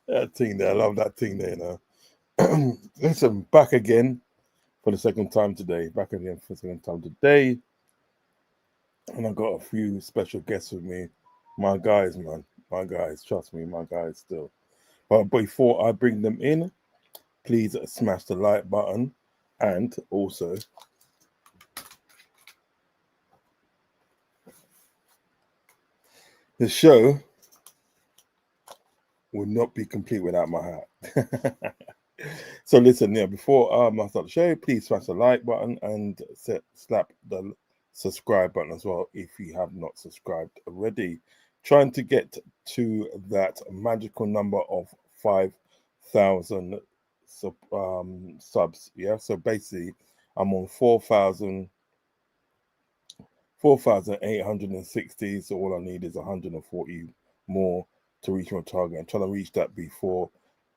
That thing there, I love that thing there, you know. Listen, back again for the second time today. and I got a few special guests with me. My guys, man, my guys. Trust me, my guys. Still, but before I bring them in, please smash the like button, and also the show would not be complete without my hat. So listen, yeah, before I start the show, please smash the like button and slap the subscribe button as well if you have not subscribed already. Trying to get to that magical number of 5,000 subs. Yeah, so basically I'm on 4,860. So all I need is 140 more to reach my target. I'm trying to reach that before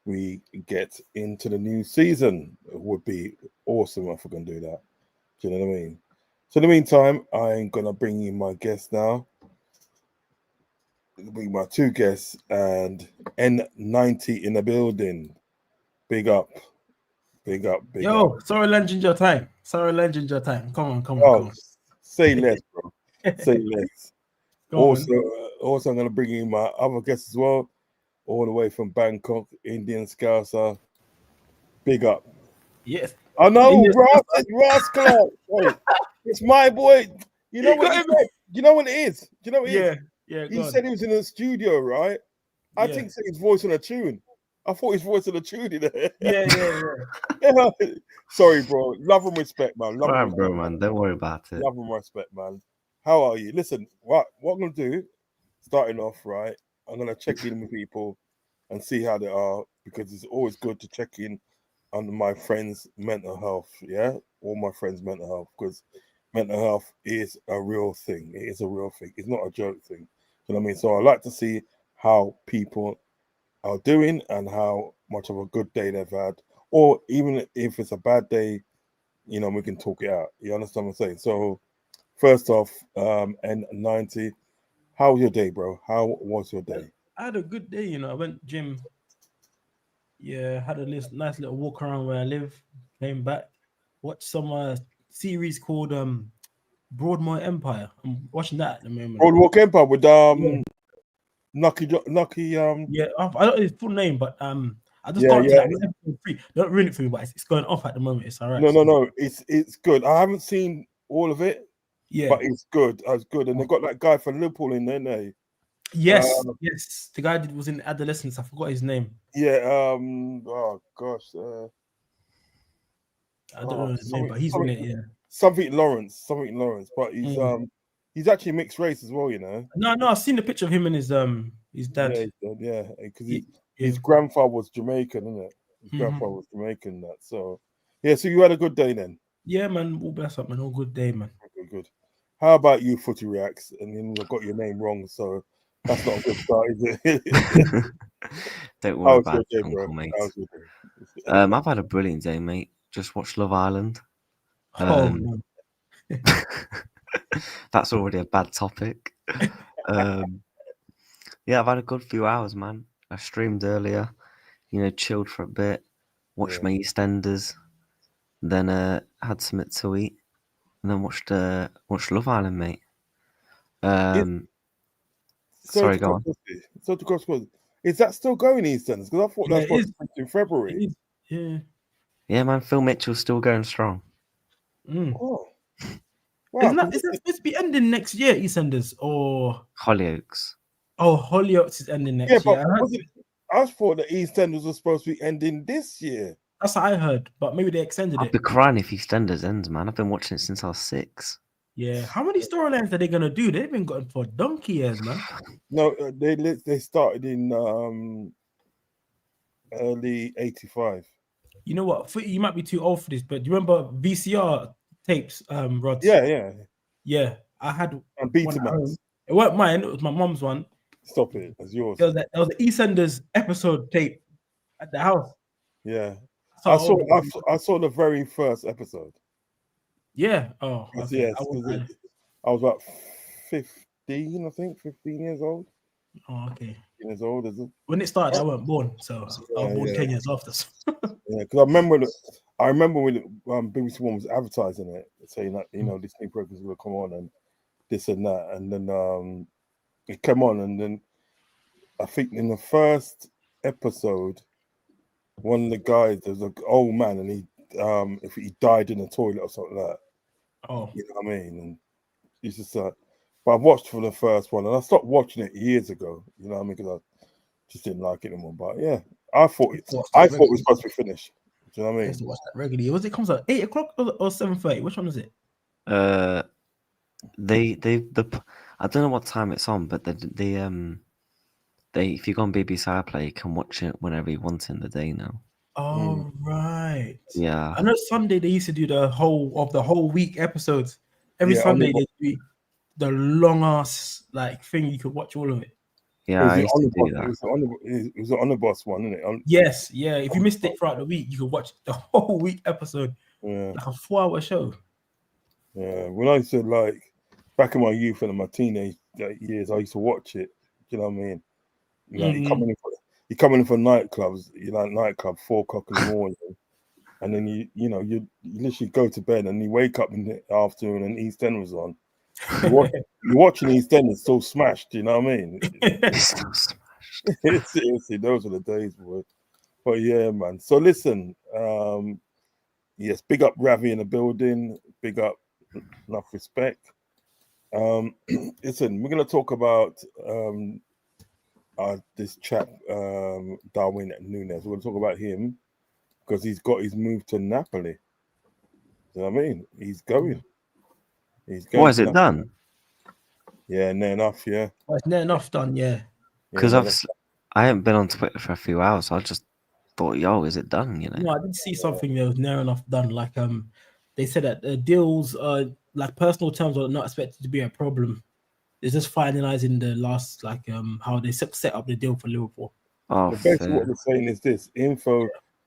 we get into the new season. It would be awesome if we can do that. Do you know what I mean? So in the meantime, I'm gonna bring you my guests now. Bring my two guests and N90 in the building. Big up, big up, big up. Yo, sorry, lending your time. Sorry, lending your time. Come on, come on, Oh, come say less, bro. Say on. less. Go Also, on. also, I'm gonna bring you my other guests as well, all the way from Bangkok, Indian Scouser. Big up. Yes. I know, Indian Ross. It's Ross Clark. Hey, it's my boy. You know You what got he him. said? You know what it is? Do you know what it is? Yeah, yeah, He go said on. he was in the studio, right? I Yeah, think said his voice on a tune. I thought his voice on a tune in yeah, yeah, yeah. there. Sorry, bro. Love and respect, man. Love and Alright, bro, respect. man. Don't worry about it. Love and respect, man. How are you? Listen, what I'm gonna do, starting off, right? I'm gonna check in with people and see how they are because it's always good to check in on my friends' mental health. Yeah, all my friends' mental health because mental health is a real thing. It is a real thing. It's not a joke thing. You know what I mean? So I like to see how people are doing and how much of a good day they've had, or even if it's a bad day, we can talk it out. You understand what I'm saying? So first off, N90, how was your day, bro? How was your day? I had a good day, I went gym. Yeah, had a nice little walk around where I live. Came back, watched some series called Broadmoor Empire. I'm watching that at the moment. Boardwalk Empire with Yeah, Nucky yeah. I don't know his full name, but I just yeah, started yeah. like episode 3. Don't ruin it for me, but it's going off at the moment. It's all right. No, no, no. It's good. I haven't seen all of it, Yeah. but it's good. It's good. And they got that guy from Liverpool in there, they? Yes, yes. The guy that was in adolescence. I forgot his name. Yeah, oh gosh. I don't know his name, Something, but he's in it. Yeah. something Lawrence, but Mm. he's actually mixed race as well, No, no. I've seen the picture of him and his dad. Yeah, yeah, because Yeah. his grandfather was Jamaican, isn't it? His grandfather Mhm. was Jamaican, that. So, yeah, so you had a good day then. Yeah, man. All best up, man. All good day, man. Good, good. How about you, Footy Reacts? And then I got your name wrong, so that's not a good start, is it? Don't worry How's about your it, day, bro? Uncle Mate. How's your day? I've had a brilliant day, mate. Just watched Love Island. Oh Um, no. that's already a bad topic. Yeah, I've had a good few hours, man. I streamed earlier, chilled for a bit, watched Yeah. my EastEnders, then had something to eat, and then watched Love Island, mate. Sorry Sorry, to go cut on. across you. Sorry to cut across you. Is that still going, EastEnders? Because I thought Yeah, that's it what is. in It February. is. Yeah. Yeah, man, Phil Mitchell's still going strong. Mm. Oh, wow. Isn't that supposed to be ending next year, EastEnders? Or Hollyoaks. Hollyoaks is ending Yeah, next but year. I heard, I thought the EastEnders was supposed to be ending this year. that's what I heard, but maybe they extended I'd it. be crying if EastEnders ends, man. I've been watching it since I was 6. Yeah. How many storylines are they gonna do? They've been going for donkey years, man. No, they started in early '85. You know what? You might be too old for this, but do you remember VCR tapes, Rods? Yeah, yeah. Yeah, I had And one at Betamax. home. It weren't mine. It was my mom's one. Stop it. That's yours. There was an EastEnders episode tape at the house. Yeah. That's how old it was. I saw the very first episode. Yeah. Oh, okay. Yes, because I was about 15, I think, 15 years old. Oh, okay. 15 years old, is it? When it started, I wasn't born, so I was born Yeah. 10 years after. Yeah, because I remember when BBC One was advertising it, saying that this new program's going to come on, and this and that, and then it came on, and then I think in the first episode, one of the guys, there's an old man, and if he died in the toilet or something like that, Oh, you know what I mean? And it's just but I watched for the first one, and I stopped watching it years ago. You know what I mean? Because I just didn't like it anymore. But yeah, I thought I used to watch it that was regularly. supposed to be finished. Do you know what I I used mean? to watch that regularly. Was it comes at 8 o'clock or 7:30? Which one is it? I don't know what time it's on, but they if you go on BBC iPlayer, you can watch it whenever you want in the day now. Oh, right. Yeah, I know Sunday they used to do the whole week episodes. Every Yeah, on Sunday they do the long ass like thing. You could watch all of it. yeah, I used to do that. It was on the bus one, isn't it? Yes, yeah. If you missed it throughout the week, you could watch the whole week episode, Yeah, like a 4-hour show. yeah. When I used to back in my youth and in my teenage years, I used to watch it. Do you know what I mean? Like you coming in for nightclubs, you like nightclub 4 o'clock in the morning, and then you literally go to bed and you wake up in the afternoon and EastEnd was on. You're watching EastEnd, it's still smashed. You know what I mean? It's still smashed. Seriously, those are the days, boy. But yeah, man. So listen, yes, big up Ravi in the building. Big up, enough respect. Listen, we're gonna talk about this chap, Darwin Nunes. We're gonna talk about him because he's got his move to Napoli. You know what I mean? He's going. He's going What is to it Napoli. done? Yeah, near enough. Yeah. Well, it's near enough done, yeah. Yeah, Because near enough. I haven't been on Twitter for a few hours. So I just thought, yo, is it done? You know? No, I did see something that was near enough done. Like they said that the deals like personal terms are not expected to be a problem. It's just finalizing the last how they set up the deal for Liverpool. Oh, But basically, what fair. they're saying is this: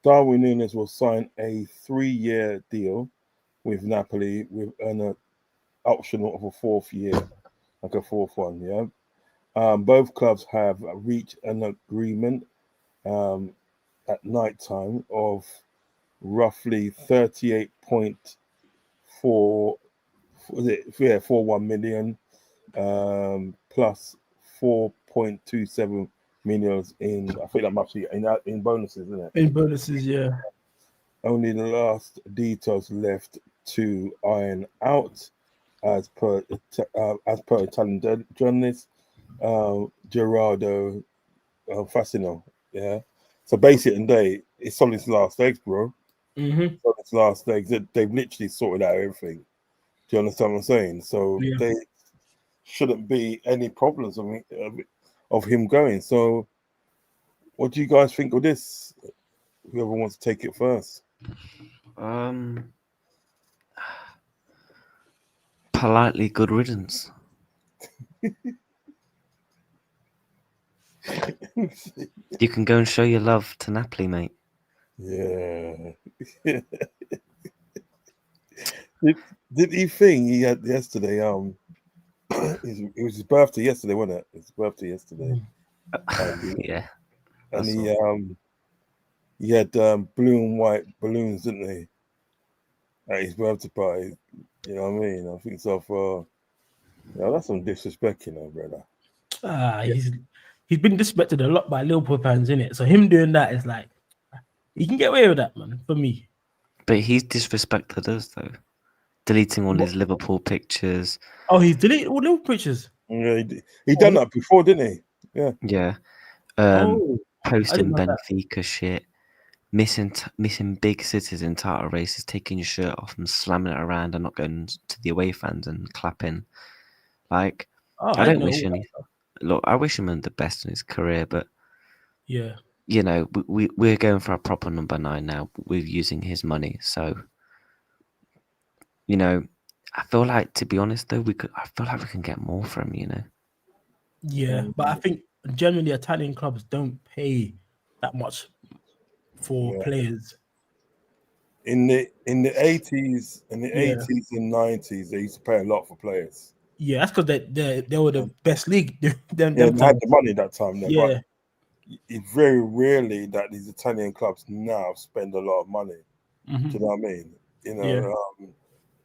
Darwin Nunes will sign a 3-year deal with Napoli with an option of a 4th year, like a fourth one. Yeah. Both clubs have reached an agreement at night time of roughly 38.4, was it? Yeah, 41 million plus 4.27 million in, I think that must be in bonuses, isn't it? In bonuses, yeah. Only the last details left to iron out, as per Italian journalist Gerardo Fascino. Yeah. So basically, it's on its last legs, bro. Mm-hmm. It's on its last legs. They've literally sorted out everything. Do you understand what I'm saying? So Yeah. they shouldn't be any problems of him going. So, what do you guys think of this? Whoever wants to take it first. Politely good riddance. You can go and show your love to Napoli, mate. Yeah. Did he think he had yesterday? It was his birthday yesterday, wasn't it? His birthday yesterday. Yeah. And That's he had blue and white balloons, didn't he? At his birthday party. You know what I mean? I think so far. That's some disrespect, brother. He's been disrespected a lot by Liverpool fans, in it. So him doing that is like he can get away with that, man. For me. But he's disrespected us though. Deleting all his Liverpool pictures. Oh, he's deleted all Liverpool pictures. Yeah, he done that before, didn't he? Yeah. Yeah. I Posting didn't know that. Benfica shit. Missing big cities in title races, taking your shirt off and slamming it around and not going to the away fans and clapping. Like, Oh, I I don't didn't know wish all any. Look, I wish him the best in his career, but Yeah. you know, we're going for a proper number 9 now. We're using his money, so you know, I feel like, to be honest though, I feel like we can get more from him. You know. Yeah, but I think generally Italian clubs don't pay that much for Yeah. players. In the 80s, Yeah. 90s, they used to pay a lot for players. Yeah, that's because they were the best league. them Yeah, them they had times. the money that time there, but Yeah. it's very rarely that these Italian clubs now spend a lot of money. Do Mhm. you know what I mean? Yeah.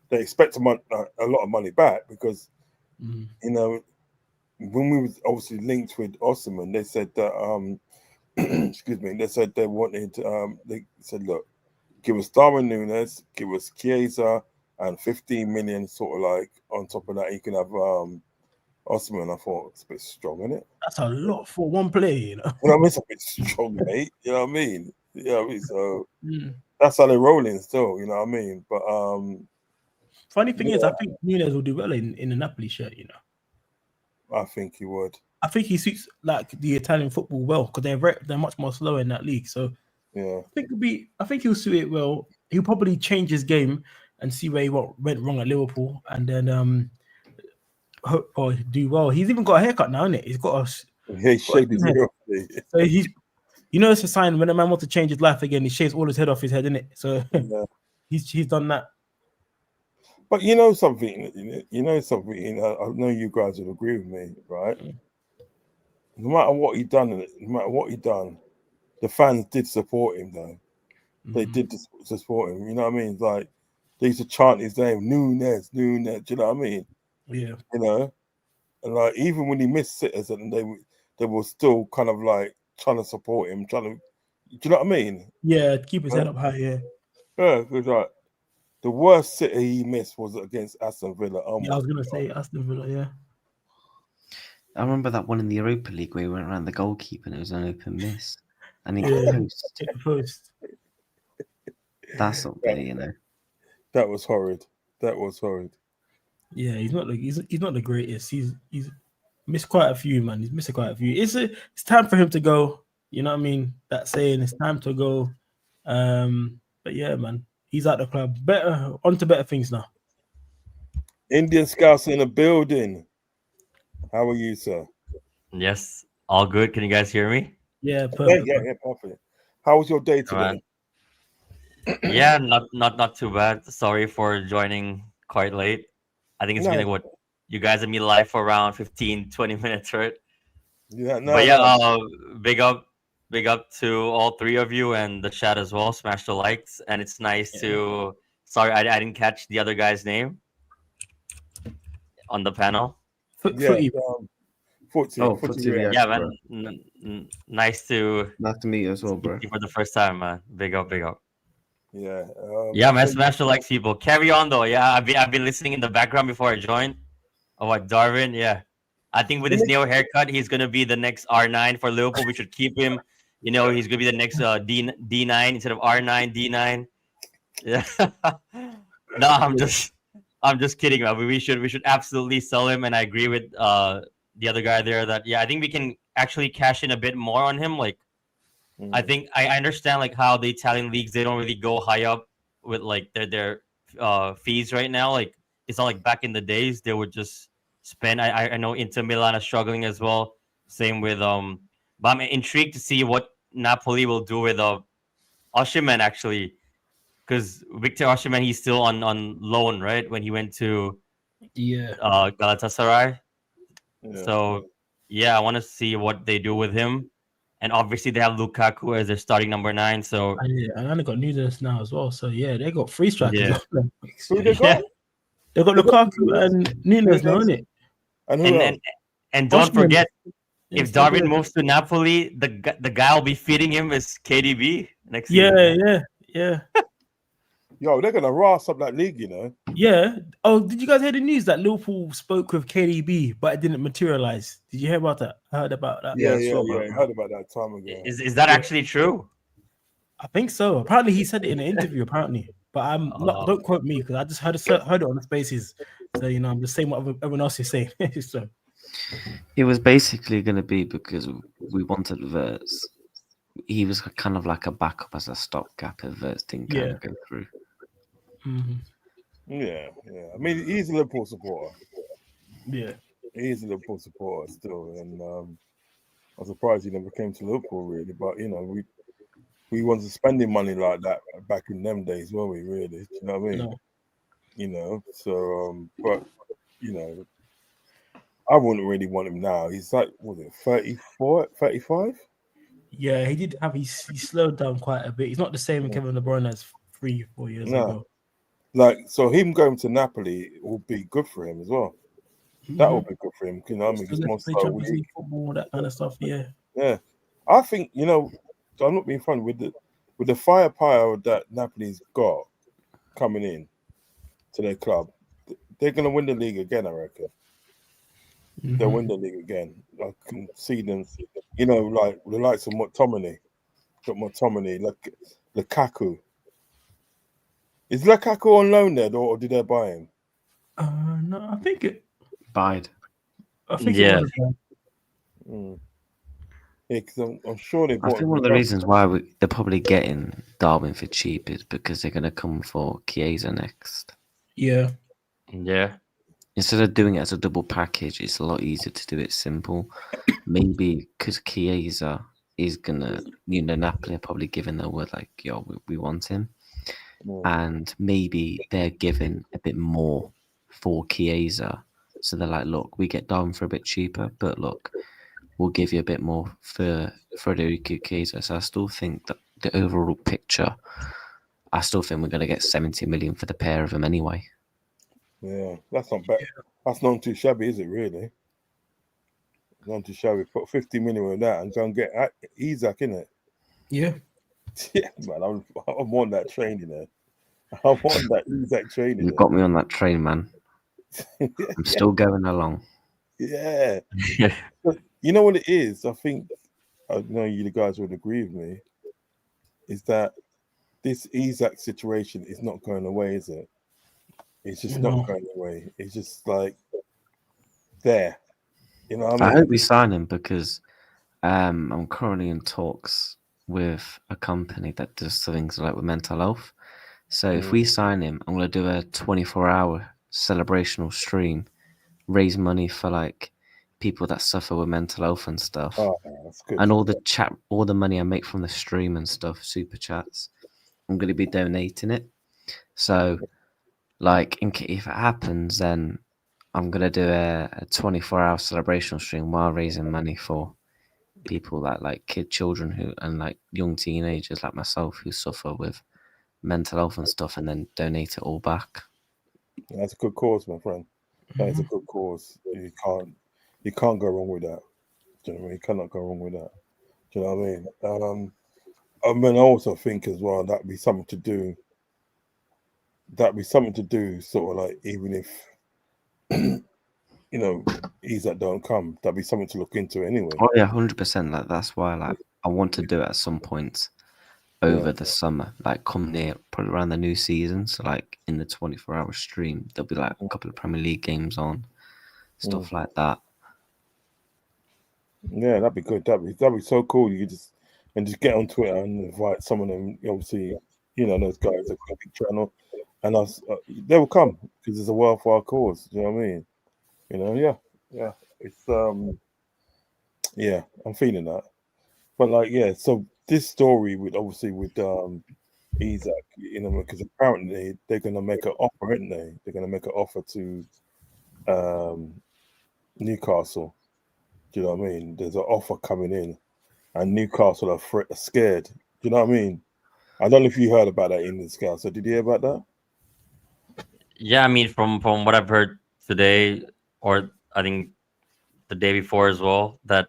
They expect a lot of money back because Mm. You know, when we was obviously linked with Osman, they said that excuse me, they said they wanted they said, look, give us Darwin Nunes, give us Chiesa, and 15 million sort of like on top of that you can have Osman. I thought it's a bit strong, isn't it? That's a lot for one player, you know. You know what I mean? It's a bit strong, mate. You know what I mean? You know what I mean? So Mm. that's how they're rolling still, you know what I mean? But Funny thing is, yeah, I think Nunes will do well in the Napoli shirt. You know, I think he would. I think he suits like the Italian football well because they're much more slow in that league. So Yeah. I think he'll suit it well. He'll probably change his game and see where he went wrong at Liverpool, and then hope or do well. He's even got a haircut now, isn't it? He's got He got a shaved his head. ear off. So he's, you know, it's a sign when a man wants to change his life again. He shaves all his head off his head, isn't it? So Yeah. he's done that. But you know something, you know something, I know you guys would agree with me, right? No matter what he done, the fans did support him though. They did support him. You know what I mean? Like they used to chant his name, Nunes, Nunes. Do you know what I mean? Yeah. You know, and like even when he missed Citizen, they were still kind of like trying to support him, trying to. Do you know what I mean? Yeah, keep his head up high. Yeah. Yeah, because like the worst City he missed was against Aston Villa. Oh Yeah, my I was gonna God. say Aston Villa. Yeah. I remember that one in the Europa League where he went around the goalkeeper and it was an open miss, and he Yeah. hit post. Hit the post. That's up there, you know. That was horrid. That was horrid. Yeah, he's not the greatest. He's missed quite a few, man. He's missed quite a few. It's time for him to go. You know what I mean? That saying, it's time to go. But yeah, man, he's at the club. On to better things now. Indian scouts in the building. How are you, sir? Yes, all good. Can you guys hear me? Yeah, Yeah, perfect. yeah, yeah, perfect. How was your day All right. today? Yeah, not too bad. Sorry for joining quite late. I think it's been No, like what you guys have me live for around 15, 20 minutes, right? yeah, But no, yeah, no. big up to all three of you and the chat as well. Smash the likes, and it's nice Yeah. to. Sorry, I didn't catch the other guy's name on the panel. Yeah, Footy. footsie, Oh, footsie Footsie react. Yeah, bro. man. Nice to Nice to meet you as well, speak bro. to you for the first time, man. Big up, big up. Yeah, Yeah, man. so Smash the likes, people. Carry on though. Yeah, I've been listening in the background before I joined. Oh, what Darwin? Yeah, I think with his neo haircut, he's gonna be the next R9 for Liverpool. We should keep him. You know, he's gonna be the next D9 instead of R9 D9. Yeah. No, I'm just kidding, man. We should absolutely sell him, and I agree with the other guy there that yeah, I think we can actually cash in a bit more on him. Like I think I understand like how the Italian leagues they don't really go high up with like their fees right now. Like it's not like back in the days they would just spend. I know Inter Milan is struggling as well. Same with but I'm intrigued to see what Napoli will do with Osimhen actually, because Victor Osimhen he's still on loan right when he went to Yeah. Galatasaray. yeah. So yeah, I want to see what they do with him. And obviously they have Lukaku as their starting number 9. So And they got Nunes now as well. So yeah, they got 3 strikers. yeah, Off them. Who they yeah. got? They got They got Lukaku and Nunes now, Nunes, innit? and who And else? and and don't Osimhen forget, is if still Darwin there. moves to Napoli, the guy will be feeding him is KDB next Yeah, season. Man. yeah. Yo, they're gonna ras up that league, you know. Yeah. Oh, did you guys hear the news that Liverpool spoke with KDB, but it didn't materialize? Did you hear about that? I heard about that. Yeah, Yeah, I yeah, saw yeah. about I that. heard about that time ago. Is that Yeah. actually true? I think so. Apparently, he said it in an interview. Apparently, but I'm not. Don't quote me because I just heard it on the Spaces. So you know, I'm just saying what everyone else is saying. So It was basically going to be because we wanted Verts. He was kind of like a backup as a stopgap if Verts didn't kind of go through. mhm. Yeah, yeah. I mean, he's a Liverpool supporter. Yeah. He's a Liverpool supporter still, and I'm surprised he never came to Liverpool really. But you know, we wasn't spending money like that back in them days, were we? Really? Do you know what I mean? No. You know, so but you know, I wouldn't really want him now. He's like, was it 34, 35? Yeah, he did have. He slowed down quite a bit. He's not the same Kevin De Bruyne as 3-4 years No, ago. like so him going to Napoli will be good for him as well. That Mhm. would be good for him. You know, what I mean, Still it's get more to play slow Champions week. League football, that kind of stuff. Yeah. Yeah, I think I'm not being funny with the firepower that Napoli's got coming in to their club. They're gonna win the league again. I reckon they'll Mhm. win the league again. I can see them. You know, like the likes of McTominay, got McTominay, like Lukaku. Is Lukaku on loan there, or did they buy him? No, Bide. I think it Yeah, was a guy. Mm. Yeah, because I'm sure they I bought think him one for of the nothing. reasons why they're probably getting Darwin for cheap is because they're going to come for Chiesa next. Yeah. yeah, Instead of doing it as a double package, it's a lot easier to do it simple. Maybe because Chiesa is gonna, Napoli are probably giving their word like, yo, we want him, and maybe they're giving a bit more for Chiesa. So they're like, look, we get Darwin for a bit cheaper, but look, we'll give you a bit more for Federico Chiesa. So I still think that the overall picture, I still think we're gonna get 70 million for the pair of them anyway. Yeah, that's not bad. That's not too shabby, is it? Really? Not too shabby. Put 50 million on that and go and get Isaac in it. Yeah. Yeah, man, I'm on that train, you know. I'm on that Isaac train, you You got me on that train, man. know. I'm still going along. Yeah. But you know what it is? I think I know you the guys would agree with me. Is that this Isaac situation is not going away, is it? It's just not No. going away. It's just like there. You know what I I hope mean? we sign him because I'm currently in talks with a company that does things like with mental health. So if we sign him, I'm gonna do a 24-hour celebrational stream, raise money for like people that suffer with mental health and stuff, Oh, that's good. and all the money I make from the stream and stuff, super chats, I'm gonna be donating it. So like, if it happens, then I'm gonna do a 24-hour celebrational stream while raising money for people that like children who and like young teenagers like myself who suffer with mental health and stuff, and then donate it all back. That's a good cause, my friend. That is a good cause. You can't go wrong with that. Do you know what I mean? You cannot go wrong with that. Do you know what I mean? I mean, I also think as well that'd be something to do. That'd be something to do, sort of like even if he's that don't come, that'd be something to look into anyway. Oh yeah, 100%. Like that's why like I want to do it at some point over Yeah. the summer, like come near probably around the new season. So like in the 24-hour stream, there'll be like a couple of Premier League games on, stuff like that. Yeah, that'd be good. That'd be so cool. You could just get on Twitter and invite some of them. Obviously, those guys that got a big channel, and us, they will come because it's a worthwhile cause. Do you know what I mean? Yeah. It's yeah, I'm feeling that. But like, yeah. So this story with obviously with Isaac, because apparently they're gonna make an offer, aren't they? They're gonna make an offer to Newcastle. Do you know what I mean? There's an offer coming in, and Newcastle are scared. Do you know what I mean? I don't know if you heard about that in the scout. So did you hear about that? yeah. I mean, from what I've heard today, or I think the day before as well, that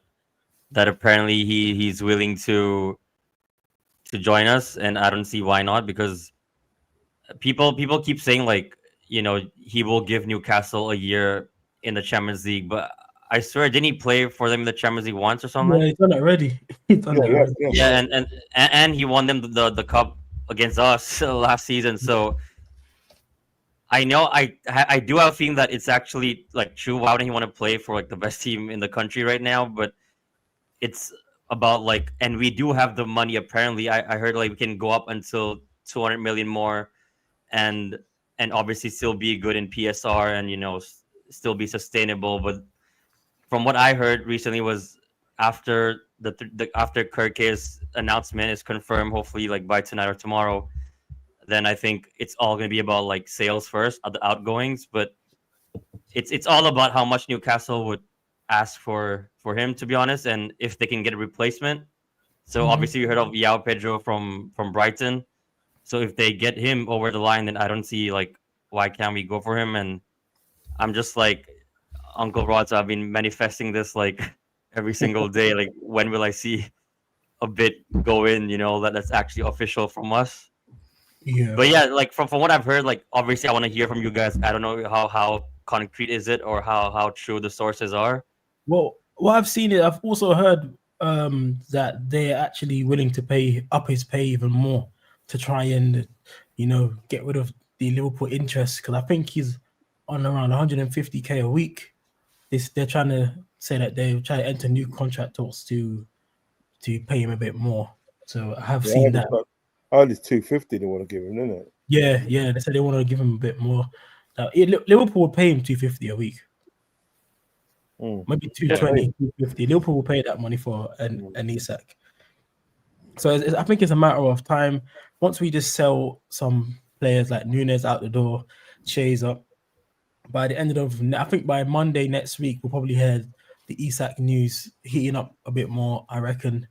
apparently he's willing to join us, and I don't see why not, because people keep saying like, he will give Newcastle a year in the Champions League, but I swear, didn't he play for them in the Champions League once or Yeah, something? he's done it already. He's done that already. Yeah. Yeah, and he won them the cup against us last season. So I know I do have a feeling that it's actually like true. Why wouldn't he want to play for like the best team in the country right now? But it's about like, and we do have the money apparently. I heard like we can go up until 200 million more, and obviously still be good in PSR, and still be sustainable. But from what I heard recently was after after Kirk's announcement is confirmed, hopefully like by tonight or tomorrow, then I think it's all going to be about like sales first, the outgoings. But it's all about how much Newcastle would ask for him, to be honest, and if they can get a replacement. So obviously we heard of Yao Pedro from Brighton. So if they get him over the line, then I don't see like why can't we go for him. And I'm just like, Uncle Rods, I've been manifesting this like every single day. Like, when will I see a bit go in? That's actually official from us. Yeah. But yeah, like from what I've heard, like obviously I want to hear from you guys. I don't know how concrete is it or how true the sources are. Well, what I've seen I've also heard that they're actually willing to pay up his pay even more to try and get rid of the Liverpool interest, because I think he's on around 150k a week. They're trying to say that they're trying to enter new contract talks to pay him a bit more. So I have seen that. I heard it's 250 they want to give him, isn't it? Yeah. They said they want to give him a bit more. Now, Liverpool will pay him 250 a week. Maybe 220, 250. Liverpool will pay that money for an Isak. So I think it's a matter of time. Once we just sell some players like Nunes out the door, Che's up, by the end of, I think by Monday next week, we'll probably hear the Isak news heating up a bit more, I reckon.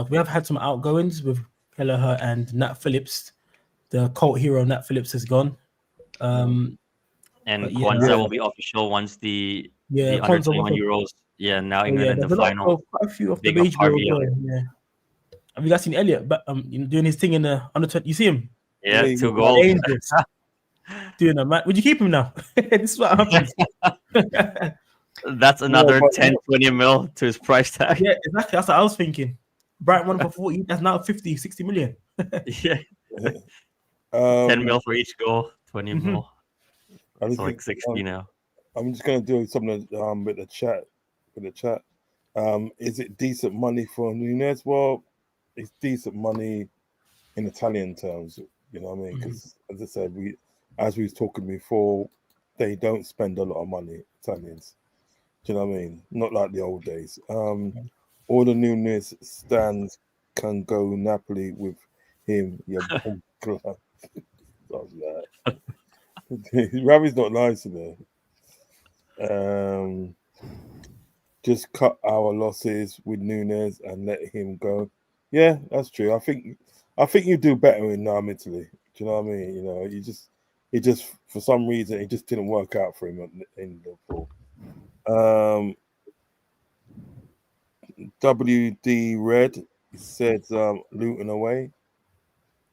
We have had some outgoings with Kelleher and Nat Phillips. The cult hero Nat Phillips is gone. And Kwanzaa will be official once the under 21 Euros. Yeah, now England in the final. Quite a few of the age girls. Yeah. Have you guys seen Elliot? But doing his thing in the under 20. You see him? Yeah, 2 goals. Doing a man. Would you keep him now? This is what happens. That's another 10, 20 mil to his price tag. Yeah, exactly. That's what I was thinking. Brighton won for 40. That's now 50, 60 million. Yeah. 10 mil for each goal, 20 mil. It's like 60 now. I'm just gonna do something with the chat. Is it decent money for Nunes? Well, it's decent money in Italian terms. You know what I mean? Because as I said, as we was talking before, they don't spend a lot of money, Italians. Do you know what I mean? Not like the old days. All the Nunes stands can go Napoli with him. Yeah, Ravi's not nice today. Just cut our losses with Nunes and let him go. Yeah, that's true. I think you do better in Italy. Do you know what I mean? It just for some reason it just didn't work out for him in Liverpool. WD Red said Luton away.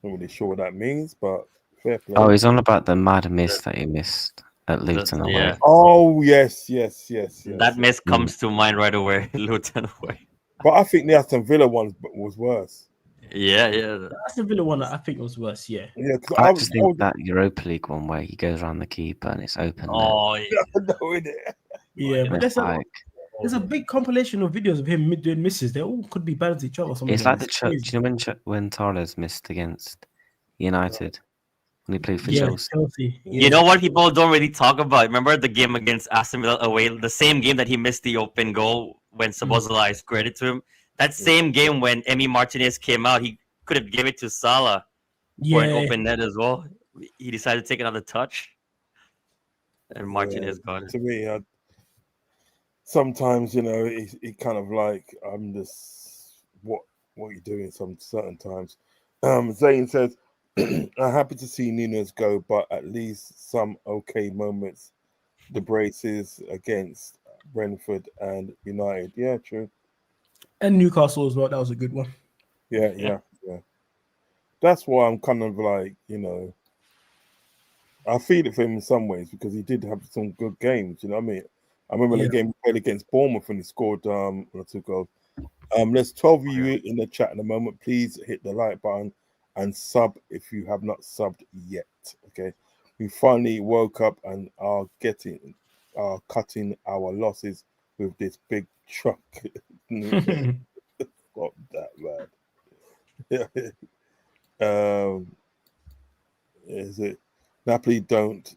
Not really sure what that means, but fair play. Oh, he's on about the mad miss that he missed at Luton away. Yeah. Oh yes. That miss comes to mind right away. Luton away. But I think the Aston Villa one was worse. Yeah. The Aston Villa one I think was worse. Yeah. I just think that Europa League one where he goes around the keeper and it's open. Oh yeah. But there's a big compilation of videos of him doing misses. They all could be bad as each other. It's like the do you know when Torres missed against United when he played for Chelsea? You know what people don't really talk about? Remember the game against Aston Villa away? The same game that he missed the open goal when Szoboszlai is credit to him. That same game when Emi Martinez came out, he could have given it to Salah for an open net as well. He decided to take another touch, and Martinez got it. To me, sometimes it kind of like I'm just what you're doing some certain times. Zayn says, "I'm happy to see Nunes go, but at least some okay moments. The braces against Brentford and United, yeah, true, and Newcastle as well. That was a good one. Yeah. That's why I'm kind of like I feel it for him in some ways because he did have some good games. You know what I mean? I remember the game he played against Bournemouth when he scored 2 goals. There's 12 of you in the chat at the moment. Please hit the like button and sub if you have not subbed yet. Okay, we finally woke up and are cutting our losses with this big truck. Not that bad. Is it Napoli? Don't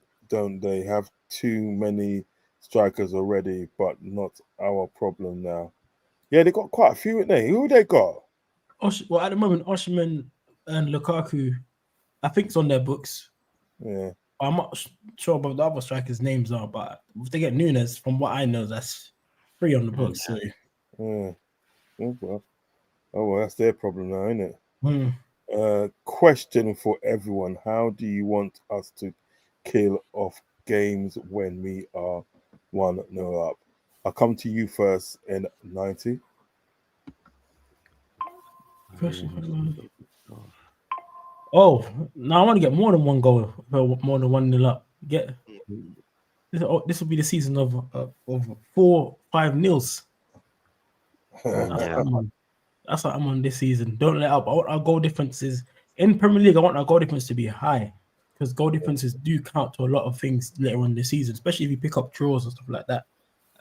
they have too many strikers already, but not our problem now? Yeah, they got quite a few, ain't they? Who they got? Well, at the moment, Osimhen and Lukaku, I think it's on their books. Yeah. I'm not sure about the other strikers' names are, but if they get Nunes, from what I know, that's free on the books. So. Yeah. Oh well, that's their problem now, isn't it? Question for everyone: how do you want us to kill off games when we are 1-0 up. I'll come to you first in 90. Oh, now I want to get more than one goal, more than 1-0 up. Get this will be the season of 4-5 nils. Yeah. That's what I'm on this season. Don't let up. I want our goal differences in Premier League. I want our goal difference to be high because goal differences do count to a lot of things later on in the season, especially if you pick up draws and stuff like that.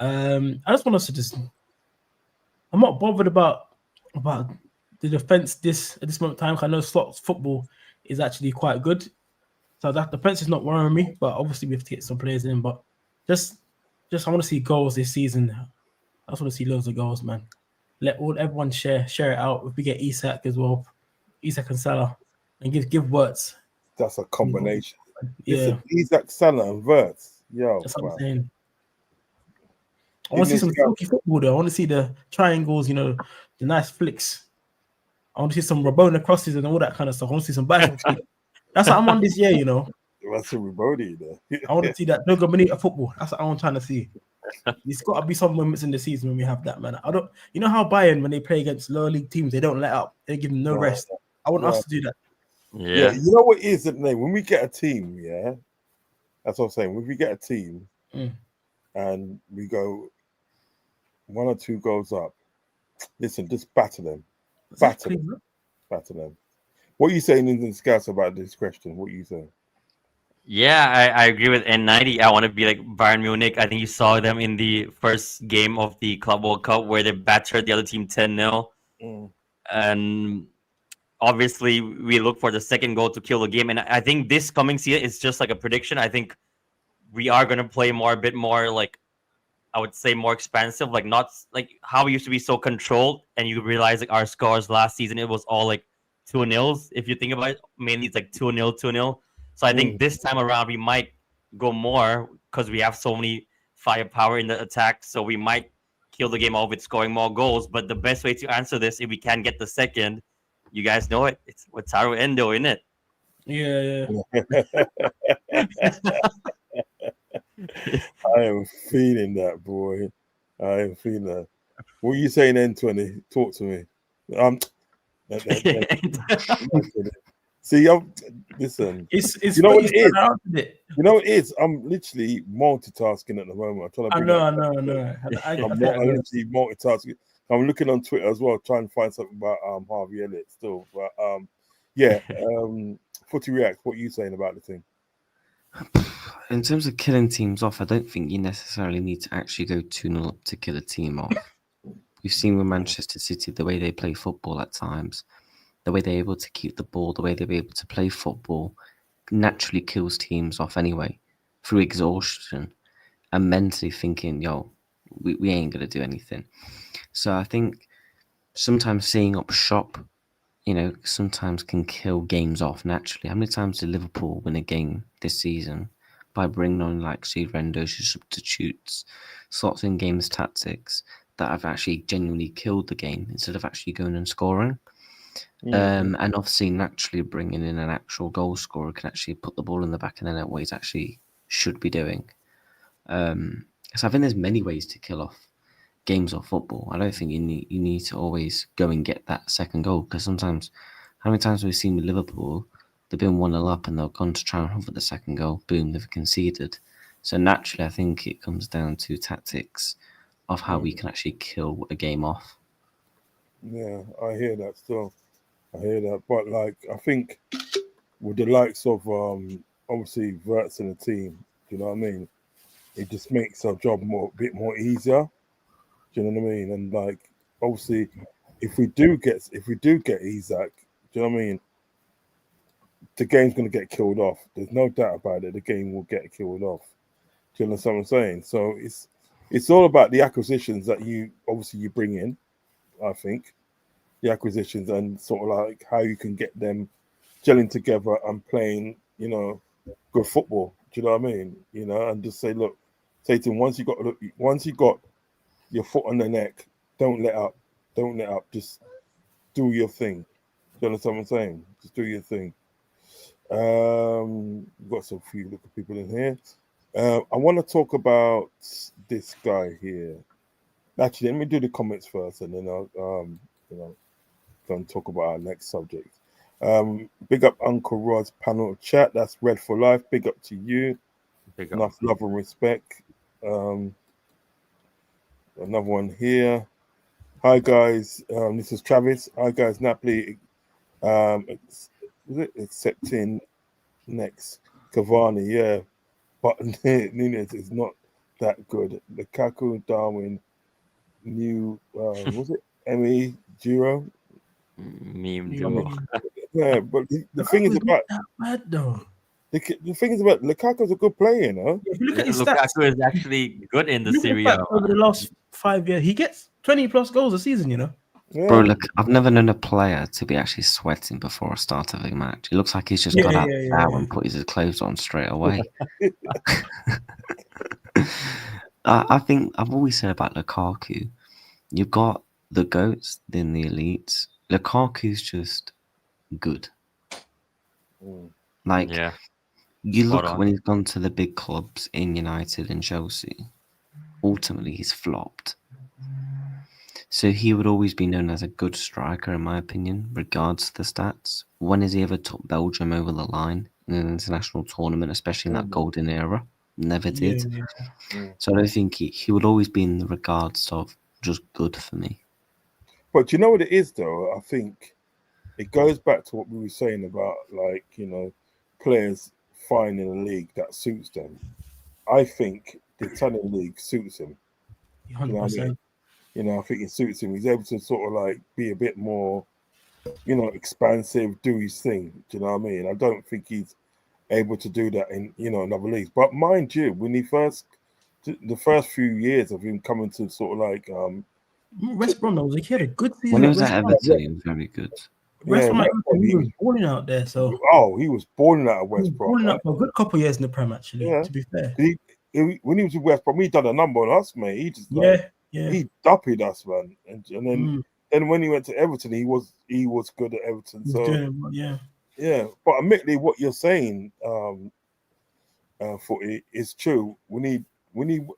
I just want us to just. I'm not bothered about the defense at this moment in time. I know slots football is actually quite good, so that defense is not worrying me. But obviously we have to get some players in. But just I want to see goals this season. I just want to see loads of goals, man. Let everyone share it out. If we get Isak as well, Isak and Salah, and give words. That's a combination. Yeah, Listen, Isak, Salah, and Verts. Yo, that's what wow. I'm saying. I want to see some silky football though. I want to see the triangles, the nice flicks. I want to see some Rabona crosses and all that kind of stuff. I want to see some bicycle kick. That's what I'm on this year, That's a Rabodi there. I want to see that Dogo Bonita football. That's what I'm trying to see. There's got to be some moments in the season when we have that, man. I don't, how Bayern, when they play against lower league teams, they don't let up. They give them no rest. I want us to do that. Yeah. You know what it is, isn't it? When we get a team, that's what I'm saying. When we get a team and we go 1 or 2 goals up, listen, just batter them. Batter them. What are you saying in the scouts about this question? What are you saying? Yeah, I agree with N90. I want to be like Bayern Munich. I think you saw them in the first game of the Club World Cup where they battered the other team 10-0. And obviously, we look for the second goal to kill the game. And I think this coming season is just like a prediction. I think we are going to play a bit more like, I would say more expansive, like not like how we used to be so controlled. And you realize like our scores last season, it was all like 2-0s. If you think about it, mainly it's like 2-0, 2-0. So I think this time around we might go more because we have so many firepower in the attack. So we might kill the game off with scoring more goals. But the best way to answer this, if we can get the second, you guys know it. It's Wataru Endo, isn't it? Yeah. I am feeling that, boy. I am feeling that. What are you saying, N20? Talk to me. See, listen. It's you know what it is? You know what it is? I'm literally multitasking at the moment. I'm trying to bring I know. I'm literally multitasking. I'm looking on Twitter as well, trying to find something about Harvey Elliott still. But Footy React, what are you saying about the thing? In terms of killing teams off, I don't think you necessarily need to actually go 2-0 up to kill a team off. We've seen with Manchester City the way they play football at times, the way they're able to keep the ball, the way they're able to play football naturally kills teams off anyway through exhaustion and mentally thinking, we ain't going to do anything. So I think sometimes seeing up shop, sometimes can kill games off naturally. How many times did Liverpool win a game this season by bringing on like Rendo's substitutes, slots in games tactics that have actually genuinely killed the game instead of actually going and scoring? And obviously naturally bringing in an actual goal scorer can actually put the ball in the back of the net what he's actually should be doing. So I think there's many ways to kill off games of football. I don't think you need to always go and get that second goal, because sometimes, how many times we've seen with Liverpool, they've been 1-0 up and they've gone to try and hover the second goal, boom, they've conceded. So naturally, I think it comes down to tactics of how we can actually kill a game off. Yeah, I hear that still. I hear that, but like I think with the likes of obviously Verts in the team, do you know what I mean? It just makes our job a bit more easier. Do you know what I mean? And like obviously, if we do get Isak, do you know what I mean? The game's going to get killed off. There's no doubt about it. The game will get killed off. Do you understand what I'm saying? So it's all about the acquisitions that you bring in. I think the acquisitions and sort of like how you can get them gelling together and playing, good football. Do you know what I mean? And just say to him, once you got your foot on the neck, don't let up. Just do your thing. Do you understand what I'm saying? Just do your thing. We've got some few look at people in here. I want to talk about this guy here. Actually, let me do the comments first, and then I'll go and talk about our next subject. Big up Uncle Rod's panel chat. That's Red for Life. Big up to you. Big up. Enough love and respect. Another one here. Hi guys, this is Travis. Hi guys, Napoli. Was it accepting next Cavani? Yeah, but Nunez is not that good. Lukaku, Darwin, new was it Emi Giro? Meme Yeah. duo. Yeah, but the thing is about that bad though. the thing is about Lukaku's a good player, you know. If you look at his stats, Lukaku is actually good in the look at the Serie A. stats over the last 5 years, he gets 20 plus goals a season. You know. Yeah, Bro, look, I've never known a player to be actually sweating before a start of a match. It looks like he's just got out of the shower and put his clothes on straight away. I think I've always said about Lukaku, you've got the GOATs, then the elites. Lukaku's just good. Like, Yeah. you Spot look on. when he's gone to the big clubs in United and Chelsea, ultimately he's flopped. So he would always be known as a good striker, in my opinion, regards to the stats. When has he ever took Belgium over the line in an international tournament, especially in that golden era? Never did. Yeah. So I don't think he would always be in the regards of just good for me. But you know what it is, though? I think it goes back to what we were saying about, like, players finding a league that suits them. I think the Italian league suits him. You know what I mean? 100%. I think it suits him. He's able to sort of like be a bit more, expansive, do his thing. Do you know what I mean? I don't think he's able to do that in, another leagues. But mind you, when the first few years of him coming to sort of like West Brom, he had a good season. When he was West at Brom. Everton, he was very good. West Brom, he he was balling out there. So he was balling out of he was West Brom. balling Right? out for a good couple of years in the Prem, actually. Yeah. To be fair, when he was with West Brom, he done a number on us, mate. He just he duppied us, man. And then when he went to Everton, he was good at Everton. He was So doing, yeah. But admittedly, what you're saying, Footy, is true. When he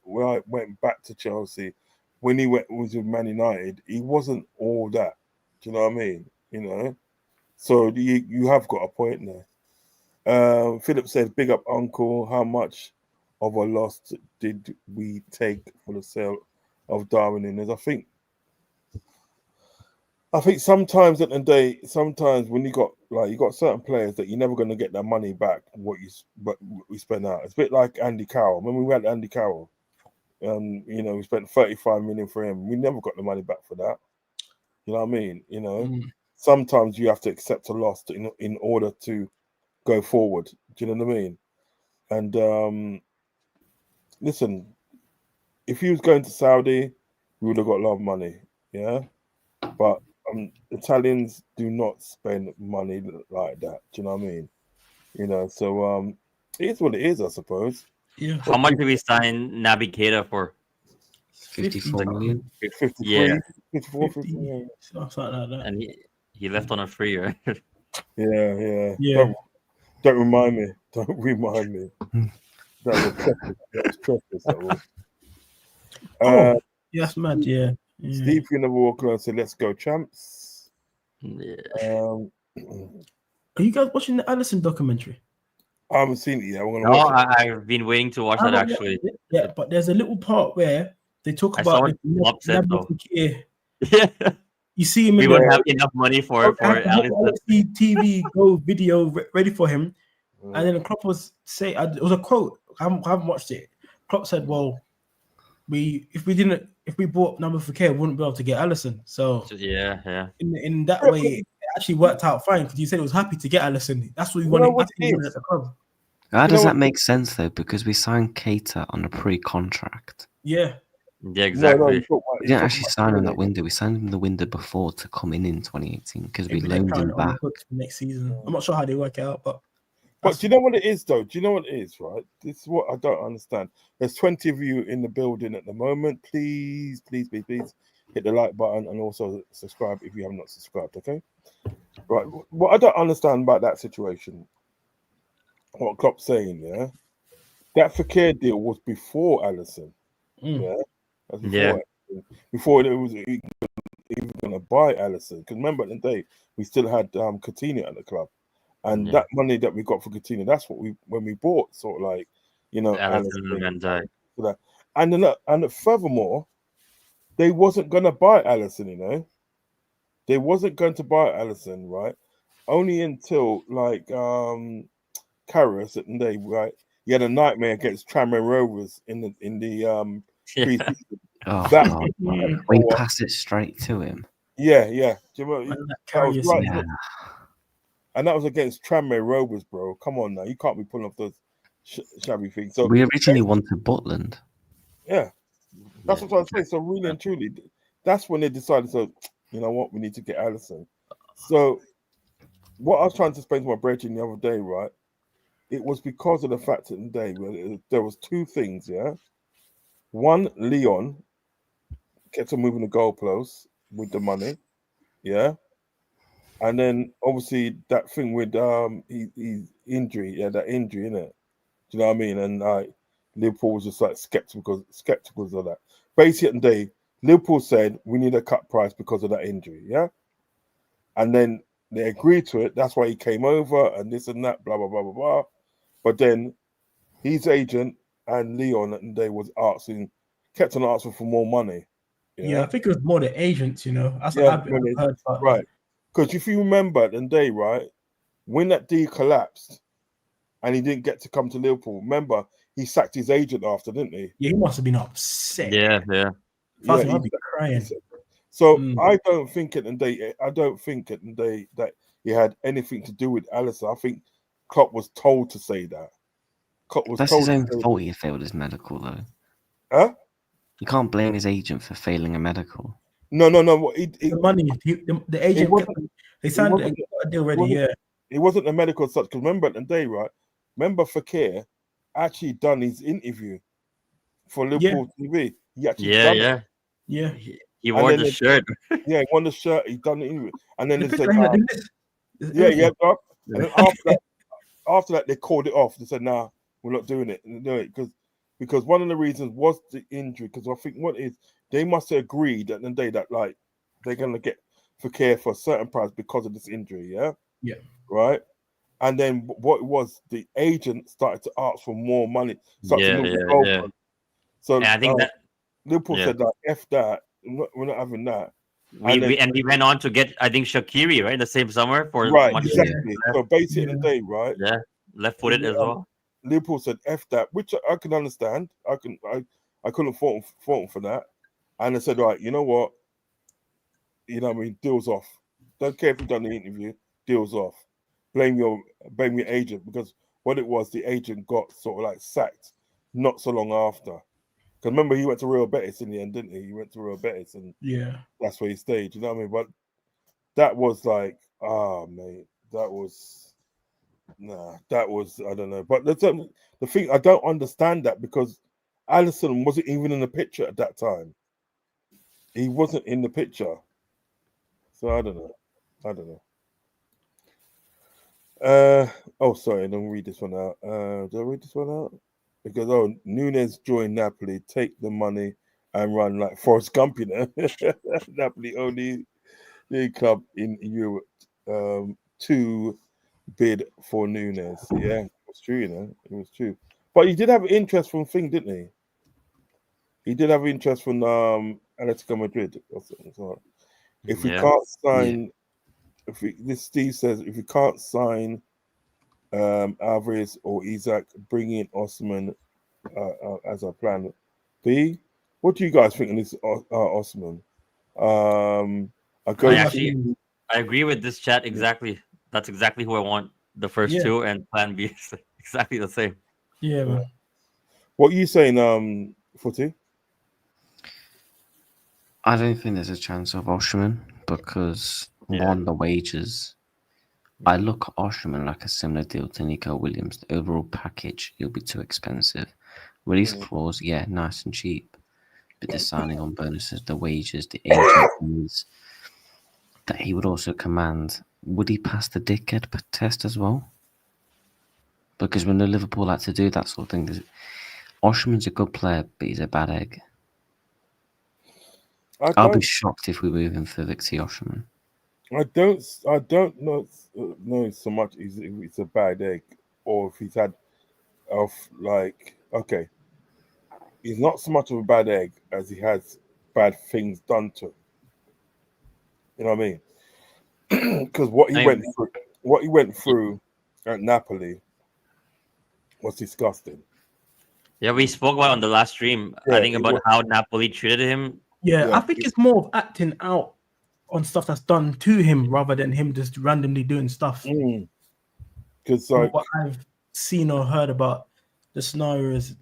went back to Chelsea, when he was with Man United, he wasn't all that. Do you know what I mean? So you have got a point there. Philip says, "Big up, Uncle. How much of a loss did we take for the sale of Darwin?" And I think sometimes at the day, when you got certain players that you're never going to get their money back, what we spend out. It's a bit like Andy Carroll. When we had Andy Carroll, we spent 35 million for him. We never got the money back for that. You know what I mean? Sometimes you have to accept a loss in order to go forward. Do you know what I mean? And listen, if he was going to Saudi, we would have got a lot of money. Yeah, but Italians do not spend money like that. Do you know what I mean? So it is what it is, I suppose. yeah. How much did we sign Naby Keita for? 54 million. 53, Yeah. 54, 50, 50, yeah. something like that. And he left on a free, right? Yeah. Yeah. Don't remind me. Don't remind me. That was precious. That was. Yeah, that's mad. Yeah. Steve in the walker said, "Let's go, champs." Yeah. Are you guys watching the Allison documentary? I haven't seen it yet. I'm gonna No, watch it. I've been waiting to watch that actually. Yeah, but there's a little part where they talk I about saw it upset though. Yeah. You see him We in wouldn't have enough money for Allison. TV Go video ready for him, and then Klopp was say it was a quote. I haven't watched it. Klopp said, "Well, if we bought number for care, we wouldn't be able to get Allison." So yeah. In that way, it actually worked out fine because you said he was happy to get Allison. That's what he wanted. That's what he wanted at the club. How does that make sense though? Because we signed Keita on a pre-contract. Yeah. Yeah, exactly. We didn't actually sign him that window. We signed him the window before to come in 2018 because we loaned him back. Next season. I'm not sure how they work it out, but do you know what it is, though? Do you know what it is, right? This is what I don't understand. There's 20 of you in the building at the moment. Please hit the like button and also subscribe if you have not subscribed, okay? Right. What I don't understand about that situation, what Klopp's saying, yeah? That Fekir deal was before Allison. Yeah, that's Yeah. before it was even going to buy Allison. Because remember, at the day we still had Coutinho at the club, and Yeah. that money that we got for Coutinho, that's what when we bought sort of like Allison Allison. Van Dijk. That. And furthermore, they wasn't going to buy Allison. They wasn't going to buy Allison, right? Only until like Karras at the day, right? He had a nightmare against Tranmere Rovers in the Yeah. pre-season. Oh That God! Mm. We what? pass it straight to him. Yeah. Do you remember? Man, that That carry was yourself. right, Yeah, and that was against Tranmere Rovers, bro. Come on now, you can't be pulling off those shabby things. So we originally wanted Butland. yeah, that's Yeah. what I was saying. So really and truly, that's when they decided. So you know what, we need to get Allison. So what I was trying to explain to my brethren the other day, right? It was because of the fact that the day where there was two things, yeah. One, Leon kept on moving the goalposts with the money, yeah, and then obviously that thing with his injury, yeah, that injury, innit? Do you know what I mean? And like Liverpool was just like skeptical of that. Basically, at the day, Liverpool said we need a cut price because of that injury, yeah, and then they agreed to it. That's why he came over and this and that, blah blah blah blah blah. But then his agent and Leon and they was kept on asking for more money. Yeah, I think it was more the agents, That's what Yeah, I've heard about. right. Because if you remember the day, right, when that deal collapsed and he didn't get to come to Liverpool, remember he sacked his agent after, didn't he? Yeah, he must have been upset. Yeah. If I was Yeah, him, I'd be crying. So I don't think at the day that he had anything to do with Allison. I think Klopp was told to say that. Klopp was That's told his own to say, fault. He failed his medical, though. huh? You can't blame his agent for failing a medical. No. The money, the agent, they signed a deal already. Yeah, It wasn't a medical such. Because remember at the day, right? Remember Fakir actually done his interview for Liverpool TV. He actually Yeah. done Yeah. it. yeah. He wore the shirt. Yeah, he won the shirt. He done the interview, and then The they picture said, of him like this. yeah. And then after that, they called it off. They said, "Nah, we're not doing it." Because one of the reasons was the injury. Because I think what is they must have agreed at the day that like they're gonna get Fakir for a certain price because of this injury. Yeah. Yeah. Right. And then what it was, the agent started to ask for more money, started to Yeah. move the Yeah. Yeah. goalpost. So And I think that Liverpool yeah. said that F that, we're not having that. And we went on to get, I think, Shaqiri, right, the same summer for right, much. exactly. So basically, Yeah. the day, right? Yeah, left-footed as well. Liverpool said F that, which I can understand. I couldn't fault them for that. And they said, right, you know what? You know what I mean? Deals off. Don't care if you've done the interview, deals off. Blame your agent, because what it was, the agent got sort of like sacked not so long after. Because remember, he went to Real Betis in the end, didn't he? He went to Real Betis, and Yeah. that's where he stayed. You know what I mean? But that was like, mate, that was I don't know. But the thing, I don't understand that, because Allison wasn't even in the picture at that time. He wasn't in the picture, so I don't know. Oh, sorry, I don't read this one out. Did I read this one out? Because Nunes joined Napoli, take the money and run like Forrest Gump, you know. Napoli only the club in Europe to bid for Nunes. Yeah, it was true, it was true. But he did have interest from Thing, didn't he? He did have interest from Atletico Madrid. So if we can't sign, this Steve says, if we can't sign Alvarez or Isaac, bring in Osman as our plan B. What do you guys think of this Osman? I agree with this chat exactly. That's exactly who I want. The first two, and plan B is exactly the same. Yeah, man. What are you saying, Footy? I don't think there's a chance of Osherman because one, the wages. I look at Osherman like a similar deal to Nico Williams. The overall package, it'll be too expensive. Release clause, yeah, nice and cheap. But the signing on bonuses, the wages, the agent fees that he would also command. Would he pass the dickhead test as well? Because when the Liverpool had to do that sort of thing, Osherman's a good player, but he's a bad egg. I'll be shocked if we move him for Victor Osimhen. I don't know so much if it's a bad egg or if he's had okay, he's not so much of a bad egg as he has bad things done to him. You know what I mean? Because what he went through at Napoli was disgusting. Yeah, we spoke about on the last stream. Yeah, I think about how Napoli treated him. Yeah, Yeah. I think it's more of acting out on stuff that's done to him rather than him just randomly doing stuff. Because From what I've seen or heard about the scenarios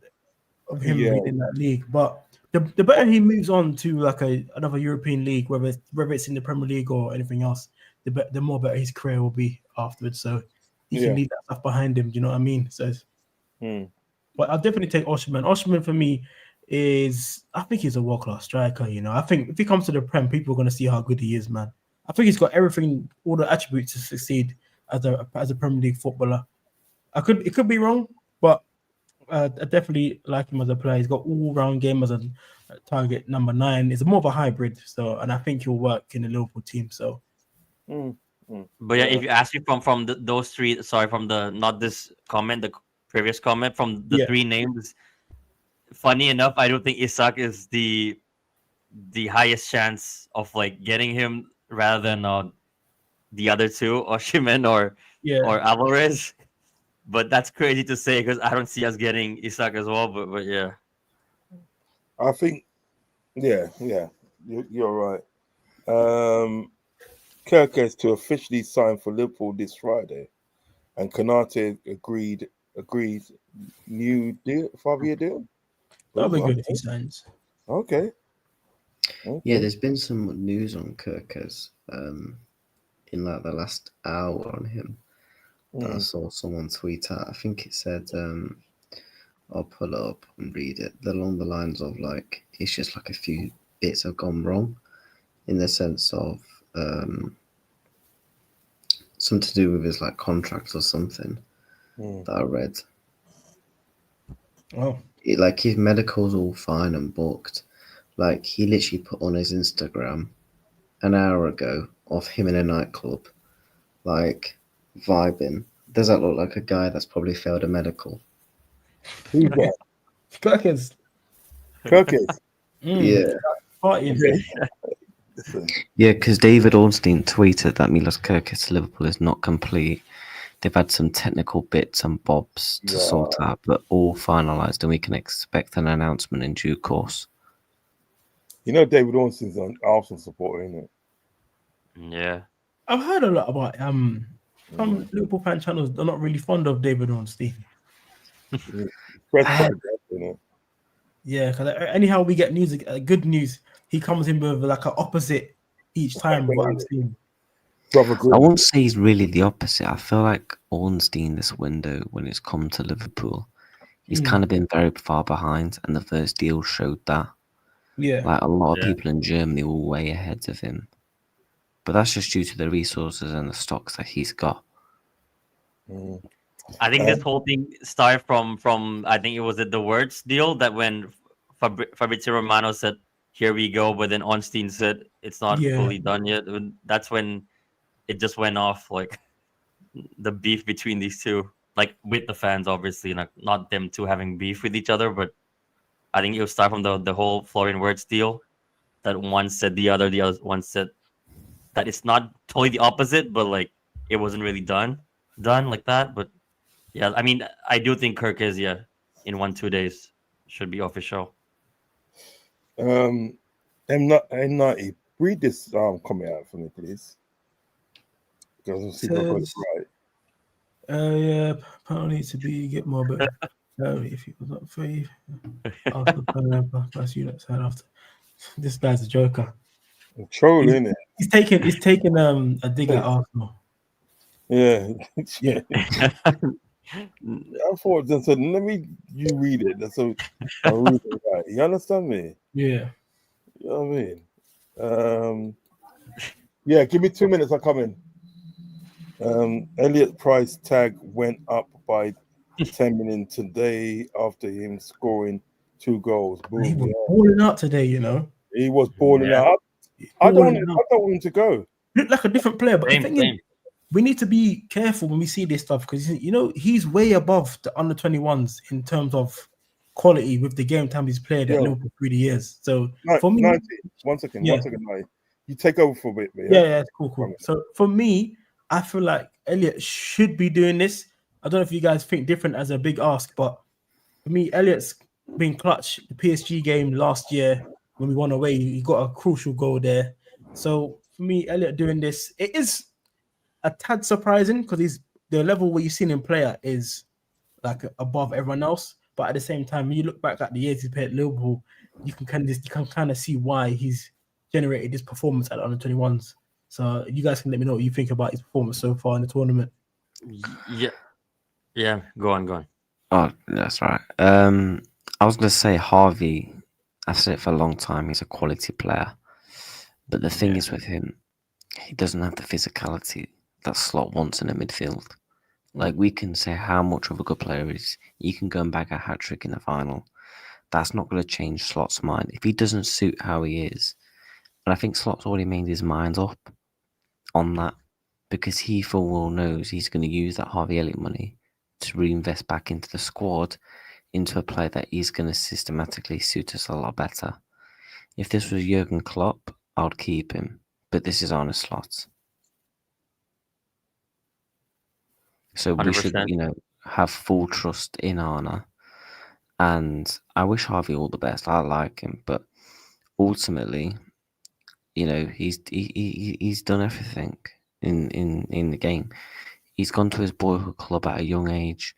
of him being in that league, but the better he moves on to like another European league, whether it's in the Premier League or anything else, the more better his career will be afterwards. So he can leave that stuff behind him. Do you know what I mean? So, but I'll definitely take Osimhen. Osimhen for me I think he's a world class striker. You know, I think if he comes to the Prem, people are going to see how good he is, man. I think he's got everything, all the attributes to succeed as a Premier League footballer. It could be wrong, but I definitely like him as a player. He's got all-round game as a target number 9. It's more of a hybrid, and I think he'll work in the Liverpool team. So, but yeah, if you ask me from those three, sorry, from the not this comment, the previous comment, from the 3 names, funny enough, I don't think Isak is the highest chance of like getting him rather than the other 2, Osimhen or Alvarez. But that's crazy to say because I don't see us getting Isak as well. But yeah, I think you're right. Kirk is to officially sign for Liverpool this Friday, and Konate agreed new deal, 5-year deal. That'll be good if he signs. Okay. Yeah, there's been some news on Kirkers in like the last hour on him. I saw someone tweet out. I think it said, I'll pull it up and read it. Along the lines of like, it's just like a few bits have gone wrong in the sense of something to do with his like contract or something that I read. Oh, Like his medical's all fine and booked. Like he literally put on his Instagram an hour ago of him in a nightclub, like vibing. Does that look like a guy that's probably failed a medical? Who's that? Kirkers. Yeah. Partying. Yeah, because David Ornstein tweeted that Milos Kerkez to Liverpool is not complete. They've had some technical bits and bobs to sort out, but all finalised, and we can expect an announcement in due course. You know, David Ornstein's an Arsenal supporter, isn't it? Yeah. I've heard a lot about some Liverpool fan channels. They're not really fond of David Ornstein. Yeah, because anyhow we get news, good news, he comes in with like an opposite each time. What I've seen. I won't say he's really the opposite. I feel like Ornstein this window, when it's come to Liverpool, he's kind of been very far behind, and the first deal showed that. Yeah, like a lot of people in Germany were way ahead of him, but that's just due to the resources and the stocks that he's got. I think this whole thing started from I think it was the words deal that when Fabrizio Romano said here we go, but then Ornstein said it's not fully done yet. That's when it just went off, like the beef between these two, like with the fans, obviously, like not them two having beef with each other, but I think it would start from the whole Florian Wirtz deal that one said the other one said that it's not totally the opposite, but like it wasn't really done like that. But yeah, I mean, I do think Kirk is in 1-2 days should be official. M90, read this comment out for me, please. Because I got it right. Yeah, apparently to get more better. If he was not free, after this guy's a joker. I'm trolling, isn't it? He's taking a dig at Arsenal. Yeah. Yeah. I thought then said, you read it. That's so I read it right. You understand me? Yeah. You know what I mean? Yeah, give me 2 minutes, I'll come in. Elliot Price tag went up by 10 million today after him scoring 2 goals. Boom. He was balling out today, you know. He was balling Yeah. out. I don't Balling out. want him to go. Looked like a different player, but Same, the thing same. is, we need to be careful when we see this stuff because he's way above the under 21s in terms of quality with the game time he's played at Yo. Liverpool through the years. So No, for me, 90. One second, Yeah. mate. You take over for a bit, yeah, cool. Promise. So for me, I feel like Elliot should be doing this. I don't know if you guys think different as a big ask, but for me, Elliot's been clutch. The PSG game last year when we won away, he got a crucial goal there. So for me, Elliot doing this, it is a tad surprising because the level where you've seen him play at is like above everyone else. But at the same time, when you look back at the years he played at Liverpool, you can kind of see why he's generated this performance at the under 21s. So you guys can let me know what you think about his performance so far in the tournament. Yeah. Go on. Oh, that's right. I was gonna say Harvey. I've said it for a long time. He's a quality player, but the thing is with him, he doesn't have the physicality that Slot wants in a midfield. Like we can say how much of a good player he is. You can go and bag a hat trick in the final. That's not going to change Slot's mind if he doesn't suit how he is. And I think Slot's already made his mind up on that because he full well knows he's going to use that Harvey Elliott money to reinvest back into the squad, into a player that is going to systematically suit us a lot better. If this was Jurgen Klopp, I would keep him, but this is Arne Slot. So we 100%. should, have full trust in Arne. And I wish Harvey all the best. I like him, but ultimately, he's done everything in the game. He's gone to his boyhood club at a young age,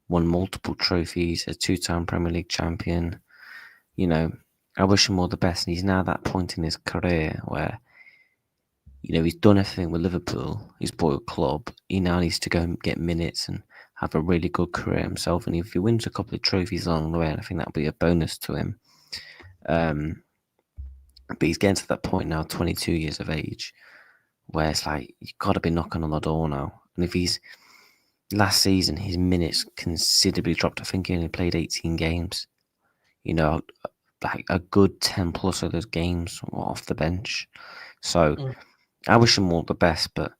won multiple trophies, a 2-time Premier League champion. I wish him all the best. And he's now at that point in his career where, he's done everything with Liverpool, his boyhood club. He now needs to go and get minutes and have a really good career himself. And if he wins a couple of trophies along the way, I think that'll be a bonus to him. But he's getting to that point now, 22 years of age, where it's like, you've got to be knocking on the door now. And if last season, his minutes considerably dropped. I think he only played 18 games. Like a good 10 plus of those games were off the bench. So I wish him all the best, but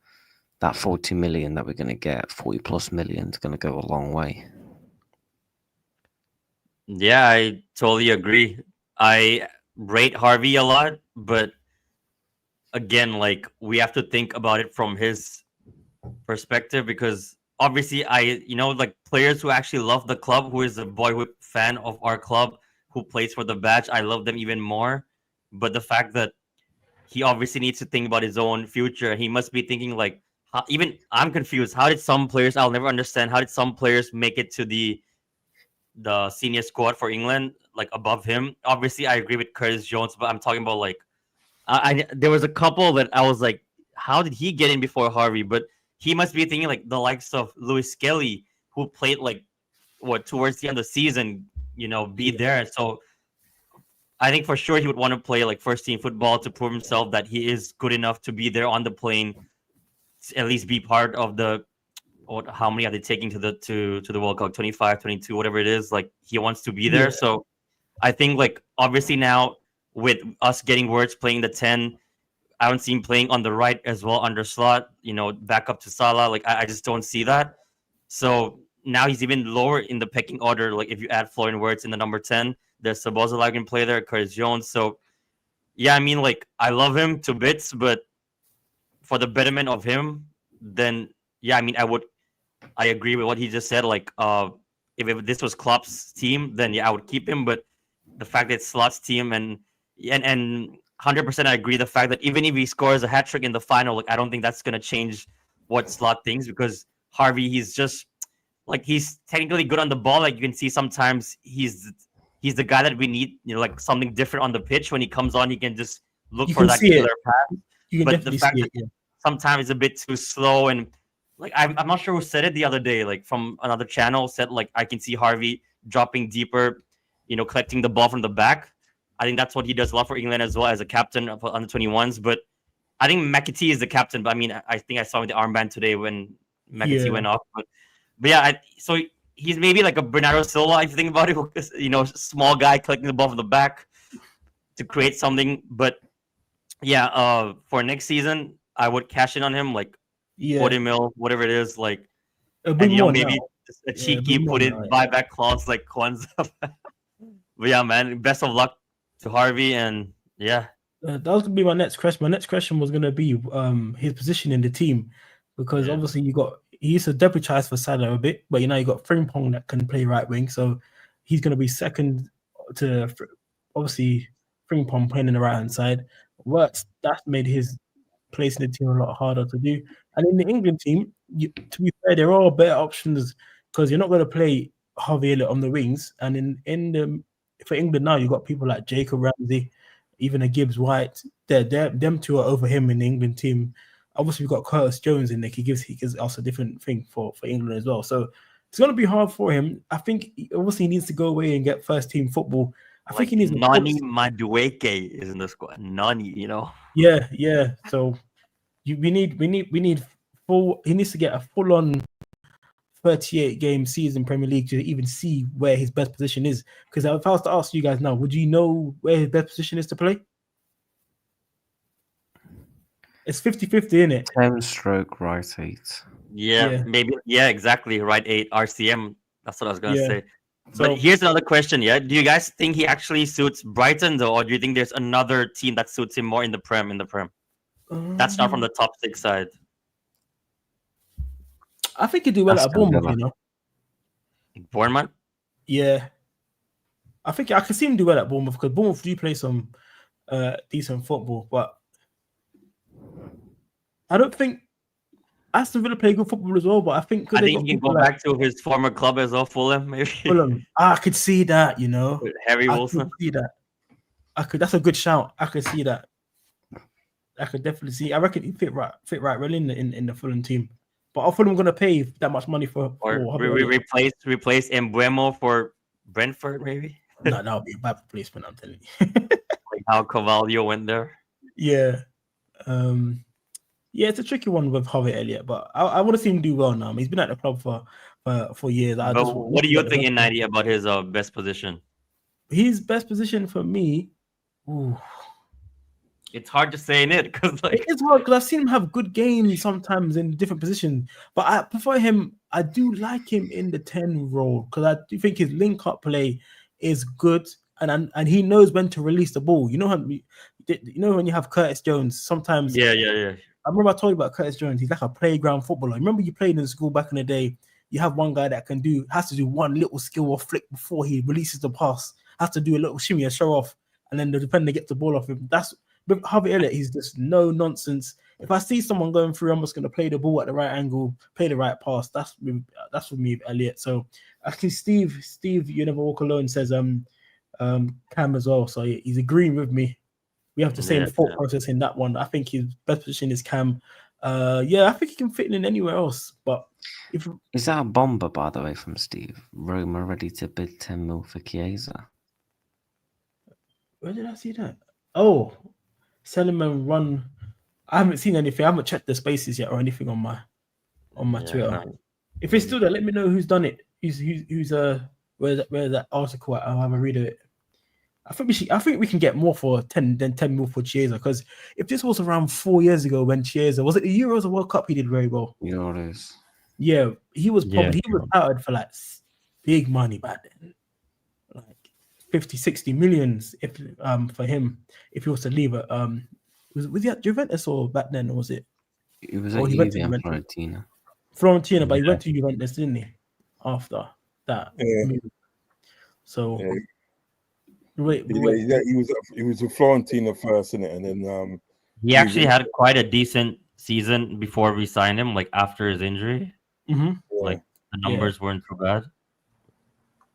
that 40 million that we're going to get, 40 plus million, is going to go a long way. Yeah, I totally agree. I rate Harvey a lot, but again, like we have to think about it from his perspective because obviously like players who actually love the club, who is a boyhood fan of our club, who plays for the badge, I love them even more. But the fact that he obviously needs to think about his own future, he must be thinking like, even I'm confused. How did some players, I'll never understand, how did some players make it to the senior squad for England, like above him? Obviously, I agree with Curtis Jones, but I'm talking about like, there was a couple that I was like, how did he get in before Harvey? But he must be thinking like the likes of Lewis Skelly, who played like towards the end of the season, be there. So I think for sure he would want to play like first team football to prove himself that he is good enough to be there on the plane, at least be part of the. Or how many are they taking to the World Cup? 25, 22, whatever it is. Like he wants to be there. Yeah. So I think like obviously now with us getting Wirtz playing the 10, I don't see him playing on the right as well under Slot, back up to Salah. Like I just don't see that. So now he's even lower in the pecking order. Like if you add Florian Wirtz in the number 10, there's Szoboszlai can play there, Curtis Jones. So yeah, I mean like I love him to bits, but for the betterment of him, then yeah, I mean I agree with what he just said. Like if this was Klopp's team, then yeah, I would keep him. But the fact that it's Slot's team and 100% I agree. The fact that even if he scores a hat trick in the final, like I don't think that's gonna change what Slot thinks because Harvey, he's just like he's technically good on the ball. Like you can see sometimes he's the guy that we need. Like something different on the pitch. When he comes on, he can just look for that killer pass. But the fact that sometimes it's a bit too slow and like I'm not sure who said it the other day. Like from another channel said like I can see Harvey dropping deeper, collecting the ball from the back. I think that's what he does a lot for England as well as a captain of under 21s. But I think McAtee is the captain. But I mean, I think I saw him with the armband today when McAtee went off. But yeah, so he's maybe like a Bernardo Silva if you think about it. Small guy collecting the ball from the back. to create something. But yeah, for next season, I would cash in on him like Yeah, 40 mil, whatever it is, like, it'll be and more maybe now. just a Yeah, it'll be cheeky more put in now. buyback clause like Kwanzaa. But yeah, man, best of luck to Harvey, and yeah, That was gonna be my next question. My next question was gonna be his position in the team, because Yeah. obviously he used to deputize for Salah a bit, but you got Frimpong that can play right wing, so he's gonna be second to obviously Frimpong playing in the right hand side. That's made his place in the team a lot harder to do. And in the England team, to be fair, there are better options because you're not going to play Harvey Elliott on the wings. And for England now, you've got people like Jacob Ramsey, even a Gibbs White. Them two are over him in the England team. Obviously, we've got Curtis Jones in there. He gives us a different thing for England as well. So it's going to be hard for him. I think obviously he needs to go away and get first team football. I think like he needs Nani Madueke is in the squad. Nani, Yeah. So we need full. He needs to get a full on 38 game season Premier League to even see where his best position is. Because if I was to ask you guys now, would you know where his best position is to play? It's 50-50, isn't it? 10-stroke right 8. Yeah, maybe. Yeah, exactly. Right 8 RCM. That's what I was gonna say. So But here's another question. Yeah, do you guys think he actually suits Brighton though, or do you think there's another team that suits him more in the Prem? That's not from the top 6 side. I think he'd do well at Aston Bournemouth, Villa. Bournemouth. Yeah, I think I can see him do well at Bournemouth because Bournemouth do play some decent football, but I don't think Aston Villa play good football as well. But I think I think he can go back to his former club as well, Fulham, maybe. Fulham. I could see that, With Harry Wilson. I could see that. That's a good shout. I could see that. I could definitely see. I reckon he fit right well in the Fulham team. But are Fulham going to pay that much money for? Replace Embuemo for Brentford, maybe. No, that would be a bad replacement. I'm telling you. Like how Carvalho went there. Yeah. Yeah, it's a tricky one with Harvey Elliott, but I want to see him do well now. He's been at the club for years. What do you think, in 90 about his best position? His best position for me. Ooh. It's hard to say in it because It is hard because I've seen him have good games sometimes in different positions, but I prefer him. I do like him in the 10 role because I do think his link up play is good, and he knows when to release the ball. You know when you have Curtis Jones, sometimes. Yeah. I remember I told you about Curtis Jones. He's like a playground footballer. Remember you played in school back in the day. You have one guy that has to do one little skill or flick before he releases the pass. Has to do a little shimmy, a show off, and then the defender gets the ball off him. That's with Harvey Elliott. He's just no nonsense. If I see someone going through, I'm just going to play the ball at the right angle, play the right pass. That's with me, Elliott. So actually, Steve, you never walk alone says Cam as well. So he's agreeing with me. We have the same thought process in that one. I think his best position is Cam. I think he can fit in anywhere else. But is that a bomber, by the way, from Steve? Roma ready to bid 10 mil for Chiesa. Where did I see that? Oh, sell him and run. I haven't seen anything. I haven't checked the spaces yet or anything on my Twitter. No. If it's still there, let me know who's done it. Where's that article at? I'll have a read of it. I think we can get more for 10 than 10 mil for Chiesa, because if this was around 4 years ago when Chiesa was it the Euros or World Cup, he did very well. Euros. Yeah, he was touted for like big money back then, like 50-60 millions if for him if he was to leave it. Was he at Juventus or back then, or was it? He was at Fiorentina. Fiorentina, but he went to Juventus, didn't he? After that, so. Yeah. Wait. He was with Fiorentina first, innit? And then he actually had quite a decent season before we signed him, like after his injury. Mm-hmm. Like the numbers weren't too bad.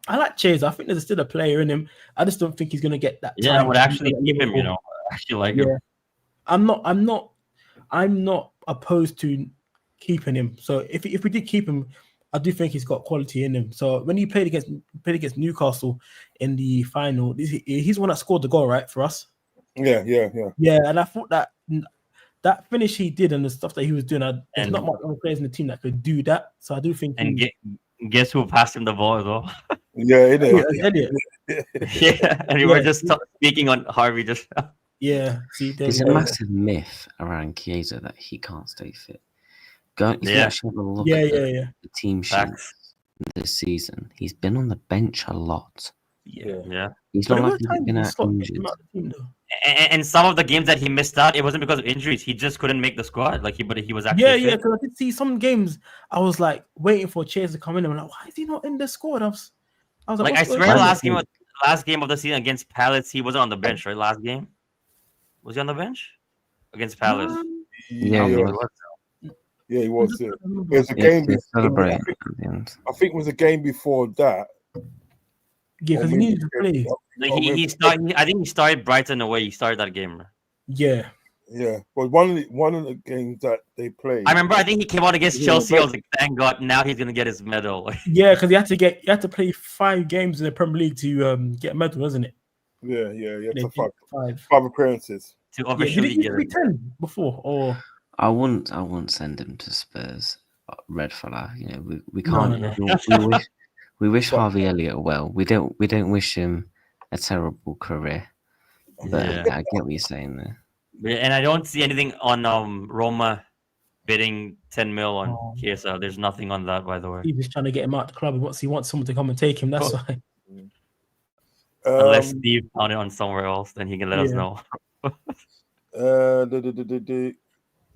I like Chiesa. I think there's still a player in him. I just don't think he's gonna get that. Yeah, I would actually keep him. I actually like him. I'm not opposed to keeping him. So if we did keep him, I do think he's got quality in him. So when he played against Newcastle in the final, he's the one that scored the goal, right, for us. Yeah. And I thought that finish he did and the stuff that he was doing, there's not much other players in the team that could do that. So I do think. And guess who passed him the ball as well? Yeah, it is. Elliot. Yeah, and we were Yeah. just speaking on Harvey just now. Yeah, see, there There's we a go. massive myth around Chiesa that he can't stay fit. If you Yeah. actually have a look Yeah, at yeah. the team sheet Facts. this season, he's been on the bench a lot. Yeah. Yeah. He's But not there like were he's times been he out stopped injured. him out of the team though. And some of the games that he missed out, it wasn't because of injuries. He just couldn't make the squad. But he was actually Yeah, fit. because I did see some games. I was like waiting for Chase to come in. I'm like, why is he not in the squad? I was like, Like, what's I going swear, on? last game of the season against Palace, he wasn't on the bench, right? Last game, was he on the bench against Palace? Yeah, I he don't was. think Yeah, he I'm was. just Yeah. trying to remember. It was a Yeah, game. they're celebrating I at the end. think it was a game before that. Yeah, or because he maybe- needed to play. Like, or he maybe- started. I think he started Brighton away. He started that game. Yeah. Yeah, but one of the games that they played. I remember. I think he came out against Yeah, Chelsea. I but- was like, thank God, now he's gonna get his medal. Yeah, because he had to play 5 games in the Premier League to get a medal, wasn't it? Yeah, yeah. They To did 5. 5 appearances. to Yeah, did officially it used get to be it. 10 before? Or I wouldn't send him to Spurs. Red flag. We No, can't. no. We wish But- Harvey Elliott well. We don't wish him a terrible career. But Yeah. I get what you're saying there. And I don't see anything on Roma bidding 10 mil on Oh. Chiesa. There's nothing on that, by the way. he's just trying to get him out of the club. He wants someone to come and take him. That's Oh. why. Unless Steve found it on somewhere else, then he can let us Yeah. know. The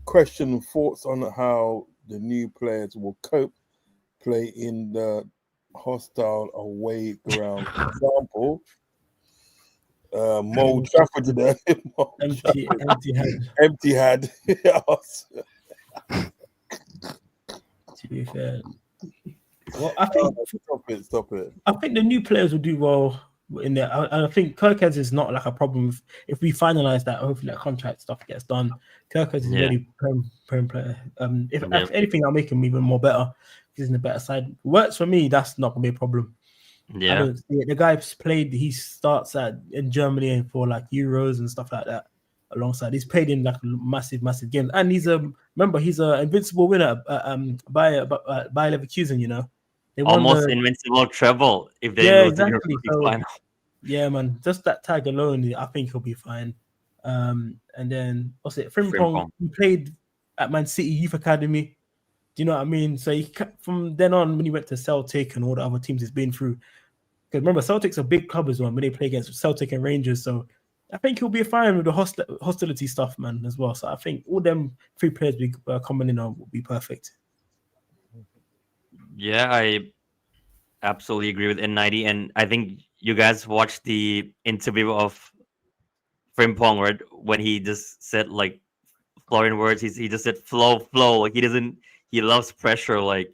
question: thoughts on how the new players will cope, play in the hostile away ground. For example, Mo Trafford today. Empty head. Empty had. Yes. To be fair. Well, I think Stop it. I think the new players will do well in there. I think Kirkheads is not like a problem if we finalize that. Hopefully, that contract stuff gets done. Kirkheads is Yeah. really perm player. If Yeah. anything, I'll make him even more better. He's in the better side. Works for me. That's not gonna be a problem. I Yeah. don't see it. The guy's played. He starts in Germany for like Euros and stuff like that. Alongside, he's played in like massive games, and he's remember he's a invincible winner by Leverkusen. You know, they won Almost the- invincible treble if they Yeah, lose the exactly. Europa League So- final. Yeah, man. Just that tag alone, I think he'll be fine. And then what's it? Frimpong, Frimpong. he played at Man City Youth Academy. Do you know what I mean? So from then on, when he went to Celtic and all the other teams he's been through, because remember Celtic's a big club as well when they play against Celtic and Rangers. So I think he'll be fine with the hostility stuff, man, as well. So I think all them 3 players coming in will be perfect. Yeah, I absolutely agree with N90, and I think you guys watched the interview of Frimpong, right? When he just said like Florian words, he just said flow. Like he loves pressure. Like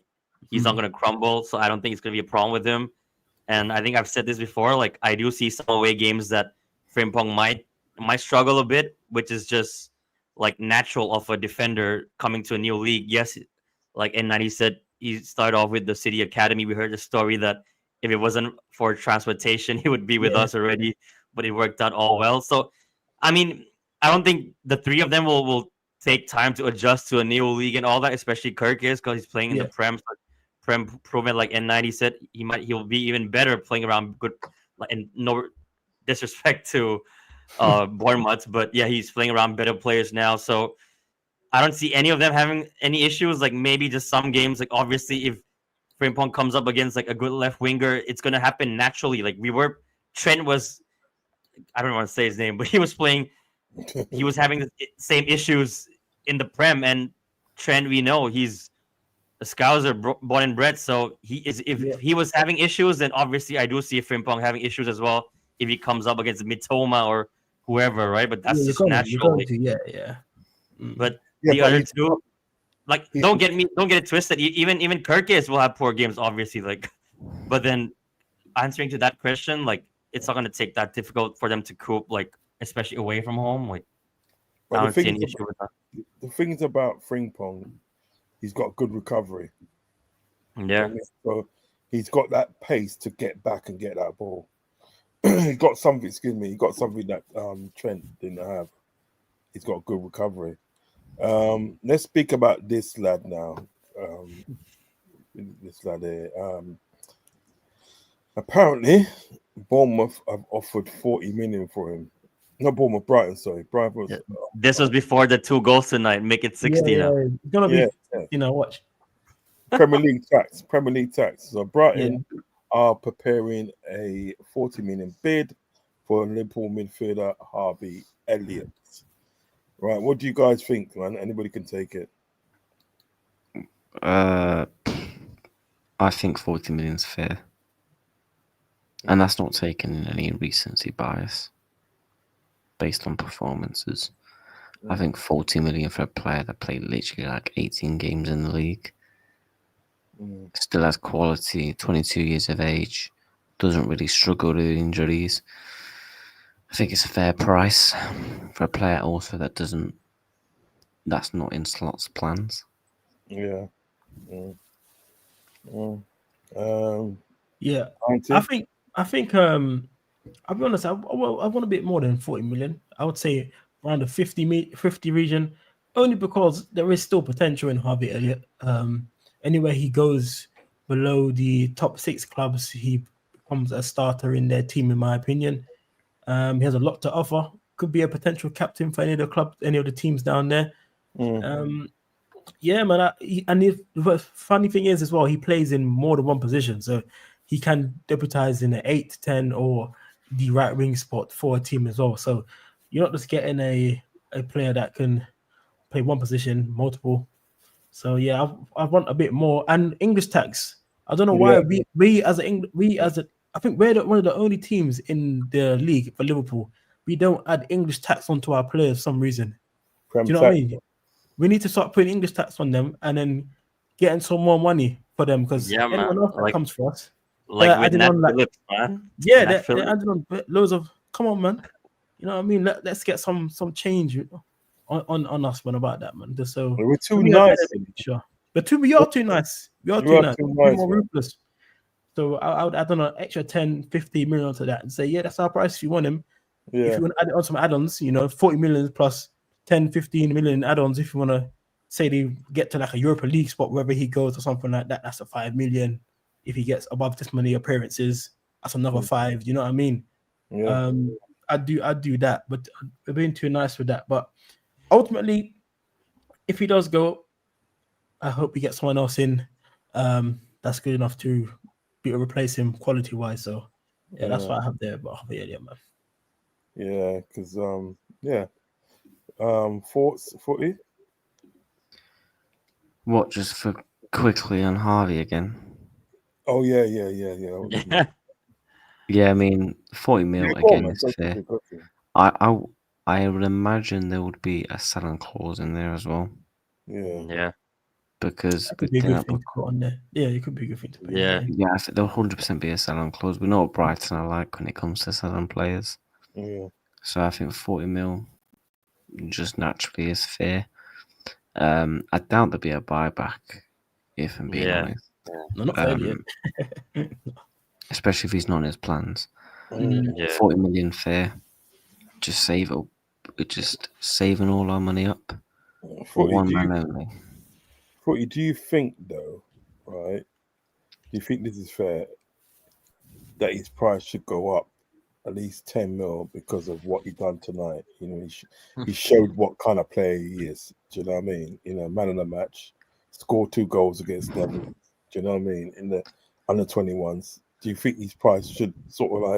he's not gonna crumble. So I don't think it's gonna be a problem with him. And I think I've said this before. Like I do see some away games that Frimpong might struggle a bit, which is just like natural of a defender coming to a new league. Yes, like N90 said, he started off with the City Academy. We heard the story that if it wasn't for transportation, he would be with us already, but it worked out all well. So, I mean, I don't think the 3 of them will take time to adjust to a new league and all that, especially Kirk is because he's playing in the Prem. So Prem proven, like N90 said, he'll be even better playing around good, like, and no disrespect to Bournemouth, but yeah, he's playing around better players now. So I don't see any of them having any issues. Like maybe just some games, like obviously if Frimpong comes up against like a good left winger, it's gonna happen naturally. Like Trent was, I don't want to say his name, but he was having the same issues in the Prem, and Trent, we know he's a Scouser born and bred, so if he was having issues, then obviously I do see Frimpong having issues as well if he comes up against Mitoma or whoever, right? But that's just natural. But the other 2, like don't get it twisted. Even Kirkis will have poor games, obviously. Like, but then answering to that question, like it's not gonna take that difficult for them to cope, like especially away from home. Like I don't see any issue with that. The thing is about Frimpong, he's got good recovery. Yeah. So he's got that pace to get back and get that ball. He's got something, he got something that Trent didn't have. He's got good recovery. Let's speak about this lad now. This lad here. Apparently, Bournemouth have offered 40 million for him. Not Bournemouth, Brighton. Sorry, Brighton was. Yeah. This was before the 2 goals tonight. Make it 60 now. It's gonna Yeah, be, watch. Premier League tax. Premier League tax. So Brighton Yeah. are preparing a 40 million bid for Liverpool midfielder Harvey Elliott. Right, what do you guys think, man? Anybody can take it. I think 40 million is fair. And that's not taking any recency bias based on performances. I think 40 million for a player that played literally like 18 games in the league. Still has quality, 22 years of age, doesn't really struggle with injuries. I think it's a fair price for a player also that's not in Slot's plans. Yeah. Yeah. Auntie? I think I'll be honest, I want a bit more than 40 million. I would say around the 50 region, only because there is still potential in Harvey Elliott. Anywhere he goes below the top 6 clubs, he becomes a starter in their team, in my opinion. He has a lot to offer. Could be a potential captain for any of the clubs, any of the teams down there. Yeah, man. The funny thing is as well, he plays in more than one position, so he can deputize in the 8, 10, or the right wing spot for a team as well. So you're not just getting a player that can play one position, multiple. So yeah, I want a bit more. And English tax. I don't know why I think we're one of the only teams in the league for Liverpool. We don't add English tax onto our players for some reason. Do you know what I mean? We need to start putting English tax on them and then getting some more money for them, because anyone else that comes for us, like with adding Nat on Phillips, man. yeah, they're adding on loads of. Come on, man. You know what I mean? Let's get some change on us, man, about that, man. Just so we're too nice. Sure, but we are too nice. We are too nice. We're more ruthless. So I would add on an extra 10, 50 million to that and say, yeah, that's our price if you want him. Yeah. If you want to add it on some add-ons, 40 million plus 10, 15 million add-ons. If you want to say they get to like a Europa League spot wherever he goes or something like that, that's a 5 million. If he gets above this many appearances, that's another 5. You know what I mean? Yeah. I'd do that, but we're being too nice with that. But ultimately, if he does go, I hope he gets someone else in that's good enough to replace him quality-wise. So yeah, that's what I have there. But yeah, man. Yeah, because thoughts, 40. What, just for quickly on Harvey again? Oh yeah. Yeah, I mean 40 mil again is fair. I would imagine there would be a selling clause in there as well. Yeah. Because that could be a good thing to put on there. Yeah, it could be a good thing to put in there. Yeah, I think there'll 100% be a selling clause. We know what Brighton are like when it comes to selling players. Yeah. So I think 40 mil just naturally is fair. I doubt there'll be a buyback, if I'm being honest. No, not for Elliott. Especially if he's not in his plans. 40 million fair. Just save it. We're just saving all our money up for one man only. 40, do you think though, right? Do you think this is fair that his price should go up at least 10 mil because of what he done tonight? He showed what kind of player he is. Do you know what I mean? Man of the match, scored 2 goals against Devon. Do you know what I mean? In the under 21s. Do you think his price should sort of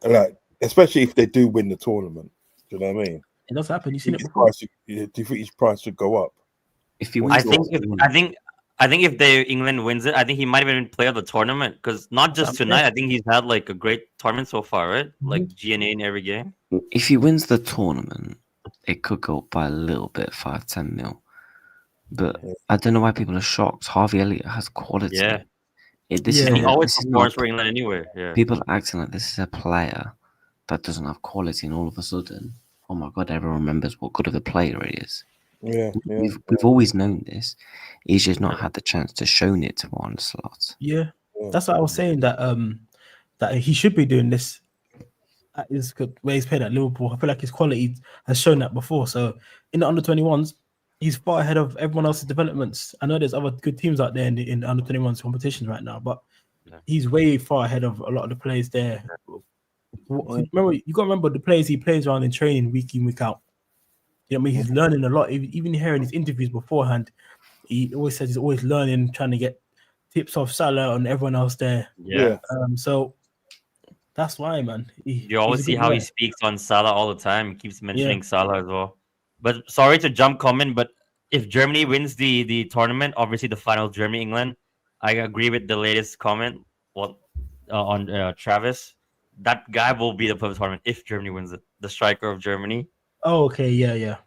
like, especially if they do win the tournament? Do you know what I mean? It does happen. You've seen it before. Do you think his price should go up? If you, I think if England wins it, I think he might even play at the tournament, because not just tonight. I think he's had like a great tournament so far, right? Like GNA in every game. If he wins the tournament, it could go up by a little bit, 5-10 mil. But I don't know why people are shocked. Harvey Elliott has quality. Yeah. He always scores for England anyway. Yeah. People are acting like this is a player that doesn't have quality, and all of a sudden, oh my God, everyone remembers what good of a player he is. Yeah. We've always known this. He's just not had the chance to show it to Arne Slot. Yeah, that's what I was saying, that that he should be doing this at his where he's played at Liverpool. I feel like his quality has shown that before. So in the under 21s, he's far ahead of everyone else's developments. I know there's other good teams out there in the under 21s competitions right now, but he's way far ahead of a lot of the players there. Remember, you got to remember the players he plays around in training week in, week out. You know what I mean? He's learning a lot. Even hearing his interviews beforehand, he always says he's always learning, trying to get tips off Salah and everyone else there. Yeah. So that's why, man. You always see how he speaks on Salah all the time. He keeps mentioning Salah as well. But sorry to jump comment, but if Germany wins the tournament, obviously the final Germany-England, I agree with the latest comment on Travis. That guy will be the perfect tournament if Germany wins it. The striker of Germany. Oh, okay. Yeah.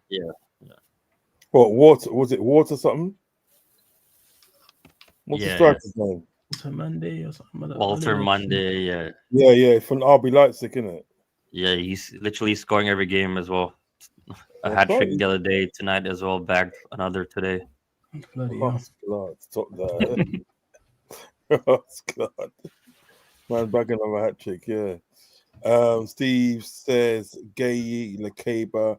What, Water? Was it Water something? What's the striker's name? Walter Monday or something like that. Walter Monday, yeah. Yeah, from RB Leipzig, isn't it? Yeah, he's literally scoring every game as well. A hat trick the other day, tonight as well, bagged another today. Bloody hell. Stop that. God. Man, bagging another hat trick, yeah. Steve says Gaye, Lakeba,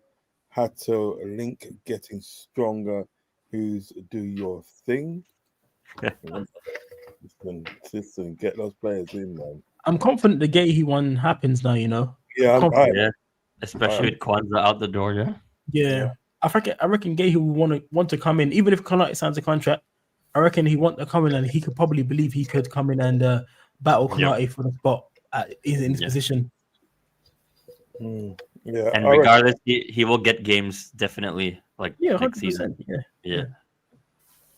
Hato, Link getting stronger. Who's do your thing? Listen, get those players in, man. I'm confident the Gay one happens now, you know. Yeah, especially with Kwanzaa out the door, Yeah. I reckon Gay will want to come in, even if Konate signs a contract. I reckon he want to come in, and he could probably believe he could come in and battle Konate for the spot in this position. Yeah, and regardless, he will get games definitely. Like next 100%. season. Yeah.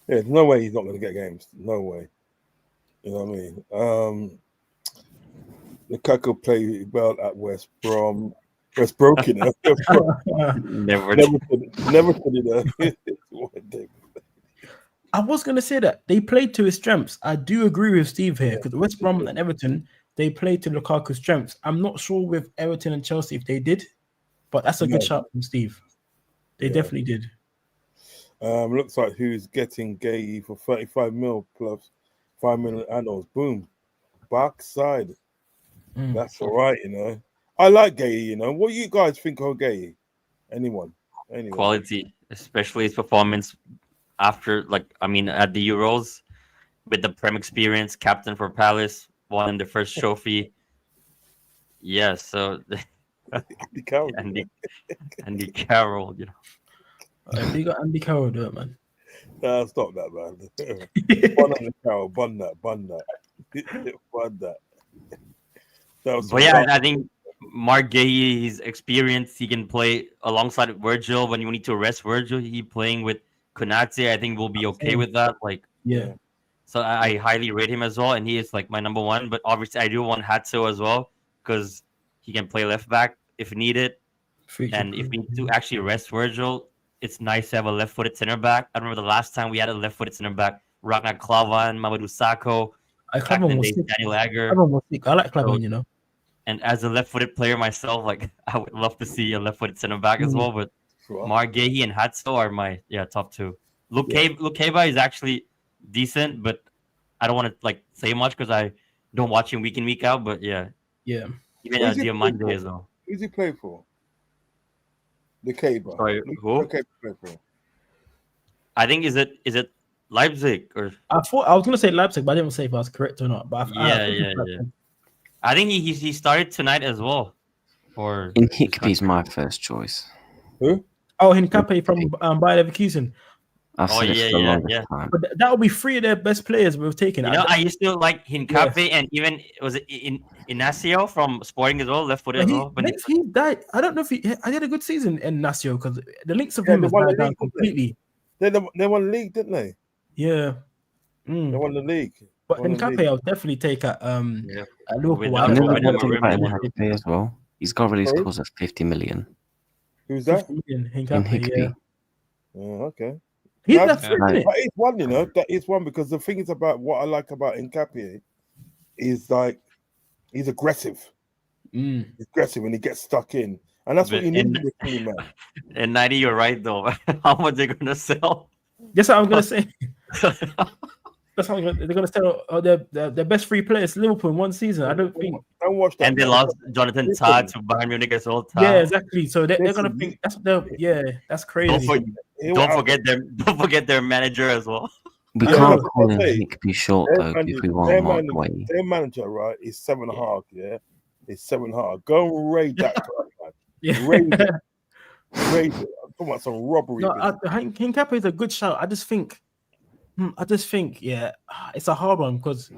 There's no way he's not going to get games. No way. You know what I mean? Lukaku played well at West Brom. West Broken. Never put it. I was going to say that they played to his strengths. I do agree with Steve here because West Brom and Everton, they played to Lukaku's strengths. I'm not sure with Everton and Chelsea if they did, but that's a good shot from Steve. They definitely did. Looks like who's getting Gay for 35 mil plus 5 million annuals. Boom. Backside. That's all right, you know. I like Gay, you know. What do you guys think of Gay? Anyone? Quality, especially his performance after, at the Euros with the Prem experience, captain for Palace, won the first trophy. Yeah, so Andy Carroll. Andy Carroll, you know. You got Andy Carroll, do it, man. Stop that, man. Bun Andy Carroll, bun that. Bun that. But yeah, I think Mark Gay, his experience, he can play alongside Virgil. When you need to rest Virgil, he playing with Konate, I think we'll be okay with that. So I highly rate him as well, and he is like my number one. But obviously, I do want Hatso as well because he can play left back if needed. And if we need to actually rest Virgil, it's nice to have a left-footed center back. I remember the last time we had a left-footed center back, Ragnar Klavan, Mamadou Sakho, Daniel Agger. I like Klavan, you know. And as a left-footed player myself, I would love to see a left-footed center back as well. But Margehi and Hatso are my top two. Lukeba is actually decent, but I don't want to say much because I don't watch him week in week out. But even Diamante as well. Who's he play for? Lukeba. Sorry, who? Play for? I think is it Leipzig or? I was gonna say Leipzig, but I didn't say if I was correct or not. But I think he started tonight as well. Or Hinkapie's my first choice. Who? Oh, Hinkapie from Bayer Leverkusen. Yeah. But that would be three of their best players we've taken. I used to like Hinkapie and even was it Inacio from Sporting as well, left-footed as well. But he died. I don't know if he had a good season in Inacio because the links of him has died down completely. They won the league, didn't they? Yeah. They won the league. But Hinkapie, I'll definitely take at Liverpool. As well. He's got release clause of 50 million. Who's that? Hinkapie. Oh, okay. He's one, you know. That is one because the thing is about what I like about Hinkapie is he's aggressive. He's aggressive when he gets stuck in. And that's what you need in the team, man. And 90, you're right though. How much they're gonna sell? That's what I'm gonna say. That's how they're gonna sell their best three players to Liverpool in one season. I don't think. Don't watch that. And they lost Jonathan Todd to Bayern Munich as well. Yeah, exactly. So they're gonna think that's crazy. Don't forget them. Don't forget their manager as well. We Yeah, can't no, call I'll him say, Hickby short their though if manager, we want Mark Wade. their manager, right, is 7.5. Yeah, it's 7.5. Go and raid that club, man. Yeah. Raid it. Raid it. I'm talking about some robbery No, business. Hincapié is a good shout. I just think, yeah, it's a hard one because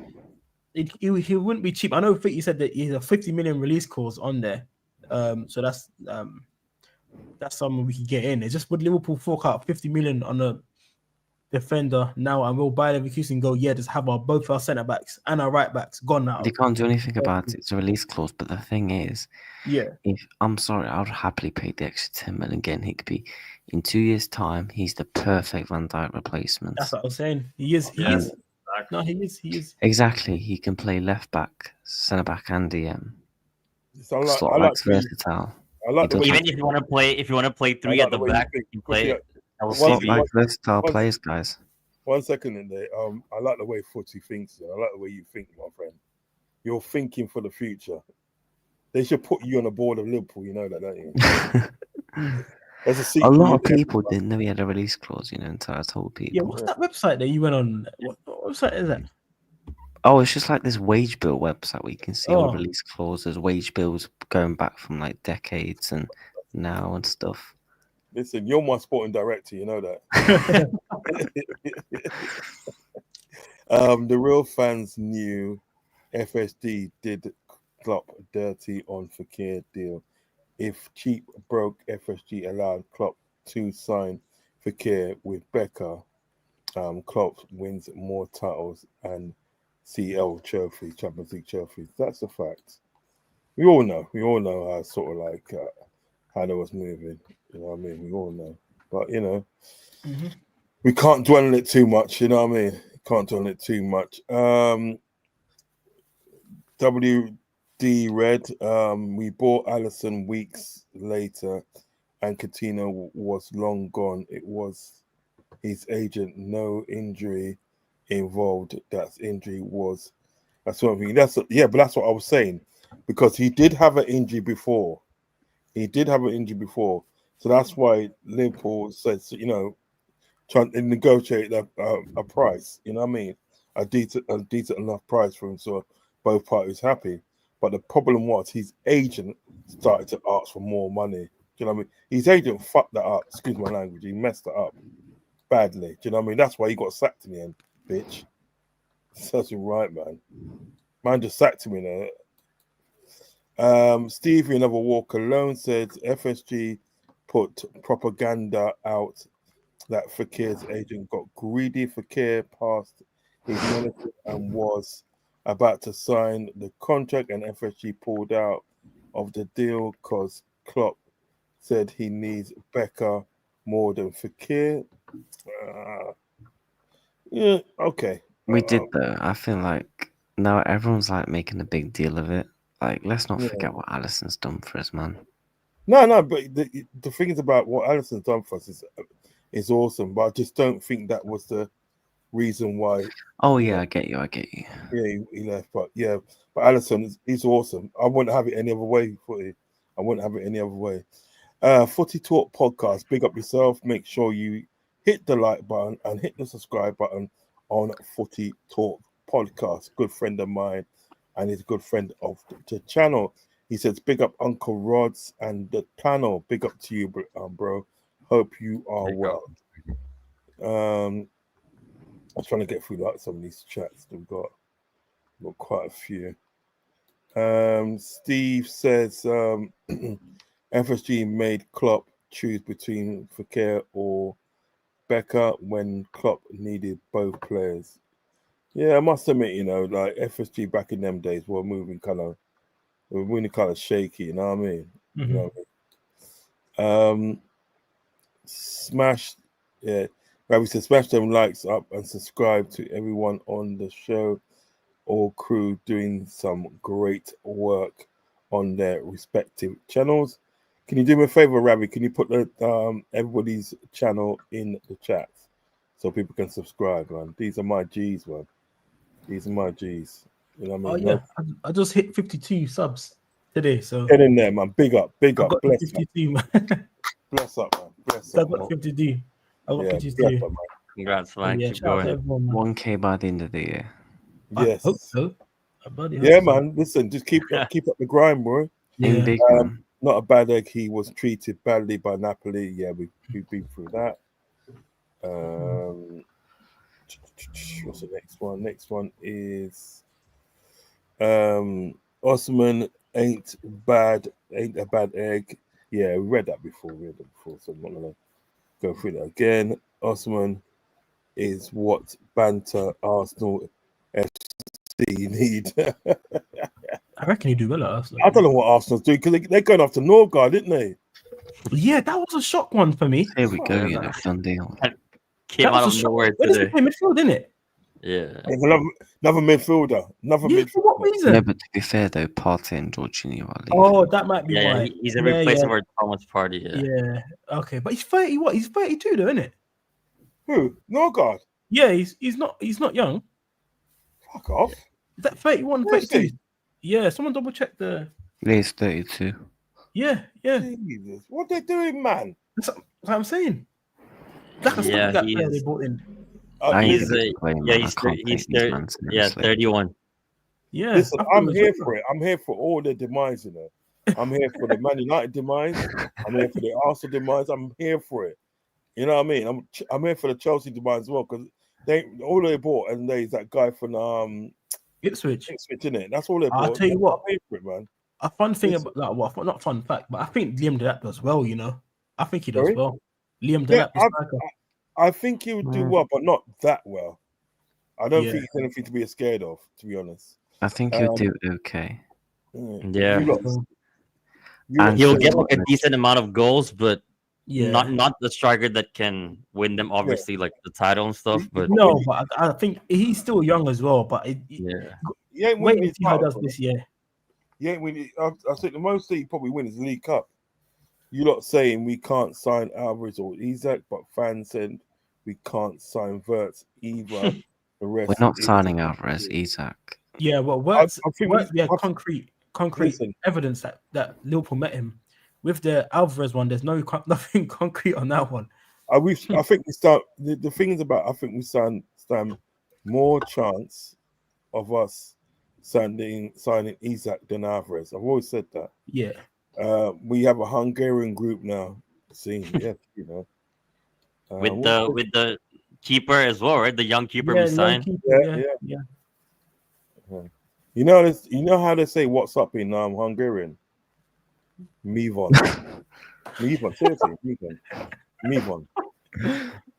he wouldn't be cheap. I know you said that he's a 50 million release clause on there. So that's someone we could get in. It's just would Liverpool fork out 50 million on a defender now and we'll buy Leverkusen and go, yeah, just have both our centre backs and our right backs gone now. They can't do anything about it. It's a release clause. But the thing is, Yeah. if I'm sorry, I would happily pay the extra 10 million again. Hickby. In 2 years' time, he's the perfect Van Dijk replacement. That's what I was saying. He is. No, he is. Exactly. He can play left back, centre back, and DM. So Slot I like back's versatile. I like the way Even if you want to play three I at like the the way you back, think, you because, play yeah, it. LCB. Slot back, versatile once- players, guys. 1 second in there. I like the way Footy thinks. I like the way you think, my friend. You're thinking for the future. They should put you on the board of Liverpool. You know that, don't you? There's a A secret. lot of people didn't know he had a release clause, until I told people. Yeah, what's that website that you went on? What website is that? Oh, it's just like this wage bill website where you can see all Oh. release clauses, wage bills going back from like decades and now and stuff. Listen, you're my sporting director. You know that. The real fans knew FSG did Klopp dirty on Fekir deal. If cheap broke, FSG allowed Klopp to sign Fekir with Becker. Klopp wins more titles and CL trophies, Champions League trophies. That's a fact. We all know how sort of like how they was moving. You know what I mean? We all know, but we can't dwell on it too much. You know what I mean? Can't dwell on it too much. WD Red. We bought Allison weeks later, and Coutinho was long gone. It was his agent. No injury involved. That's what I mean. But that's what I was saying, because he did have an injury before. So that's why Liverpool says, trying to negotiate a price. You know what I mean? A decent enough price for him, so both parties happy. But the problem was his agent started to ask for more money. Do you know what I mean? His agent fucked that up. Excuse my language. He messed it up badly. Do you know what I mean? That's why he got sacked in the end, bitch. That's right, man. Man just sacked him in there. Stevie, another walk alone, said FSG put propaganda out that Fekir's agent got greedy. Fekir passed his manager and was about to sign the contract, and FSG pulled out of the deal because Klopp said he needs Becker more than Fekir. Yeah, okay. We did though. I feel like now everyone's like making a big deal of it. Like, let's not forget what Alisson's done for us, man. No, but the thing is about what Alisson's done for us is awesome, but I just don't think that was the reason why. Oh yeah, I get you. Yeah, he left, but Alisson is awesome. I wouldn't have it any other way. Footy Talk podcast. Big up yourself. Make sure you hit the like button and hit the subscribe button on Footy Talk podcast. Good friend of mine, and he's a good friend of the channel. He says, big up Uncle Rods and the panel. Big up to you, bro. Hope you are well. I was trying to get through like some of these chats. We've got quite a few. Steve says FSG made Klopp choose between Fekir or Becker when Klopp needed both players. Yeah, I must admit, like FSG back in them days were moving kind of shaky. You know what I mean? You know what I mean? Smash, yeah. Ravi says, smash them likes up and subscribe to everyone on the show. All crew doing some great work on their respective channels. Can you do me a favor, Ravi? Can you put the everybody's channel in the chat so people can subscribe, man? These are my G's, man. These are my G's. You know what I mean? Oh yeah, I just hit 52 subs today, so get in there, man. Big up. I got Bless 52, up. man. Bless up, man. Bless I up. got 52. I got 52. Bless up, man. Congrats, man. Yeah, Keep shout out to going. everyone, man. 1K by the end of the year. I Yes. hope so. I bloody hope Yeah, so. man. Listen, just keep up the grind, bro. Aim Yeah. big, man. Not a bad egg. He was treated badly by Napoli. Yeah, we've been through that. What's the next one? Next one is Osman ain't a bad egg. Yeah, we read that before. So I'm not gonna go through that again. Osman is what banter Arsenal FC need. I reckon he do well at Arsenal. I don't know what Arsenal's doing because they're going after Norgard, didn't they? Yeah, that was a shock one for me. Here we go, Yeah, you know, man. done deal. Came That was out a of shock. nowhere Where does he today. play midfield, didn't it? Yeah. Another midfielder. Yeah, for what reason? No, but to be fair though, Partey and Jorginho are leaving. Oh, that might be Yeah, why. he's a Yeah, replacement for Thomas Party. Yeah. yeah. Okay, but he's 30. What? He's 32, though, isn't it? Who? Norgard. Yeah, he's not young. Fuck off. Is that 31, Where is 32? he? Yeah, someone double check the. Yeah, he's 32. Yeah. Jesus, what they doing, man? That's what I'm saying. That's a Yeah, that player they he's- bought in. I ain't He's gonna a- play, man. yeah, I he's can't he's take these thir- man yeah, seriously. 31. Yeah. Listen, I thought I'm it was here younger. for it. I'm here for all the demise, you know. I'm here for the Man United demise. I'm here for the Arsenal demise. I'm here for it. You know what I mean? I'm here for the Chelsea demise as well because all they bought and there's that guy from Ipswich. Ipswich, innit? That's all they bought. I'll tell you what. I'm here for it, man. A fun thing Listen. about that, well, not fun fact, but I think Liam Delap does well. You know, I think he does Sorry? well. Liam Yeah, Delap, the striker. I think he would do well, but not that well. I don't Yeah. think it's anything to be scared of, to be honest. I think he'll do okay. Yeah. You lot- So, you lot And He'll say- get like a decent amount of goals, but yeah. not the striker that can win them obviously like the title and stuff. But No, but I think he's still young as well. But yeah, He ain't wait winning and his see how he does title. this year. He ain't winning. I think the most he probably win is the League Cup. You lot saying we can't sign Alvarez or Isaac, but fans said we can't sign Verts either. The rest We're not is- signing Alvarez, Isaac. Yeah, well, Wirtz, I think Wirtz, we- we had I- concrete Listen. evidence that Liverpool met him. With the Alvarez one, there's nothing concrete on that one. I think we start. The thing is about. I think we stand more chance of us signing Isaac than Alvarez. I've always said that. Yeah, We have a Hungarian group now. Seeing, yeah, you know. with the keeper as well, right? The young keeper yeah, we signed. Yeah. You know how they say "what's up" in Hungarian? Mivon. Mivon, seriously, Mivon.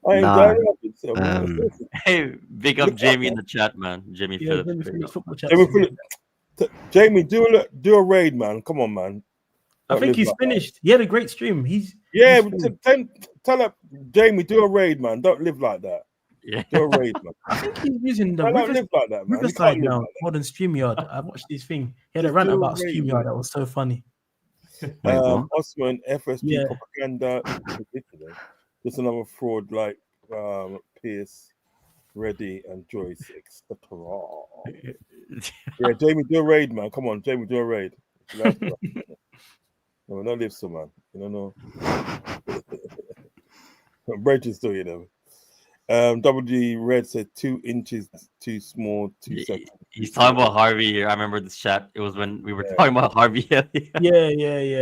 I ain't Nah, direct. Hey, big up Jamie in the chat, man. Jamie Yeah, Phillips. Jamie there you Phillips go. football chat. Jamie Phillips, Jamie, do a raid, man. Come on, man. I Don't think live he's like that. finished. He had a great stream. Yeah, he's but tell her, Jamie, do a raid, man. Don't live like that. Yeah. Do a raid, man. I think he's using the Man, don't live like that, man. You Riverside can't live now like more than StreamYard. I watched this thing. He had a Just rant do a about raid, StreamYard man. that was so funny. Wait, that. what? Osman, FSP Yeah. propaganda. Ridiculous. Just another fraud like Pierce, Reddy, and Joyce, etc. Yeah, Jamie, do a raid, man. Come on, Jamie, do a raid. No, don't live so, man. You don't know. Bridges do, you know. WD Red said 2 inches too small, 2 seconds. He's talking about Harvey here. I remember this chat. It was when we were talking about Harvey. Yeah.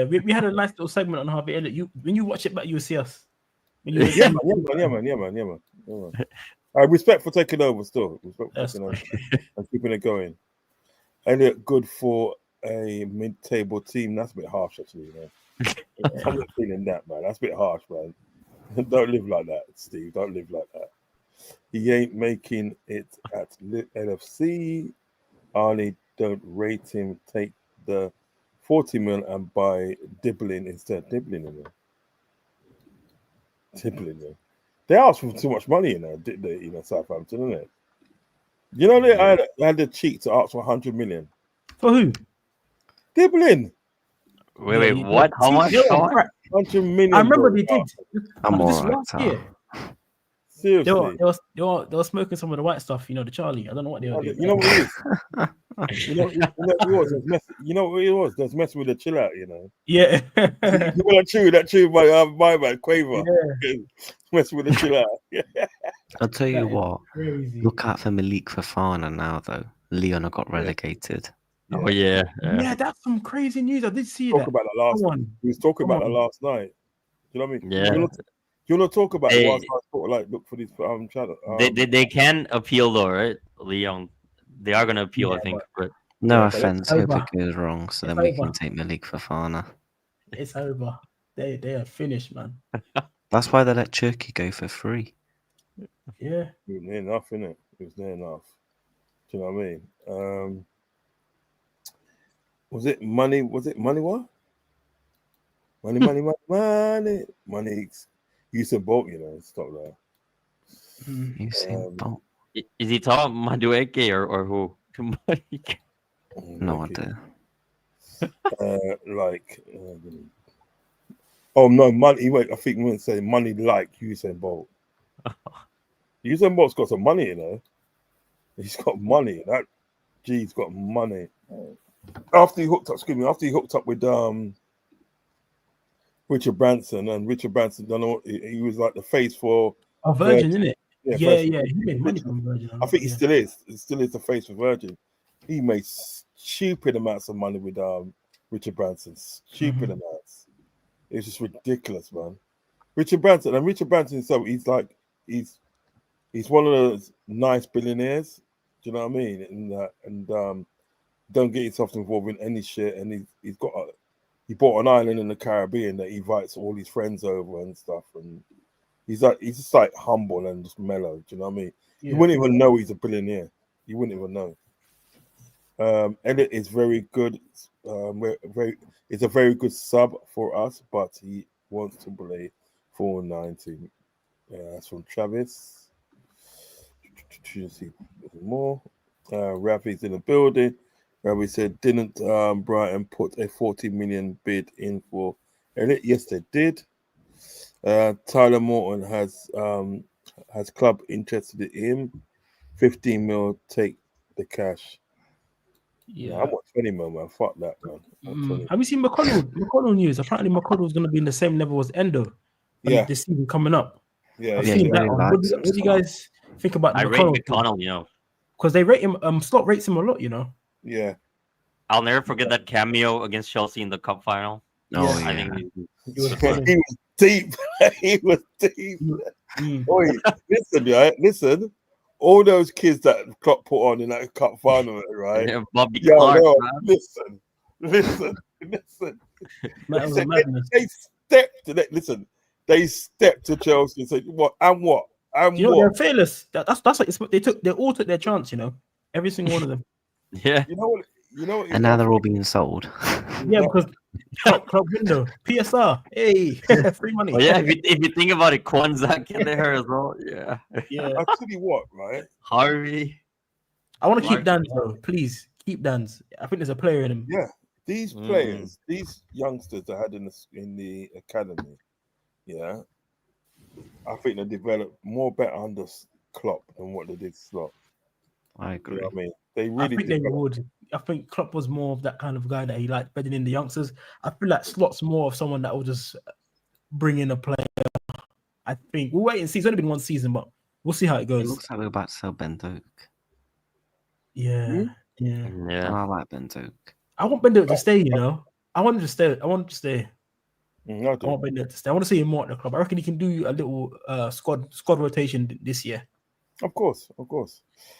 We had a nice little segment on Harvey Elliott. When you watch it back, you'll see us. When you Yeah, man. Respect for taking over still. Respect for That's taking over and keeping it going. Elliot, good for a mid-table team. That's a bit harsh, actually. You know? I'm not feeling that, man. That's a bit harsh, man. Don't live like that, Steve. Don't live like that. He ain't making it at LFC. Arnie, don't rate him. Take the 40 mil and buy Dibbling instead. Dibbling, you know. Dibbling, yeah. They asked for too much money, you know, did they, Southampton, didn't it? You know, they had the cheek to ask for 100 million. For who? Dibbling. Wait, Yeah, what? How much? Yeah, How much? right. 100 million. I remember bro. they did. I'm This alright, last year. Seriously. They were smoking some of the white stuff, the Charlie. I don't know what they were doing. You know what it is? you know what it was? You know what it was? They was messing with the chill out, you know. Yeah. You know that tune by my man Quaver. Yeah. Messing with the chill out. Yeah. I'll tell That you is what. crazy. Look out for Malik Fofana now, though. Leon got relegated. Oh yeah. Yeah, that's some crazy news. I did see Talk that. about that last. Come on. We was talking Come about that on. last night. You know what I mean? Yeah. You want to talk about They- it whilst I sort of like look for this channel. They can appeal though, right? Leon. They are gonna appeal, Yeah, I think. But No Yeah, but offense, hope over. it goes wrong, so It's then we over. can take Malik Fofana. It's over. They are finished, man. That's why they let Turkey go for free. Yeah. it was near enough, innit? It was near enough. Do you know what I mean? Was it money? Was it money? What? Money, money, money, money, money. Usain Bolt, you know, stuff like Mm. Usain Bolt. is he talking Madueke or who? that. No Okay. idea. Like, oh no, money. Wait, I think we wouldn't say money like Usain Bolt. Usain Bolt's got some money, you know. He's got money. That G's got money. After he hooked up with Richard Branson, and Richard Branson done all, he was like the face for A Virgin, isn't it? Yeah, Yeah, face for yeah. He made money Richard. from Virgin. I think he yeah. still is. He still is the face for Virgin. He made stupid amounts of money with Richard Branson. Stupid amounts. It's just ridiculous, man. Richard Branson himself, he's one of those nice billionaires. Do you know what I mean? And don't get yourself involved in any shit. And he bought an island in the Caribbean that he invites all his friends over and stuff. And he's just like humble and just mellow. Do you know what I mean? Yeah. You wouldn't even know he's a billionaire. You wouldn't even know. Elliot is very good. It's a very good sub for us, but he wants to play 490. That's from Travis. See more. Rafi's in the building. Rafi said, didn't Brighton put a 40 million bid in for Elliot? Yes, they did. Tyler Morton has club interested in him. 15 mil, take the cash. Yeah. I want 20 mil, man. Fuck that, man. Have you seen McConnell news? Apparently, McConnell's going to be in the same level as Endo. Yeah. This season coming up. Yeah, I've yeah, seen he that really one. likes What do you himself. guys think about the I rate McConnell? McConnell, you know. Because they rate him. Slot rates him a lot, you know. Yeah. I'll never forget that cameo against Chelsea in the cup final. Oh, Yeah. I yeah. think He was He funny. was deep. He was deep. Oi, listen, right? Listen. All those kids that Klopp put on in that cup final, right? yeah, Bobby Yo, Clark, no, man. listen. That was a madness. They stepped to that. Listen, they stepped to Chelsea and said, "What and what and You know what?" they're fearless. That's like they all took their chance. You know, every single one of them. Yeah. You know what? You know what? And now they're all being sold. Yeah, because club window, PSR, hey, free money. Oh yeah, if you think about it, Kwanzaa in there as well. Yeah. Yeah. I tell you what, right? Harvey. I want to keep Mark- Dan's though. Please keep Dan's. I think there's a player in him. Yeah, these players, these youngsters that had in the academy, yeah, I think they developed more better under Klopp than what they did Slot. I You agree. know what I mean? They I really think they developed. would. I think Klopp was more of that kind of guy that he liked bedding in the youngsters. I feel like Slot's more of someone that will just bring in a player. I think we'll wait and see. It's only been one season, but we'll see how it It goes. looks like we're about to sell Ben Doak. Yeah, yeah. And Yeah. I like Ben Doak. I want Bender to stay. You know, I want him to stay. I want him to stay. I I do. want Bender to stay. I want to see him more at the club. I reckon he can do a little squad rotation this year. Of course.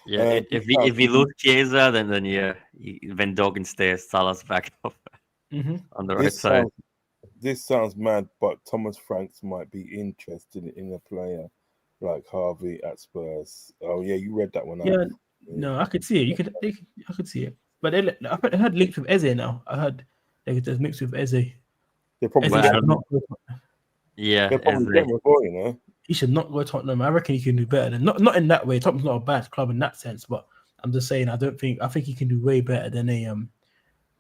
Yeah. If we lose Chiesa, then yeah, Van Dogen stays. Salah's back up on the right side. This sounds mad, but Thomas Franks might be interested in a player like Harvey at Spurs. Oh yeah, you read that one. Yeah, no, I could see it. I could see it. But I heard links with Eze now. I heard there's mixed with Eze. They probably Eze Well, I should don't not go, Yeah. they're probably Eze. getting a goal, you know. he should not go to Tottenham. I reckon he can do better than not in that way. Tottenham's not a bad club in that sense, but I'm just saying I think he can do way better than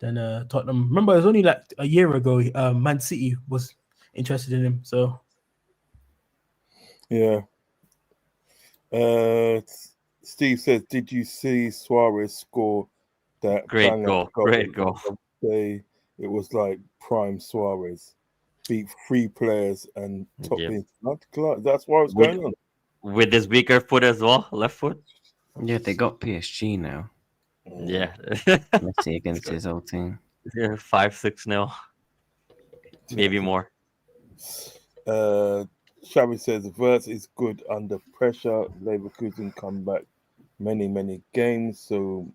Tottenham. Remember, it was only like a year ago. Man City was interested in him. So Yeah. Steve says, "Did you see Suarez score that Great banger goal. Great goal. It was like prime Suarez, beat 3 players and top Yep. in. That's what was going on. with his weaker foot as well, left foot. Yeah, they got PSG now. Yeah, Messi against his old team. yeah, 5-6-0, maybe more. Xavi says Verts is good under pressure. Leverkusen come back many games, so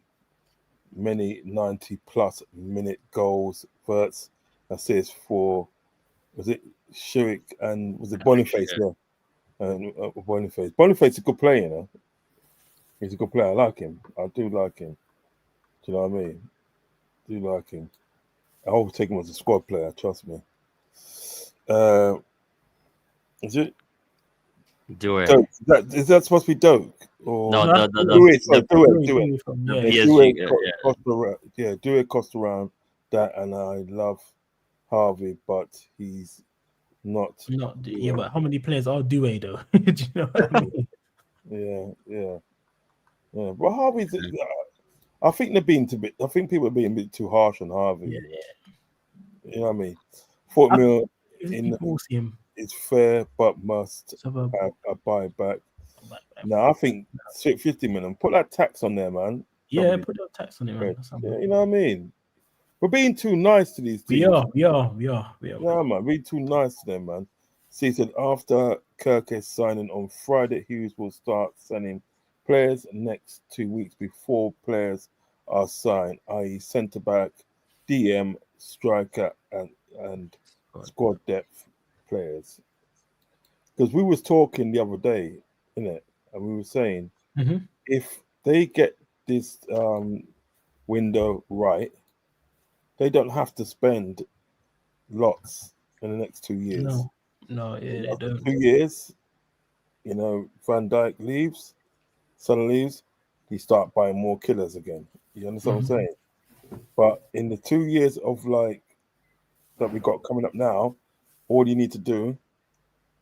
many 90+ minute goals. Verts assists for, was it Schick and was it Boniface? Yeah, and Boniface. Boniface is a good player, you know. He's a good player. I like him. I do like him. Do you know what I mean? Do like him. I always take him as a squad player. Trust me. Is it? Do it. Doke? Is that supposed to be Doke? Or No, do it? Sorry, do it. Do it. the Yeah, PSG. do it. Cost around that, and I love Harvey, but he's not. Yeah, but how many players are Due though? Do you know what I mean? Yeah. But Harvey's. I think they're being too bit. I think people are being a bit too harsh on Harvey. Yeah. You know what I mean? 40 mil People will see him. is fair, but must So, have a buyback. No, I think 50 million. Put that tax on there, man. yeah, put that tax on it, man. Yeah, you know what I mean? We're being too nice to these teams. We are. Yeah, man, we're too nice to them, man. Season after Kirke's signing on Friday, Hughes will start sending players next 2 weeks before players are signed, i.e. centre back, DM, striker, and squad depth players. Because we was talking the other day, innit, and we were saying if they get this window right, they don't have to spend lots in the next 2 years. No, yeah, they don't. 2 years, you know, Van Dijk leaves, Son leaves, you start buying more killers again. You understand what I'm saying? But in the 2 years of like that we got coming up now, all you need to do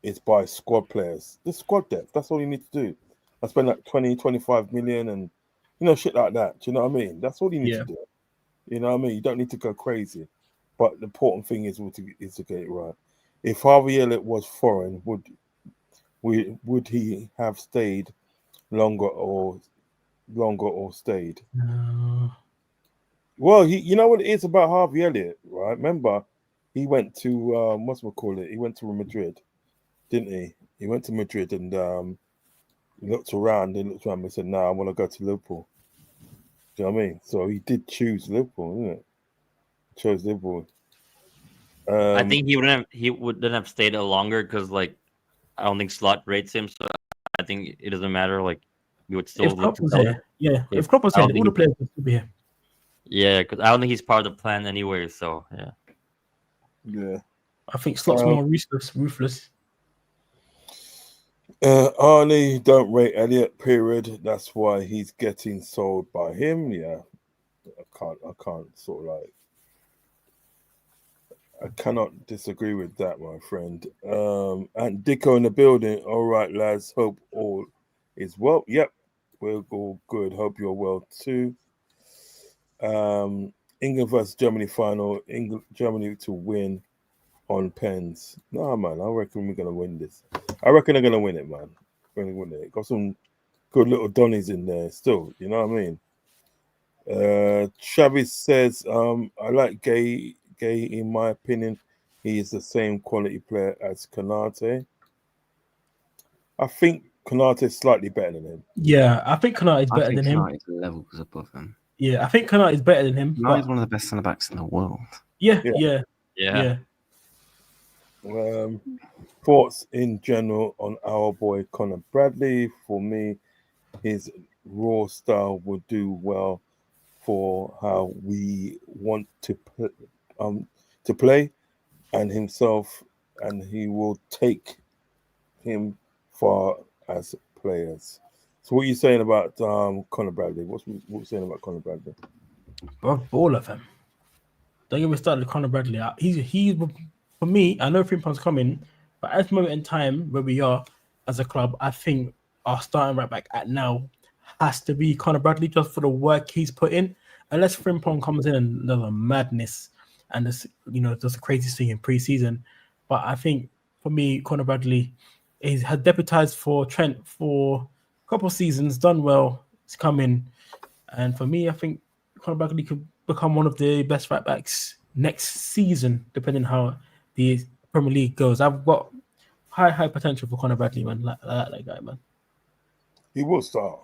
is buy squad players. The squad depth, that's all you need to do. I spend like 20-25 million and you know, shit like that. Do you know what I mean? That's all you need to do. You know what I mean? You don't need to go crazy. But the important thing is to get it right. If Harvey Elliott was foreign, would he have stayed longer or stayed? No. Well, you know what it is about Harvey Elliott, right? Remember, he went to he went to Madrid, didn't he? He went to Madrid and he looked around and said, "Nah, I want to go to Liverpool." Do you know what I mean? So he did choose Liverpool, isn't it? Chose Liverpool. I think he wouldn't have stayed longer because like I don't think Slot rates him, so I think it doesn't matter. Like we would still if Klopp was here, if Klopp was here, all the players would still be here. Yeah, because I don't think he's part of the plan anyway. So yeah. I think Slot's more ruthless. Arnie don't rate Elliott. Period. That's why he's getting sold by him. Yeah, I can't sort of like. I cannot disagree with that, my friend. And Dicko in the building. All right, lads. Hope all is well. Yep, we're all good. Hope you're well too. England versus Germany final. Germany to win on pens. Nah, man. I reckon we're gonna win this. I reckon they're gonna win it, man. We're gonna win it. Got some good little Donnies in there still. You know what I mean? Travis says, I like Gay. In my opinion, he is the same quality player as Konate. I think Konate is slightly better than him. Yeah, I think Konate is better than him. Konate is levels above him. Yeah, I think Konate is better than him. Konate is one of the best centre backs in the world. Yeah. Thoughts in general on our boy Conor Bradley? For me, his raw style would do well for how we want to play, and himself, and he will take him far as players. So, what are you saying about Conor Bradley? What you saying about Conor Bradley? All of them. Don't get me started with Conor Bradley. He's for me. I know £3 coming, but at this moment in time where we are as a club, I think our starting right back at now has to be Conor Bradley just for the work he's put in. Unless Frimpong comes in and does a madness and does a crazy thing in pre-season, but I think for me, Conor Bradley He's had deputized for Trent for a couple of seasons, done well. He's come in, and for me, I think Conor Bradley could become one of the best right backs next season, depending how the Premier League goes. I've got high potential for Conor Bradley, man. Like that guy, man. He will start.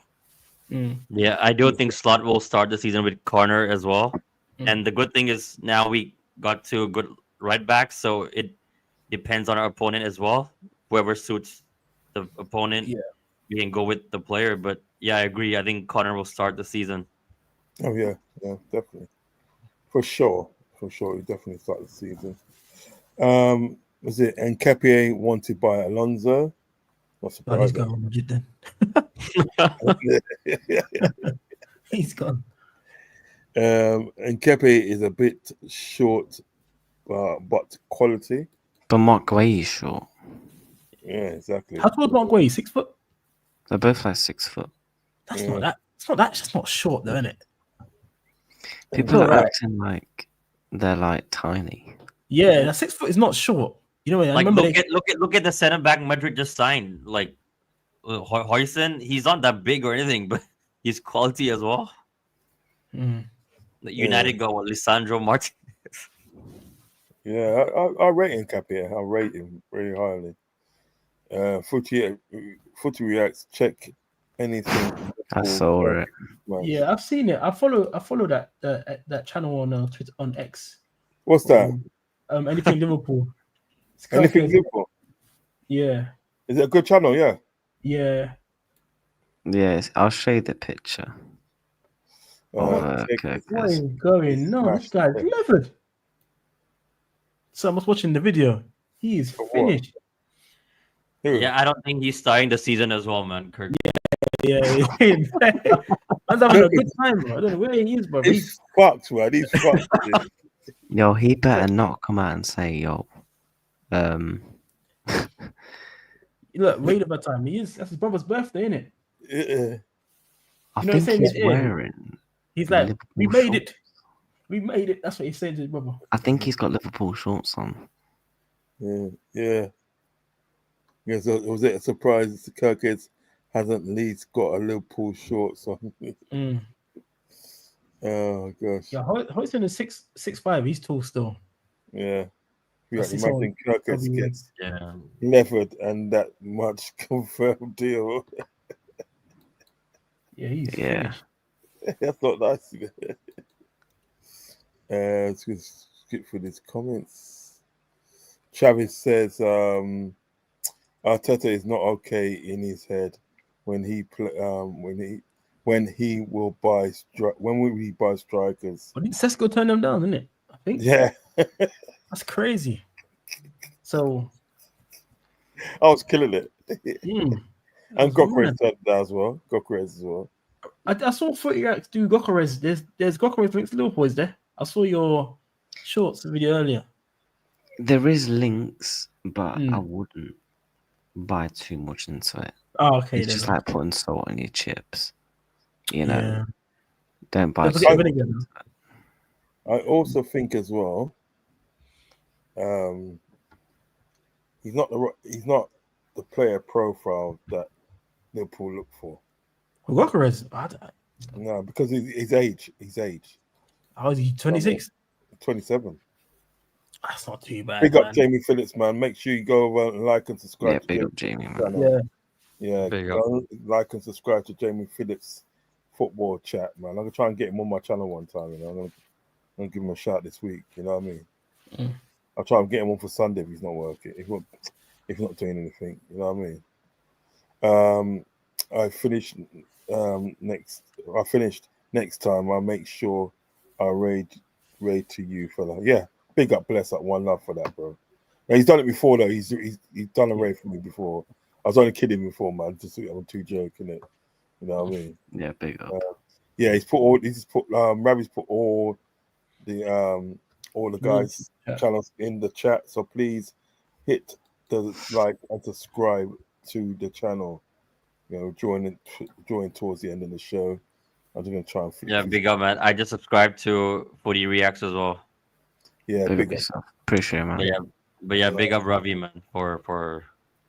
Yeah, I do think Slot will start the season with corner as well. And the good thing is now we got two good right backs, so it depends on our opponent as well. Whoever suits the opponent, we can go with the player. But yeah, I agree. I think Connor will start the season. Oh yeah, definitely, for sure. He definitely start the season. Was it Nketiah wanted by Alonso? Not Oh, he's surprised. gone, Madrid then. He's gone. Nketiah is a bit short, but quality. But Mark Guay is short. Yeah, exactly. How tall is Mark Guay? 6 foot? They're both like 6 foot. That's not that. It's not that. It's just not short, though, isn't it? People are Right. acting like they're like tiny. Yeah, that 6 foot is not short. You know what? I Like remember look at the center back Madrid just signed. Like Hoyson, he's not that big or anything, but he's quality as well. United got what, Lisandro Martin. Yeah, I rate Nketiah. I rate him very highly. Footy Reacts, check anything. I saw it. Yeah, I've seen it. I follow that channel on Twitter, on X. What's that? Anything Liverpool. Anything Liverpool? Yeah. Is it a good channel? Yeah. Yeah. Yes, I'll show you the picture. Okay. Going. No, this guy's levered. So I was watching the video. He is finished. Yeah, I don't think he's starting the season as well, man. Kirk. Yeah. I'm having a good time, bro. I don't know where he is, bro. He's fucked, man. He's fucked. Yo, he better not come out and say, yo. Look, wait about time. He is. That's his brother's birthday, isn't it? Yeah. I think he's wearing. He's like, Liverpool we made shorts. it. We made it. That's what he's saying to his brother. I think he's got Liverpool shorts on. Yeah. So was it a surprise Kirk hasn't at least got a Liverpool shorts on? Oh gosh. Yeah, Hoyson is 6'5". He's tall still. Yeah. You That's his imagine Kirk gets levered and that much confirmed deal. Yeah, he's finished. That's not nice. Let's just skip through these comments. Travis says Arteta is not okay in his head when he will buy strikers. But Sesko turned them down, didn't it? I think. Yeah. That's crazy. So I was killing it. And Gokrez turned down as well. I saw Footy Reacts do Gokrez. There's Gokrez links to Liverpool, is there? I saw your shorts video earlier. There is links, but I wouldn't buy too much into it. Oh, okay. It's just like putting salt on your chips. You know, Yeah. Don't buy too much into it. I also think as well, he's not the player profile that Liverpool look for. Gokrez? No, because his age. How is he? 26? 27. That's not too bad. Big up Jamie Phillips, man. Make sure you go over and like and subscribe. Yeah, big up Jamie, man. Yeah, like and subscribe to Jamie Phillips football chat, man. I'm gonna try and get him on my channel one time. You know, I'm gonna give him a shout this week. You know what I mean? I'll try and get him on for Sunday if he's not working. If he's not doing anything, you know what I mean? I finished next time. I'll make sure I raid to you for that. Yeah, big up, bless up, one love for that, bro. Now, he's done it before though. He's done a raid for me before. I was only kidding before, man. I'm too joking it. You know what I mean? Yeah, big up. Yeah, Ravi's put all the guys' channels in the chat. So please hit the like and subscribe to the channel. You know, join towards the end of the show. I'm just gonna try and Yeah, big up, man. I just subscribed to Footy Reacts as well. Yeah, big up yourself. Appreciate it, man. But yeah, big up Ravi, man, for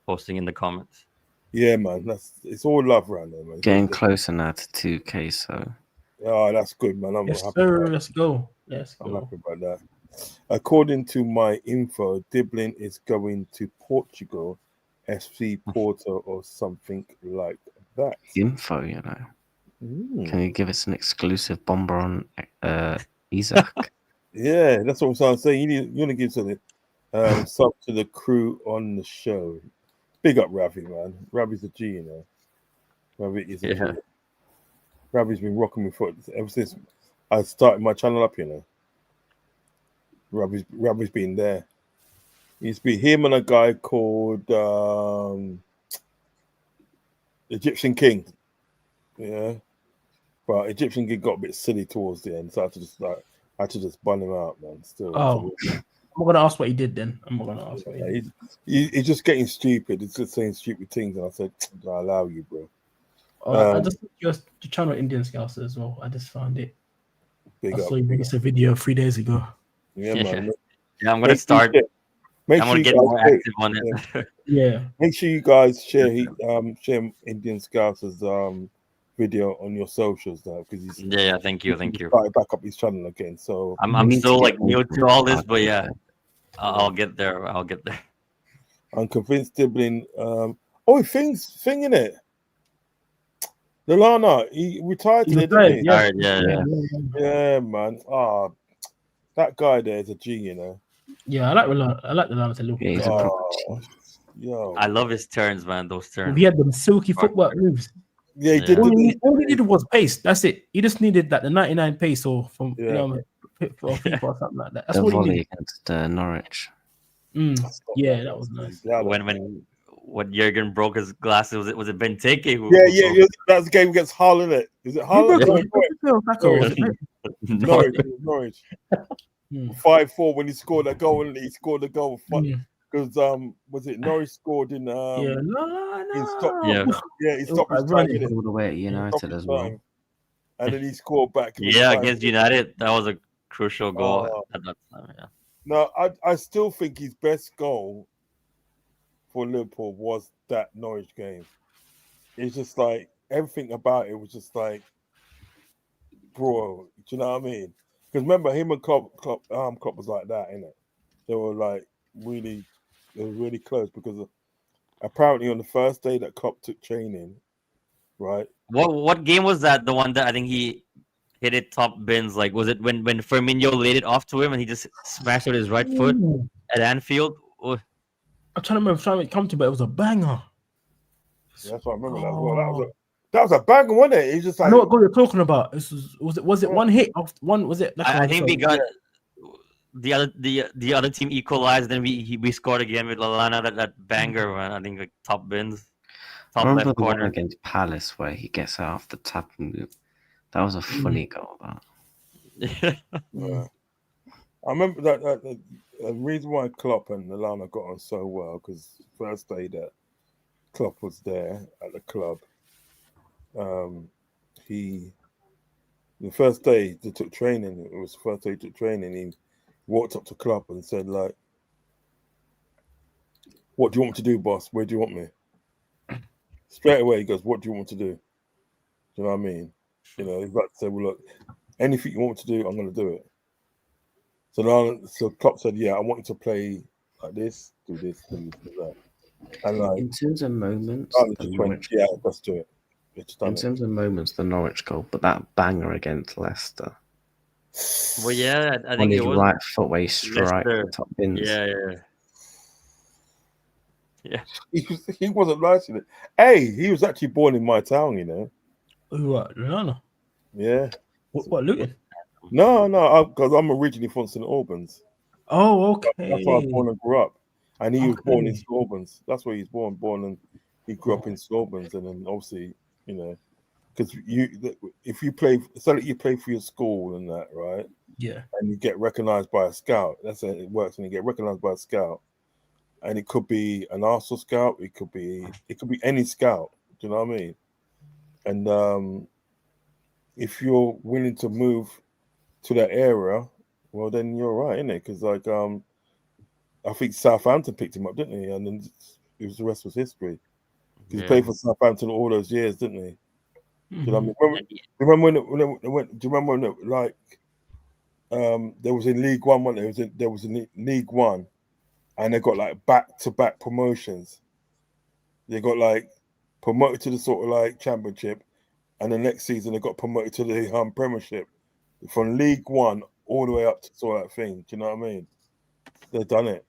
posting in the comments. Yeah, man. It's all love around there, man. Getting closer now to 2K, so Oh, that's good, man. I'm Yes, happy. sir. About Let's go. Let's I'm go. happy about that. According to my info, Diblin is going to Portugal, FC Porto, or something like that. info, you know. Mm. Can you give us an exclusive bomber on Isaac? Yeah, that's what I'm saying. You want to give something, sub to the crew on the show. Big up Ravi, man. Ravi's a G, you know. Ravi is a G. Yeah. Ravi's been rocking me for ever since I started my channel up, you know. Ravi's been there. It used to be him and a guy called Egyptian King. Yeah. But Egyptian King got a bit silly towards the end, so I had to just bun him out, man. Still. Oh, I'm not gonna ask what he did then. I'm not gonna ask what he did. He's just getting stupid. He's just saying stupid things, and I said, "I allow you, bro." I just think your channel Indian Scouts as well. I just found it. Big I up, saw you big released a video 3 days ago. Yeah, man. Yeah, I'm gonna start. Make I'm sure gonna you get guys more active on it. Yeah. Make sure you guys share Indian Scouts' video on your socials now, because he's Yeah, thank you. started back up his channel again. So I'm We need still to like get new more to all this, but out yeah, I'll get there. I'll get there. I'm convinced Diblin. Thing in it. Lallana, he retired He today, retired, didn't he? yeah. Alright, yeah. Yeah, man. That guy there is a G, you know. Yeah, I like the Lana to Liverpool. Yeah, he's a player. proper Yo. I love his turns, man. Those turns. He had them silky footwork moves. Yeah, he did. Yeah. All he needed was pace. That's it. He just needed like the 99 pace or from FIFA or something like that. That's the what he volley needed. against Norwich. Yeah, that was nice. When Jurgen broke his glasses, was it Benteke who? Yeah. That's the game against Hull, isn't it? Is it Hull? Who broke No, it? Was it Norwich. 5-4 when he scored that goal, and he scored the goal because was it Norwich scored in in stop? Yeah. He stopped his time, didn't All the way at United as well. and then he scored back. Yeah, against United, that was a crucial goal at that time. Yeah. No, I still think his best goal for Liverpool was that Norwich game. It's just like everything about it was just like, bro, do you know what I mean? Because remember, him and Klopp was like that, innit? They were like really close because apparently on the first day that Klopp took training, right? What game was that? The one that I think he hit it top bins. Like, was it when Firmino laid it off to him and he just smashed it with his right foot at Anfield? Oh. I'm trying to come to, but it was a banger. Yeah, that's what I remember. That was a banger, wasn't it? It's just like, I know what goal you're talking about. Was it one hit off one? Was it? I think we got the other team equalized, then we scored again with Lallana, that banger, man. I think like top bins, top I remember left the one corner against Palace where he gets out off the tap and that was a funny goal. That. Yeah. I remember that the reason why Klopp and Lallana got on so well, because first day that Klopp was there at the club, the first day they took training, it was the first day he took training, he walked up to Klopp and said, like, "What do you want me to do, boss? Where do you want me?" Straight away he goes, "What do you want me to do?" Do you know what I mean? You know, he's about to say, "Well, look, anything you want me to do, I'm going to do it." So Klopp said, "Yeah, I want you to play like this, do this, do that." And like, in terms of moments, yeah, let's do it. In terms of moments, the Norwich goal, but that banger against Leicester. Well, yeah, I On think his it was right foot where he strike the top bins. Yeah. He wasn't liking it. Hey, he was actually born in my town, you know. Who? What? Lallana? Yeah. What? Luton? No, because I'm originally from St Albans. Oh, okay. That's where I was born and grew up. And he was born in St Albans. That's where he's born, and he grew up in St Albans. And then obviously, you know, because if you play, so that you play for your school and that, right? Yeah. And you get recognized by a scout. That's how it works. And you get recognized by a scout, and it could be an Arsenal scout. It could be any scout. Do you know what I mean? And if you're willing to move to that area, well, then you're right, innit? Because like I think Southampton picked him up, didn't he? And then the rest was history. He Yeah. played for Southampton all those years, didn't he? Do you know Mhm. what I mean? Do you remember when it went? Do you remember when it, like there was in League One? There was in League One, and they got like back-to-back promotions. They got like promoted to the sort of like Championship, and the next season they got promoted to the Premiership, from League One all the way up to sort of that thing. Do you know what I mean? They've done it.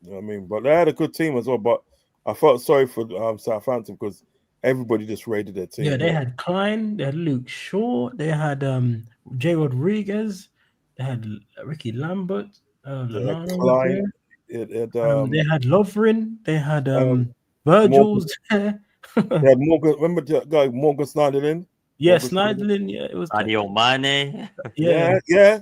You know what I mean? But they had a good team as well. But I felt sorry for Southampton because everybody just raided their team. Yeah, they had Klein, they had Luke Shaw, they had Jay Rodriguez, they had Ricky Lambert, They had Lallana was Klein. there. They They had Lovren, they had Morgan, Virgil's there. they had Morgan. Remember the guy Morgan Snyderlin? Yeah, Morgan Snyderlin, yeah, it was Sadio Mane. yeah,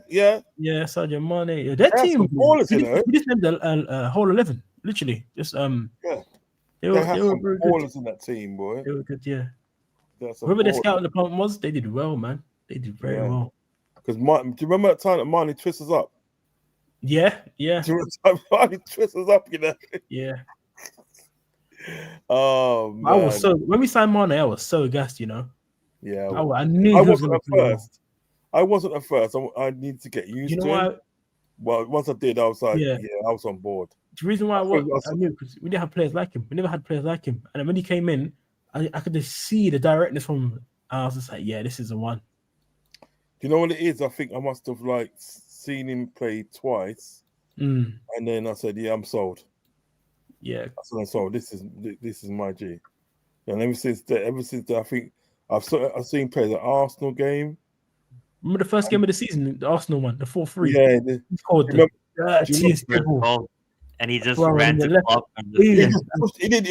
Yeah. Sadio Mane. Yeah, their They had team, some ballers, you know. we just named the whole 11, literally. Just Yeah. they They had were some very good. ballers in that team, boy. They were good, yeah. They had some Whoever their ballers. scouting department was, they did well, man. They did very Yeah. well. Because do you remember that time that Marnie twists us up? Yeah. Do you remember that time Marnie twists us up, you know? Yeah. Oh man. I was so when we signed Mane, I was so gassed, you know. Yeah. I knew I he was wasn't gonna at play well. first. I wasn't at first. I needed to get used You know to why? it. Well, once I did, I was like, Yeah. I was on board. The reason why think I knew because we didn't have players like him. We never had players like him. And then when he came in, I could just see the directness from him. I was just like, yeah, this is the one. Do you know what it is? I think I must have like seen him play twice, Mm, and then I said, "Yeah, I'm sold." yeah. I said, "I'm sold. This is my G." And ever since that, I think I've seen play the Arsenal game. Remember the first game of the season, the Arsenal one, the 4-3. Yeah, He scored remember- the dirtiest dribble. Goal. And he just Bro, ran on the to left. Klopp and he just,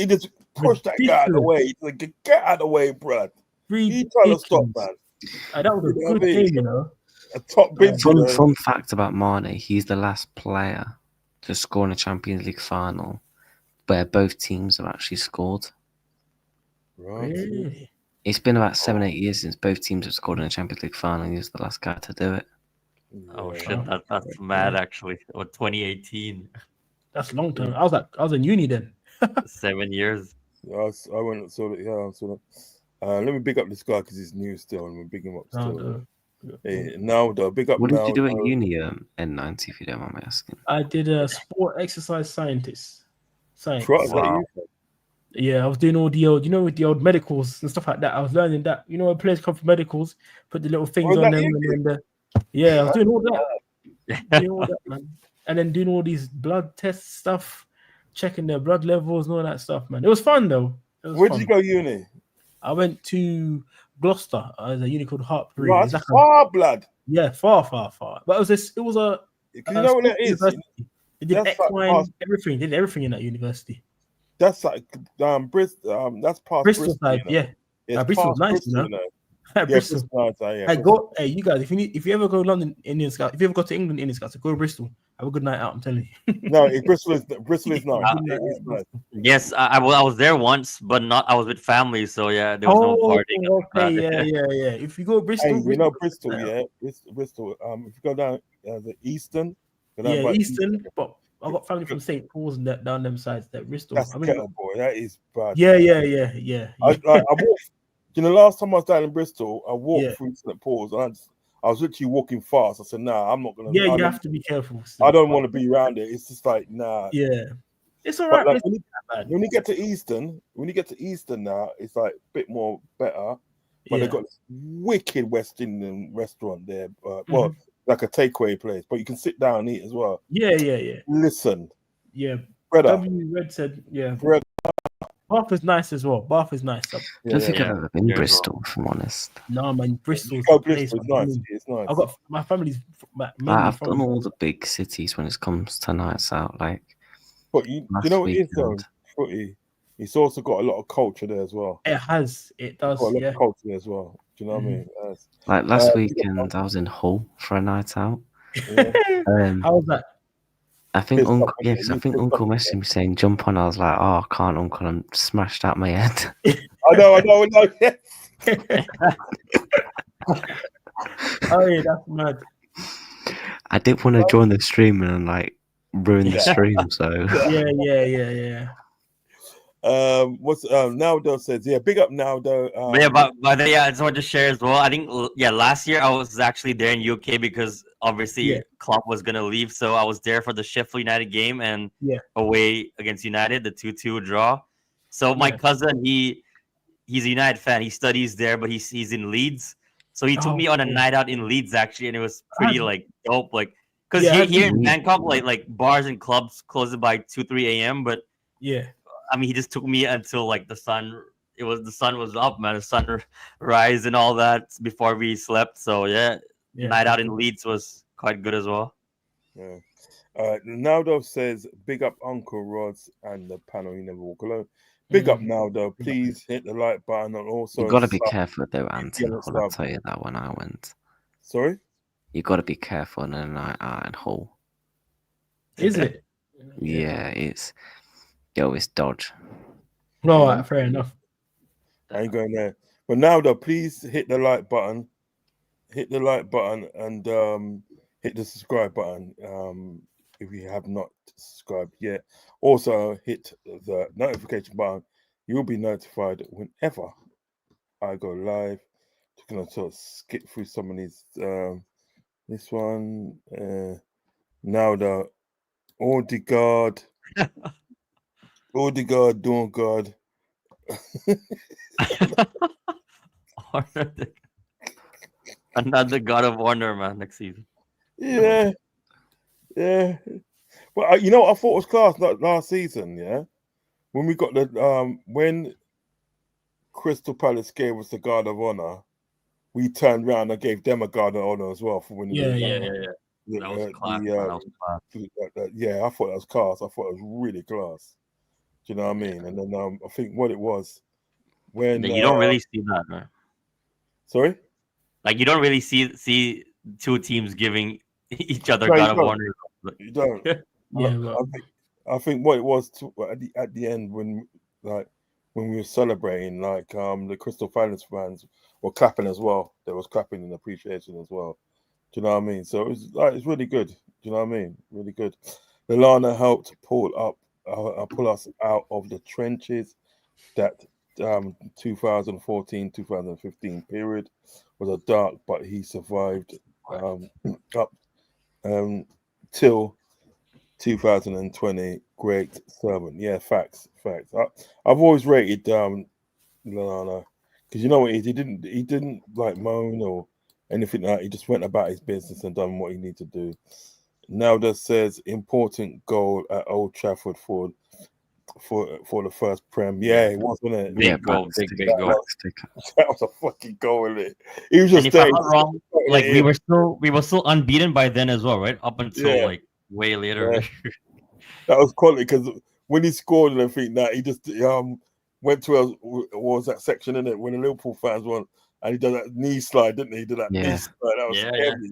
just pushed that guy out of the way. He's like, "Get out of the way, Brad." He trying to stop, man. That was a You know what good I mean? game, you know. A top bench. Fun fact about Mane, he's the last player to score in a Champions League final where both teams have actually scored. Right. Really? It's been about 7-8 years since both teams have scored in a Champions League final, and he's the last guy to do it. oh Yeah. shit, that's mad actually. Or 2018, That's a long time. I was in uni then. 7 years. I went and saw it. Yeah, I saw it. Let me big up this guy because he's new still. Let me big him up still. Now, big up. What did now, you do at uni, N90, if you don't mind me asking? I did a sport exercise scientist. Science. Right, is that Wow. you? Yeah, I was doing all the old, with the old medicals and stuff like that. I was learning that. You know, when players come from medicals, put the little things Oh, on that them, you and then I was doing all that. Doing all that, man. And then doing all these blood test stuff, checking their blood levels and all that stuff, man. It was fun though. It was Where fun. did you go uni? I went to Gloucester. There's a uni called Hartbury. Right, It's like far, blood. far. But it was a Because you know what that is? university. They did That's like equine, past- everything. They did everything in that university. That's like Bristol. That's past Bristol side, you know? yeah. It's Bristol's past nice, you know. Yeah, Bristol. Bristol. Yeah, Hey, Bristol. Hey, you guys, if you ever go to London Indian Scouts, if you ever go to England Indian Scouts, go to Bristol. Have a good night out. I'm telling you. No, Bristol is nice. Yeah. It is nice. Yes, I was there once, but not. I was with family, so yeah, there was no partying. Okay, yeah. If you go to Bristol, Hey, you know Bristol, Bristol, yeah, Bristol. If you go down the Eastern, go down by Eastern, but I got family from St. Paul's and that down them sides. That Bristol. That's Kettle Boy. That is bad. Yeah. I walked. You know, last time I was down in Bristol, I walked Yeah. through St. Paul's, and I was literally walking fast. I said, "Nah, I'm not gonna." Yeah, you have to be careful. I don't want to be around it. It's just like, nah. Yeah, it's all But right. like, It's not bad. when you get to Eastern now, it's like a bit more better. But they've got this wicked West Indian restaurant there. Well, like a takeaway place, but you can sit down and eat as well. Yeah. Listen, Yeah. brother. W Red said, yeah. Bread. Bath is nice as well. Bath is nice. I don't think yeah. I've ever been Yeah, Bristol, if I'm honest. No, man, Bristol's Oh, the place. Bristol is man. nice. It's nice. I've got my family's mainly I've from done all the big cities when it comes to nights out. Like, But you last know what it is though, weekend. footy. It's also got a lot of culture there as well. It does. It does. Got a lot Yeah. of culture there as well. Do you know what I mean? Like last weekend, I was in Hull for a night out. Yeah. How was that? I think Pissed Uncle, off, yeah, because I you think pissed Uncle off, messaged me saying jump on. I was like, oh, I can't, Uncle. I'm smashed out my head. I know. Yeah. Oh yeah, that's mad. I didn't want to join the stream and like ruin the stream. So Yeah. What's Naldo says? Yeah, big up Naldo. But yeah, but then, yeah, I just want to share as well. I think last year I was actually there in UK because obviously Yeah. Klopp was gonna leave, so I was there for the Sheffield United game and Yeah. away against United, the 2-2 draw. So my Yeah. cousin, he's a United fan. He studies there, but he's in Leeds. So he took Oh, me on a yeah. night out in Leeds actually, and it was I pretty had- like dope. Like because Yeah, I here had- in Yeah. Bangkok, like bars and clubs close by 2-3 a.m. But yeah. I mean, he just took me until like the sun was up, man. The sunrise and all that before we slept. So yeah, Yeah. night out in Leeds was quite good as well. Yeah. Naldo says, big up Uncle Rods and the panel. You never walk alone. Big up Naldo. Please hit the like button and also You got to be sub. careful though, Anthony. Yeah, I'll sub. tell you that when I went. Sorry. You got to be careful on a night out in Hull. Is it? Yeah, it's Dodge. No, right, fair enough. I ain't going there. But Naldo, please hit the like button. Hit the like button and hit the subscribe button if you have not subscribed yet. Also hit the notification button. You'll be notified whenever I go live. Just gonna sort of skip through some of these. This one now the Odegaard, Dorgard. Another God of Wonder, man, next season. Yeah. Well, you know what I thought was class last season, yeah? When we got the when Crystal Palace gave us the Guard of Honor, we turned around and gave them a Guard of Honor as well for winning. Yeah. That was class. Man. That was class. Yeah, I thought that was class. I thought it was really class. Do you know what I mean? And then I think what it was when You don't really see that, man. Sorry? Like you don't really see two teams giving each other No, you God of don't. Honor. You don't. Yeah. I think what it was at the end when we were celebrating, like the Crystal Palace fans were clapping as well. There was clapping and appreciation as well. Do you know what I mean? So it was it's really good. Do you know what I mean? Really good. Lallana helped pull us out of the trenches. That 2014-2015 period was a dark, but he survived up till 2020. Great servant. Yeah, facts. I've always rated Lallana because you know what he didn't like moan or anything like that. He just went about his business and done what he needed to do. Now that says important goal at Old Trafford for the first Prem. Yeah, it was, wasn't it? Big goal. That was a fucking goal, isn't it? He was just and if I'm not wrong, like we were still unbeaten by then as well, right? Up until like way later. Yeah. That was quality because when he scored and everything, that he just went to what was that section in it when the Liverpool fans won, and he did that knee slide, didn't he? He did that knee slide. That was heavy.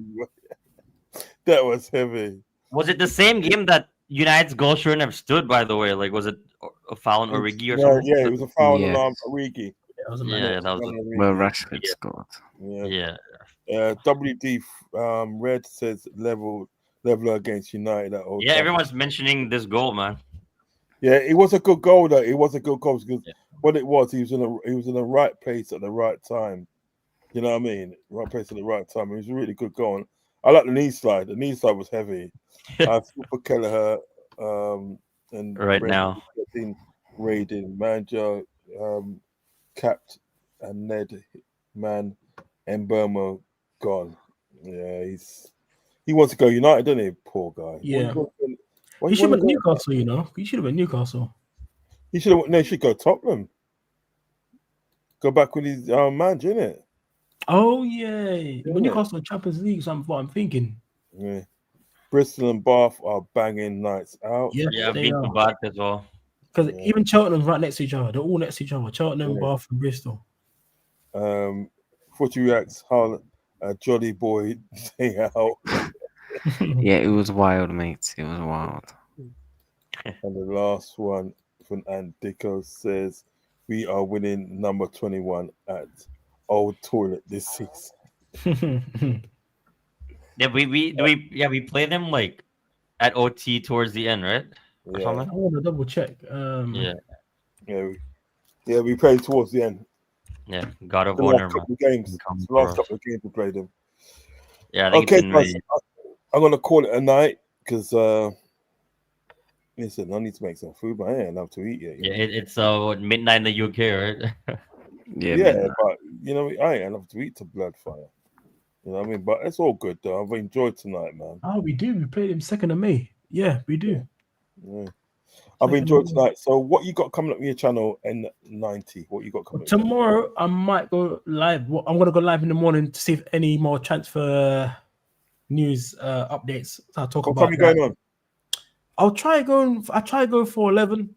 That was heavy. Was it the same game that United's goal shouldn't have stood? By the way, like was it a foul on Origi or something? Yeah, it was a foul on Origi. That was a that was where Rashford scored. Yeah. WD Red says leveler against United at Old Trafford. Everyone's mentioning this goal, man. Yeah, it was a good goal though. It was a good goal because what it was, he was in the right place at the right time. You know what I mean? Right place at the right time. It was a really good goal. I like the knee slide. The knee slide was heavy. Super Kelleher and right now raiding manager capped and Ned man and Burma gone. Yeah, he wants to go United, doesn't he? Poor guy. Yeah. He should have been Newcastle, you know. He should have been Newcastle. He should have. No, he should go Tottenham. Go back with his man, innit? Oh yeah, when Newcastle in Champions League, something what I'm thinking. Yeah, Bristol and Bath are banging nights out. Yeah, I've been to Bath as well. Because even Cheltenham's right next to each other. They're all next to each other. Cheltenham, Bath, and Bristol. Footy Reacts, Harlan, Jolly Boy day out. Yeah, it was wild, mate. It was wild. And the last one from Andico says, "We are winning number 21 at Old Toilet this season." We play them like at OT towards the end, right? Yeah. I want to double check. We played towards the end. Yeah, God of The Honor, last man. couple of games. Come The last for us. couple of games we played them. Yeah, I think it's Okay, been guys, really. I'm gonna call it a night because listen, I need to make some food, but I ain't enough to eat yet. Yeah, it's what, midnight in the UK, right? Yeah, Yeah, midnight. but I ain't enough to eat to Bloodfire. You know what I mean? But it's all good though. I've enjoyed tonight, man. Oh, we do. We played him 2nd of May. Yeah, we do. Yeah. I've 2nd of enjoyed May. tonight. So what you got coming up on your channel N90? What you got coming up? Tomorrow I might go live. I'm gonna go live in the morning to see if any more transfer news updates. I'll talk What about time you that. going on? I'll try going. I try go for 11.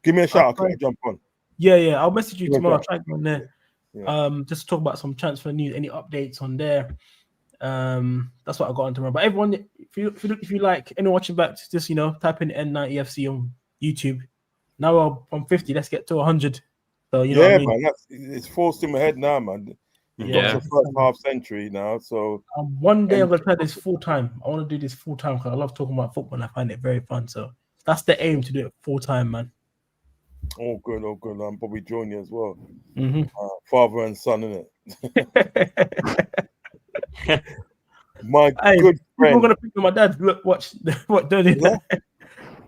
Give me a shout. try- I'll jump on. Yeah. I'll message you Give me a tomorrow. I'll shout. try going there. Yeah. Just to talk about some transfer news, any updates on there. That's what I got on tomorrow. But everyone, if you like anyone watching back, just type in N90FC on YouTube. Now I'm 50. Let's get to 100. So you know what I mean? Man. It's forced in my head now, man. We've Yeah. got to the first half century now, so One day I'm gonna try this full time. I want to do this full time because I love talking about football and I find it very fun. So that's the aim, to do it full time, man. all good. I'm Bobby Jr. as well. Mm-hmm. Father and son, innit? My good People are friend. gonna pick on my dad. Look, watch what don't Yeah.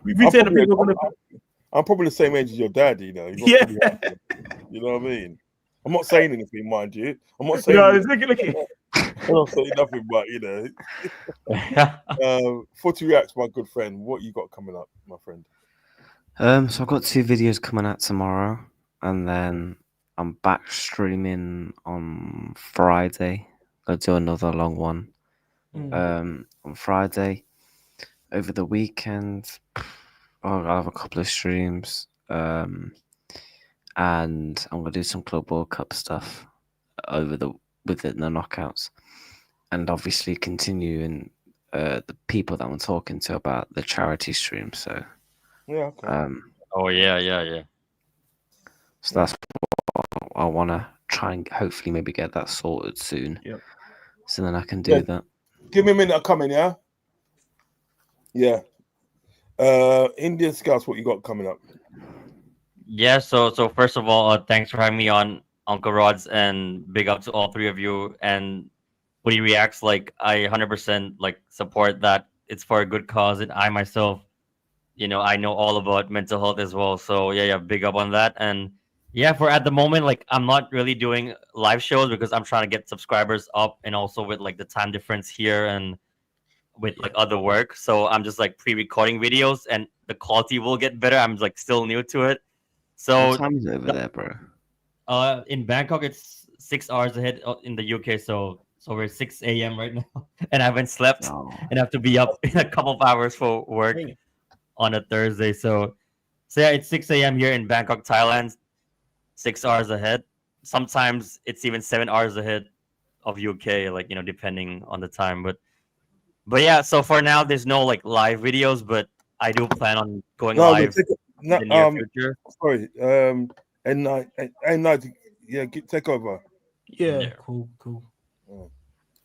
we say the people are gonna I'm probably the same age as your dad, you know. Yeah. You know what I mean? I'm not saying anything, mind you. I'm not saying No, anything. look. I'm not saying nothing, but Footy Reacts, my good friend. What you got coming up, my friend? So I've got 2 videos coming out tomorrow, and then I'm back streaming on Friday. I'll do another long one. On Friday. Over the weekend, I'll have a couple of streams. And I'm gonna do some Club World Cup stuff within the knockouts, and obviously continuing the people that I'm talking to about the charity stream. So Yeah. Okay. Oh yeah. So that's what I want to try and hopefully maybe get that sorted soon. Yep. So then I can do that. Give me a minute. I'm coming. Yeah. Yeah. Indian Scouts, what you got coming up? Yeah, so first of all, thanks for having me on, Uncle Rods, and big up to all 3 of you. And when he reacts, like, I 100% like support that. It's for a good cause, and I myself, I know all about mental health as well. So yeah, big up on that. And yeah, for at the moment, like, I'm not really doing live shows because I'm trying to get subscribers up, and also with like the time difference here and with like other work. So I'm just like pre-recording videos, and the quality will get better. I'm like still new to it. So What time is it over there, bro? in Bangkok, it's 6 hours ahead in the UK. So we're 6 a.m. right now, and I haven't slept, and I have to be up in a couple of hours for work on a Thursday. So yeah, it's 6 a.m. here in Bangkok, Thailand. 6 hours ahead. Sometimes it's even 7 hours ahead of UK, like depending on the time. But yeah, so for now, there's no like live videos, but I do plan on going live in the near future. Sorry, N90, yeah, take over. Yeah, cool.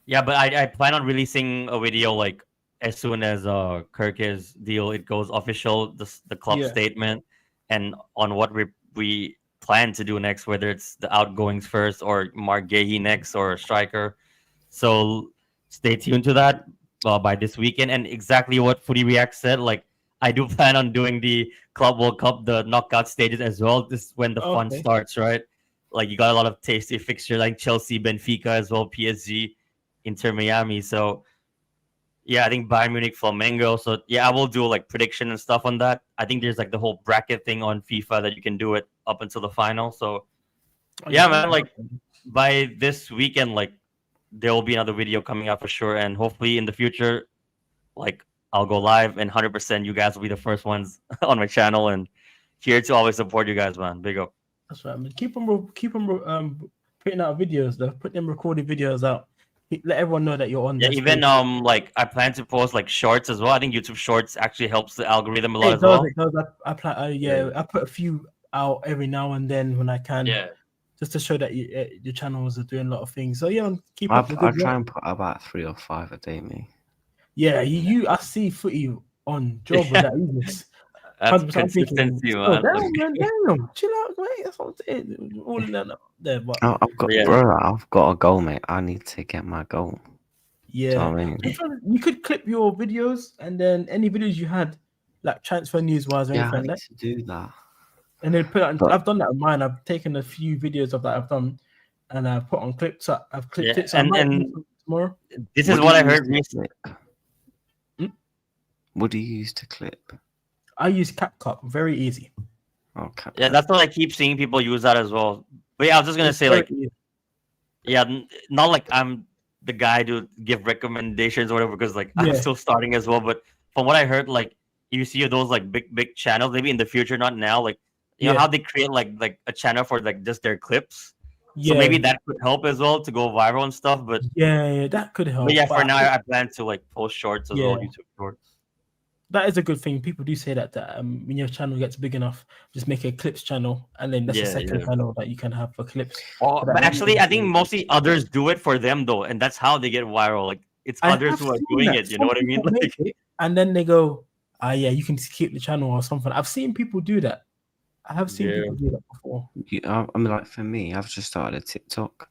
Yeah, but I plan on releasing a video like as soon as Kirk's deal it goes official, the club statement, and on what we plan to do next, whether it's the outgoings first or Mark Gahey next or striker. So stay tuned to that by this weekend. And exactly what Footy React said, like I do plan on doing the Club World Cup, the knockout stages as well. This is when the fun starts, right? Like you got a lot of tasty fixture like Chelsea, Benfica as well, PSG, Inter Miami. So yeah, I think Bayern Munich, Flamengo. So yeah, I will do like prediction and stuff on that. I think there's like the whole bracket thing on FIFA that you can do it up until the final. So yeah, man, like by this weekend, like there will be another video coming out for sure, and hopefully in the future, like I'll go live and 100% you guys will be the first ones on my channel, and here to always support you guys, man. Big up. That's right, man. Keep them putting out videos though. Put them recorded videos out. Let everyone know that you're on. Yeah, even like I plan to post like shorts as well. I think YouTube Shorts actually helps the algorithm a lot as well. I put a few out every now and then when I can. Yeah. Just to show that your channels are doing a lot of things. So yeah, keep I up the good try work. and put about 3 or 5 a day, me. Yeah, I see footy on job with that. That's 100%. I'm thinking, consistency, oh, man. Like, damn, man, damn, chill out, mate. That's what I'm saying. All in that up there, but I've got, Yeah. bro. I've got a goal, mate. I need to get my goal. Do you know yeah, what I mean? you could clip your videos and then any videos you had, like transfer news wise or Yeah, I anything need like that, to do that. and then put it on. But- I've done that with mine. I've taken a few videos of that I've done, and I've put on clips. I've clipped Yeah, it. So I and- might do and- something tomorrow. this is do what you I use heard to recently. clip? Hmm? What do you use to clip? I use CapCut. Very easy. Oh, CapCut. Yeah, that's what I keep seeing people use that as well. But yeah, I was just gonna It's say, very like, easy. yeah, not like I'm the guy to give recommendations or whatever, because like I'm Yeah. still starting as well. But from what I heard, like you see those like big channels, maybe in the future, not now. Like you know Yeah. how they create like a channel for like just their clips. Yeah, So maybe that could help as well to go viral and stuff. But yeah, that could help. yeah, for but now I plan to like post shorts as well, Yeah. YouTube shorts. that is a good thing. People do say that when your channel gets big enough, just make a clips channel, and then that's the Yeah, second yeah. channel that you can have for clips. Oh, So that but way actually, you I can- think mostly others do it for them though, and that's how they get viral. Like it's I others have who are seen doing that. it. You know Some what I mean? people Like, make it, and then they go, yeah, you can keep the channel or something. I've seen people do that. I have seen Yeah. people do that before. I mean, like for me, I've just started a TikTok.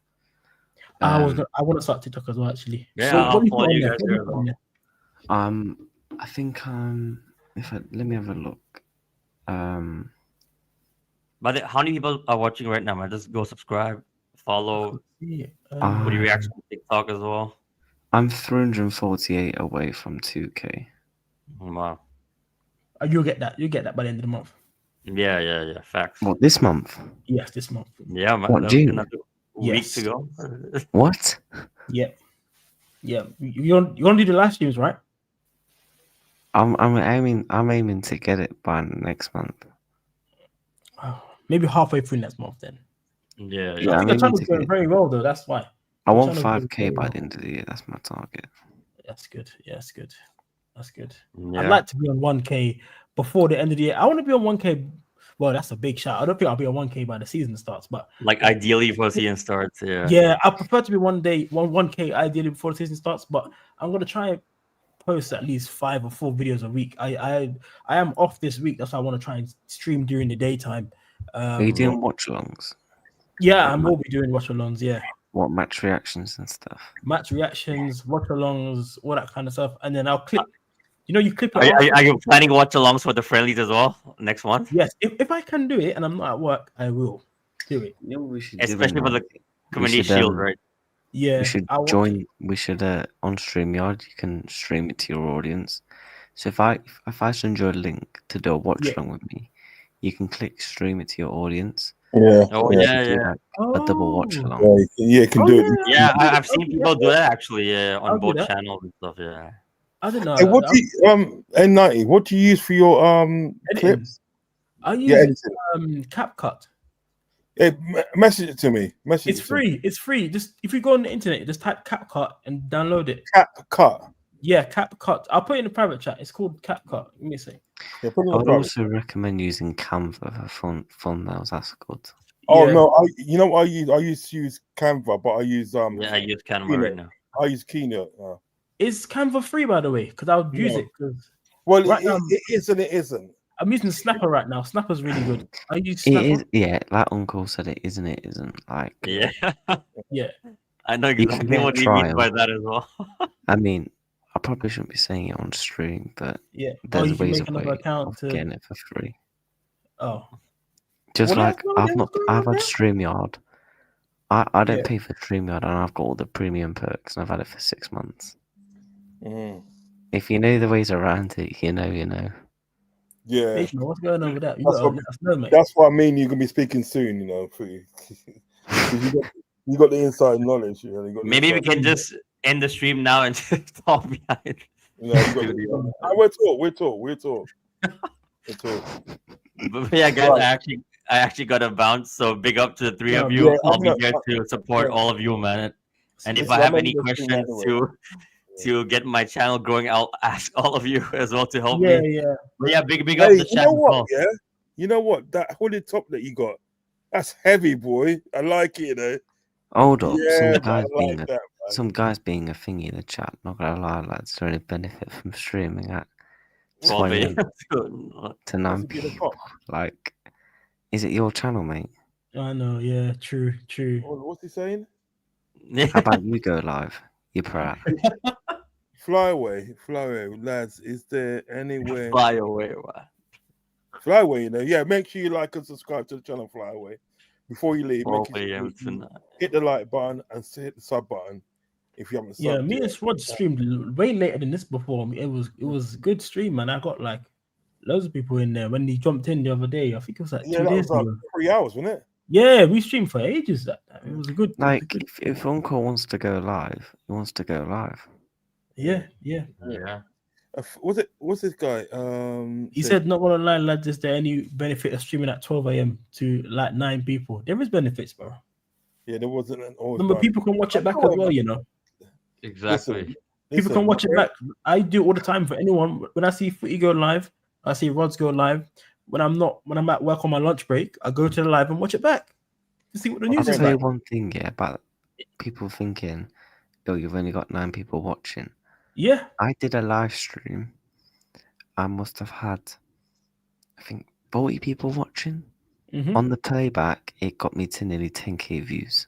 I want to start TikTok as well. Actually, Yeah, So I'll do you follow put on you there? guys What do there you as put well. on there? I think let me have a look. But how many people are watching right now, man? Just go subscribe, follow. Yeah, What do you react on TikTok as well? I'm 348 away from 2K. Wow. you'll get that. You'll get that by the end of the month. Yeah. Facts. What, this month? Yes, this month. Yeah, man. What, That's June? another week Yes. to go. What? Yeah. You want to do the live streams, right? I'm aiming to get it by next month. Maybe halfway through next month then. Yeah, Yeah, I I'm think your aiming channel's to going get. very well though. That's why. I Your want channel's doing 5K very by well. the end of the year. That's my target. That's good. Yeah, that's good. That's good. Yeah. I'd like to be on 1K before the end of the year. I want to be on 1K. Well, that's a big shout. I don't think I'll be on 1K by the season starts, but Like ideally before season starts. Yeah. yeah, I prefer to be 1K ideally before the season starts. But I'm gonna try and post at least 5 or 4 videos a week. I am off this week. That's why I want to try and stream during the daytime. Are you doing watch alongs? Yeah, I will be doing watch alongs. Yeah, What match reactions and stuff? match reactions, watch alongs, all that kind of stuff, and then I'll clip. You clip it. Are you planning watch alongs for the friendlies as well next month? Yes, if I can do it and I'm not at work, I will do it. You know what we should Especially for the we Community should, Shield, right? Yeah, we should I'll watch join. it. We should on StreamYard. You can stream it to your audience. So if I send you a link to do a watch along with me, you can click stream it to your audience. Yeah. Oh yeah. Do like a double watch Oh. along. Yeah, you can do it. Yeah, I'll do I've seen that. people do that actually I'll on do both that. channels and stuff. Yeah. I don't know. Hey, what do you N90? What do you use for your Editing. clips? I Yeah, use editing. CapCut. Hey, message it to me. Message It's it to me. free. It's free. Just if you go on the internet, just type CapCut and download it. Cut. Yeah, CapCut. I'll put it in the private chat. It's called CapCut. Let me see. Yeah, put it I on would the also recommend using Canva for thumbnails. That's good. Oh Yeah. no, you know what I use? I used to use Canva, but I use Yeah, I use Canva Keynote. right now. I use Keynote. Is Canva free, by the way? Because I would use No. it. Because Well, Right now- it is and it isn't. I'm using Snapper right now. Snapper's really good. I use It Snapper. is, yeah. Like Uncle said, it isn't. It isn't. Like, Yeah. Yeah. I know You can exactly get a what he means trial. by that as well. I mean, I probably shouldn't be saying it on stream, but Yeah. there's you can ways make of another way account of to. getting it for free. Oh. Just Well, like that's not- I've had StreamYard. I don't Yeah. pay for StreamYard, and I've got all the premium perks, and I've had it for 6 months. Mm. If you know the ways around it, you know. Yeah, Nathan, what's going on with that? You That's gotta what- let us know, mate. that's what I mean. You're gonna be speaking soon, you know. For you. 'Cause you got the inside knowledge. You know, you got the Maybe we inside- can just end the stream now and just talk behind. You know, you got the, we'll talk. But yeah, guys, Right. I actually got a bounce. So big up to the three of Yeah, you. yeah, I'll be I'm here not- to support yeah. all of you, man. And if Listen, I have I'm any on this thing questions anyway. to get my channel growing, I'll ask all of you as well to help Yeah, me. yeah. But yeah, big up Hey, the you know channel. what? Yeah, you know what? That hooded top that you got, that's heavy, boy. I like it, you know. Hold up, Yeah, some man, guys I being like a that, man. some guys being a thingy in the chat. Not gonna lie, lads, there any benefit from streaming at 12 20 a.m. to 9 What's it been p.m. o'clock? Like, is it your channel, mate? I know. Yeah. True. True. What's he saying? How about you go live? You prat. Fly away, lads. Is there anywhere? Fly away. Wow. Fly away, you know. Yeah, make sure you like and subscribe to the channel. Fly away. Before you leave, 12 make sure a.m. you tonight. hit the like button and hit the sub button if you haven't Yeah, subbed me yet. and Swad streamed way later than this before. It was a good stream, man. I got like loads of people in there when he jumped in the other day. I think it was like Yeah, 2 that days was like ago. 3 hours, wasn't it? Yeah, we streamed for ages. That time. It was a good. Like, if Uncle wants to go live, he wants to go live. Yeah. Yeah. What's this guy? He said, "Not gonna lie, lads. Is there any benefit of streaming at 12 a.m. to like 9 people? There is benefits, bro. Yeah, there wasn't an always. Remember, people can watch it back as well. You know, Exactly. people can watch it back. I do it all the time for anyone. When I see Footy go live, I see Rods go live. When I'm at work on my lunch break, I go to the live and watch it back to see what the news I'll is tell you like. one thing, yeah, about people thinking, oh, you've only got 9 people watching. Yeah, I did a live stream. I must have had, I think, 40 people watching. Mhm. On the playback, it got me to nearly 10k views.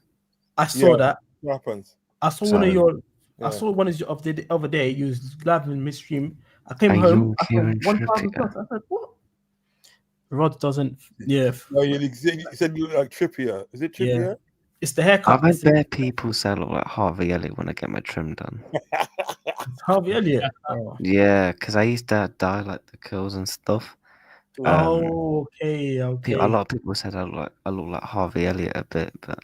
I saw that. What happens? I saw one of So- your. Yeah. I saw one of the other day. You was live in midstream. I came Are home. you I saw Kieran 1,000 Trippier? plus. I said, "What?" Rod doesn't. Yeah, No, you said you look like Trippier. Is it yeah. Trippier? It's the haircut. I've had It's bare people say I look like Harvey Elliott when I get my trim done. Harvey Elliott. Oh. Yeah, because I used to dye like the curls and stuff. Oh, okay. A lot of people said I look like Harvey Elliott a bit, but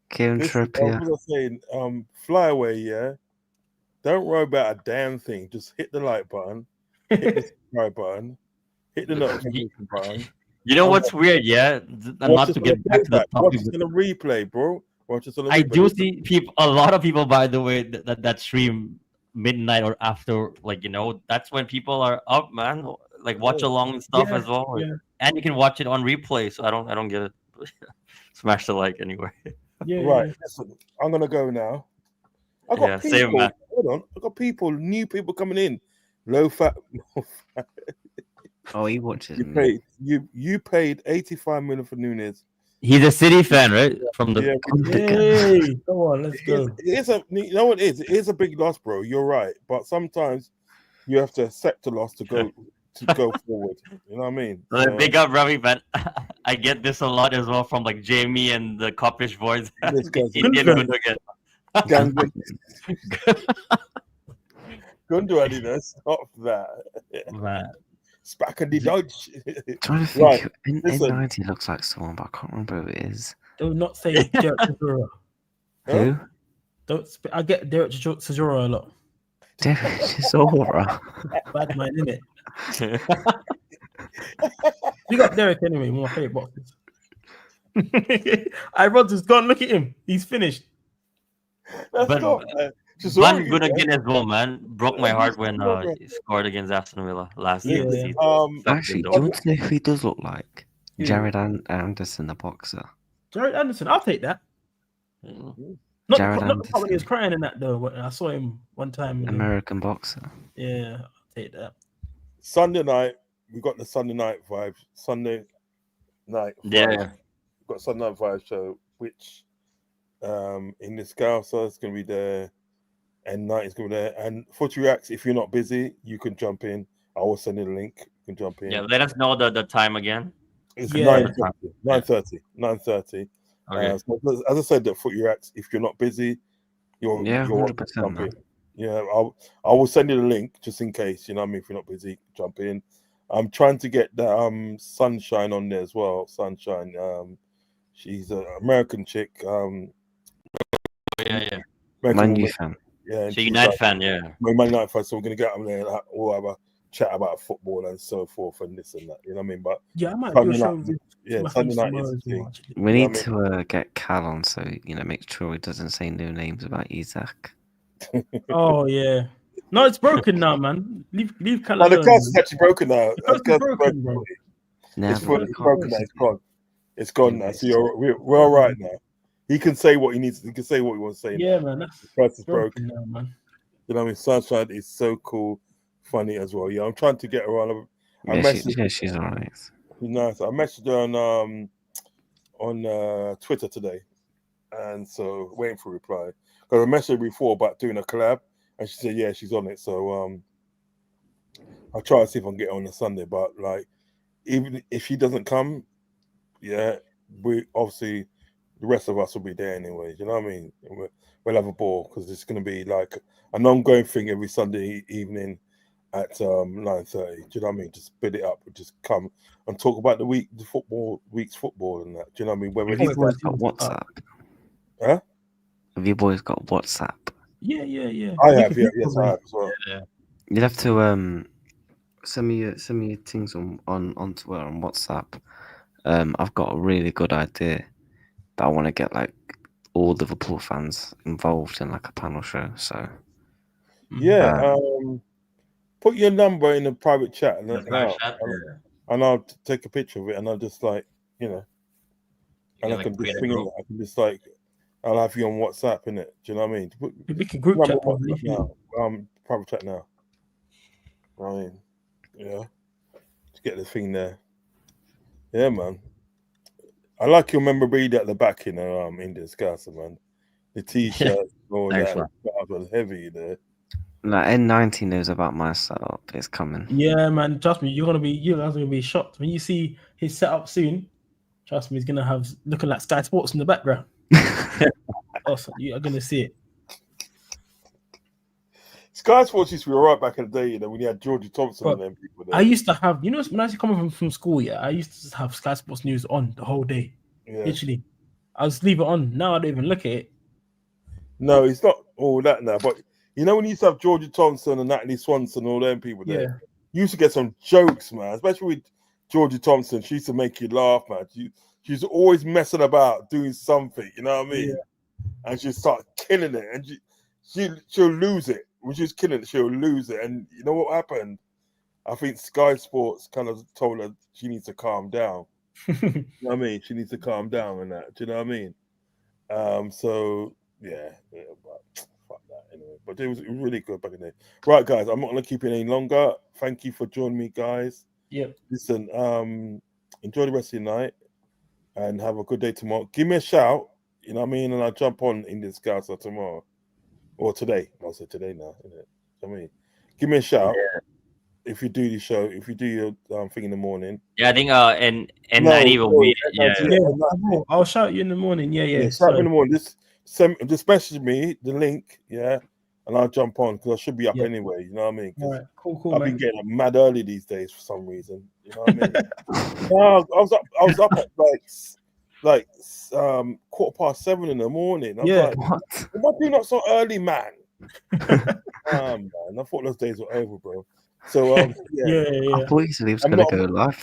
Kieran Listen, Trippier. what was I saying? Fly away, yeah. Don't worry about a damn thing. Just hit the like button, hit the subscribe button, hit the notification button. You know what's weird? Yeah. Watch Not us to on get the back to the playback. Watch topic. us on the replay, bro. Watch us on the I replay. do see people, a lot of people, by the way, that stream midnight or after, like, you know, that's when people are up, man. Like, watch along and stuff as well. Yeah. And you can watch it on replay. So I don't get it. Smash the like anyway. Yeah. Right, listen, I'm gonna go now. I got Yeah, people. same, man. Hold on, I got people, new people coming in. Low fat. Oh, he watches You me. paid you paid 85 million for Nunes. He's a City fan, right? From the Yeah, Hey, come on, let's go. you know what it is? It is a big loss, bro. You're right, but sometimes you have to accept the loss to go forward. You know what I mean? So, big up Ravi, man. I get this a lot as well from like Jamie and the Coppish boys. This guy's Indian good. Gundogan. Gang- Gundu Adidas, stop that. Man. Spack and the Dodge. Trying to think, Right, who listen. N90 looks like someone, but I can't remember who it is. Do not say Derek Chisora. Who? I get Derek Chisora a lot. Derek Chisora. Bad man, innit? You got Derek anyway, one of my favorite boxers. Rodgers, go and look at him. He's finished. That's But- not. Van Gundogan as well, man. Broke my heart when he scored against Aston Villa last Yeah. season. Actually, do you want to know who he does look like? Who? Jared Anderson, the boxer. Jared Anderson, I'll take that. Mm. Not Jared the part when he was Anderson. crying in that though. But I saw him one time. American boxer. Yeah, I'll take that. Sunday night, we got the Sunday night vibes. Sunday night vibes. Yeah. We've got Sunday night vibes show, which in the Scouser is going to be there, and night is going to be there. And Footy Reacts, if you're not busy, you can jump in. I will send you the link. You can jump in. Yeah, let us know the time again. It's Yeah. 9:30. Okay. So as I said, that Footy Reacts, if you're not busy, you're 100%, jump man. in. Yeah, I will send you the link just in case. You know what I mean? If you're not busy, jump in. I'm trying to get that Sunshine on there as well. Sunshine. She's an American chick. Yeah. American Man U woman. fan. Yeah, and So she's United like, fan, yeah. Man United fan. So we're gonna get on there and we'll have a chat about football and so forth and this and that. You know what I mean? But Yeah, I might Sunday do a show night, with yeah, my Sunday friends night tomorrow is as the well, thing. actually. We You know need what to get Cal on, so make sure he doesn't say no names about Isaac. Oh yeah. No, it's broken now, man. Leave Cal No, the alone. curse is actually broken now. The curse is The curse is broken, bro. It's Never. fully broken now. It's gone. It's gone now. So we're all right now. He can say what he needs. He can say what he wants to say. Yeah, now. man, that's The curse is broken. broken now, man. You know what I mean? Sunshine is so cool. funny as well. Yeah, I'm trying to get her on. I Yeah, messaged. she's alright. Nice. I messaged her on Twitter today, and so waiting for a reply. Because I messaged her before about doing a collab, and she said yeah, she's on it. So I'll try to see if I can get her on a Sunday. But like, even if she doesn't come, yeah, we obviously the rest of us will be there anyway. You know what I mean? We'll have a ball because it's going to be like an ongoing thing every Sunday evening at 9:30. Do you know what I mean? Just spit it up, just come and talk about the week's football and that. Do you know what I mean? Whether Have you it's boys got WhatsApp? Huh? Have you boys got WhatsApp? Yeah. I We have, could yeah, do yes, I probably. have as well. You'll have to send me your things on Twitter and WhatsApp. I've got a really good idea that I want to get like all Liverpool fans involved in like a panel show. So Yeah, put your number in a private chat The private chat, yeah. and I'll take a picture of it, and I'll just like and Yeah, I like can create just a thing it. group. I can just like I'll have you on WhatsApp in it. Do you know what I mean? Put We could group number chat on probably. WhatsApp now. Private chat now. I mean, yeah, to get the thing there. Yeah, man. I like your memorabilia at the back, Indian Scouser, man. The t-shirts, all Thanks, that. man. That was heavy there. like N90 knows about my setup. It's coming. Yeah, man. Trust me, you guys are gonna be shocked when you see his setup soon. Trust me, he's gonna have looking like Sky Sports in the background. Awesome, you are gonna see it. Sky Sports used to be alright back in the day, when you had Georgie Thompson But and them people there. I used to have, when I used to come from school, yeah, I used to just have Sky Sports News on the whole day. Yeah. Literally, I just leave it on. Now I don't even look at it. No, it's not all that now. But when you used to have Georgie Thompson and Natalie Swanson, all them people there, Yeah. you used to get some jokes, man. Especially with Georgie Thompson, she used to make you laugh, man. She's always messing about doing something, you know what I mean? Yeah. And she'll start killing it, and she'll lose it. When she's killing it, she'll lose it. And you know what happened? I think Sky Sports kind of told her she needs to calm down. You know what I mean? She needs to calm down and that. Do you know what I mean? So yeah, but fuck that anyway. But it was really good back in there. Right, guys, I'm not gonna keep it any longer. Thank you for joining me, guys. Yep. Listen, enjoy the rest of your night and have a good day tomorrow. Give me a shout, you know what I mean, and I'll jump on Indian Scouts tomorrow. Or today. I'll say today now, isn't it? I mean, give me a shout if you do the show, if you do your thing in the morning. Yeah, I think N90 will be I'll shout you in the morning. Yeah. Shout me in the morning. Just message me the link, and I'll jump on because I should be up anyway. You know what I mean? All right, cool, I've man. been getting up mad early these days for some reason. You know what I mean? No, I was up at like 7:15 in the morning. I was like, What? why do you not so early, man? Man, I thought those days were over, bro. So Yeah. I thought you said he was going to go live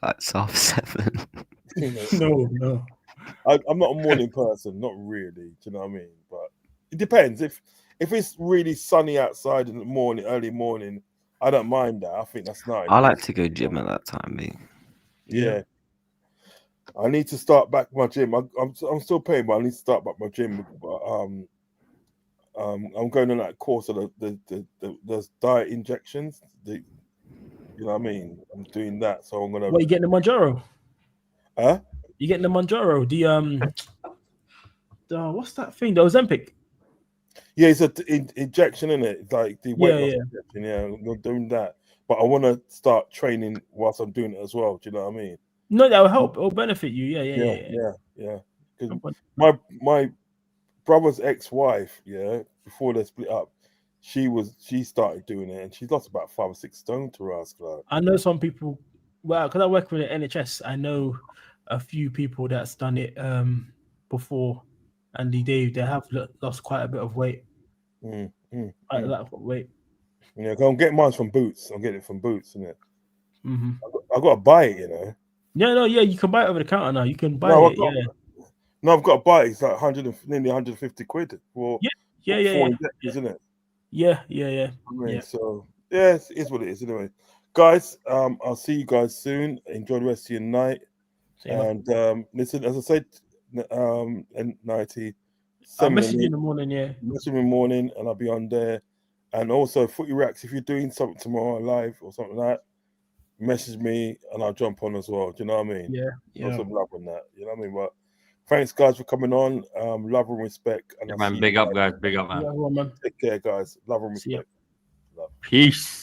like 7:30. No. I'm not a morning person, not really. Do you know what I mean? But it depends. If it's really sunny outside in the morning, early morning, I don't mind that. I think that's nice. I like to go gym at that time, Yeah. I need to start back my gym. I'm still paying, but I need to start back my gym. But I'm going on that course of the diet injections. You know what I mean? I'm doing that, so I'm gonna. What, you getting the Manjaro? Huh? You getting the Manjaro? The what's that thing? The Ozempic. Yeah, it's an injection in it. It's like the weight loss injection. Yeah, I'm not doing that, but I want to start training whilst I'm doing it as well. Do you know what I mean? No, that will help. It'll benefit you. Yeah. Because my brother's ex-wife, before they split up, she started doing it, and she's lost about 5 or 6 stone to her ass. I know some people. Well, because I work with the NHS, I know a few people that's done it before, and they have lost quite a bit of weight. A lot of weight. Yeah, I'm getting mine from Boots. I'm getting it from Boots, isn't it? Mm-hmm. I got to buy it, Yeah, you can buy it over the counter now. You can buy it. No, I've got to buy it. It's like nearly 150 quid for 4 injections, isn't it? Yeah. I mean, so yeah, it is what it is anyway. Guys, I'll see you guys soon. Enjoy the rest of your night. And listen, as I said, and 90. I'll message you in the morning, Message me in the morning, and I'll be on there. And also, Footy Racks, if you're doing something tomorrow live or something like that, message me and I'll jump on as well. Do you know what I mean? Yeah, Got yeah. some love on that. You know what I mean? But thanks, guys, for coming on. Love and respect. And Yeah, I'll man, see big you up, guys. guys. Big up, man. Yeah, everyone, man. Take care, guys. Love and See ya. respect. Love. Peace.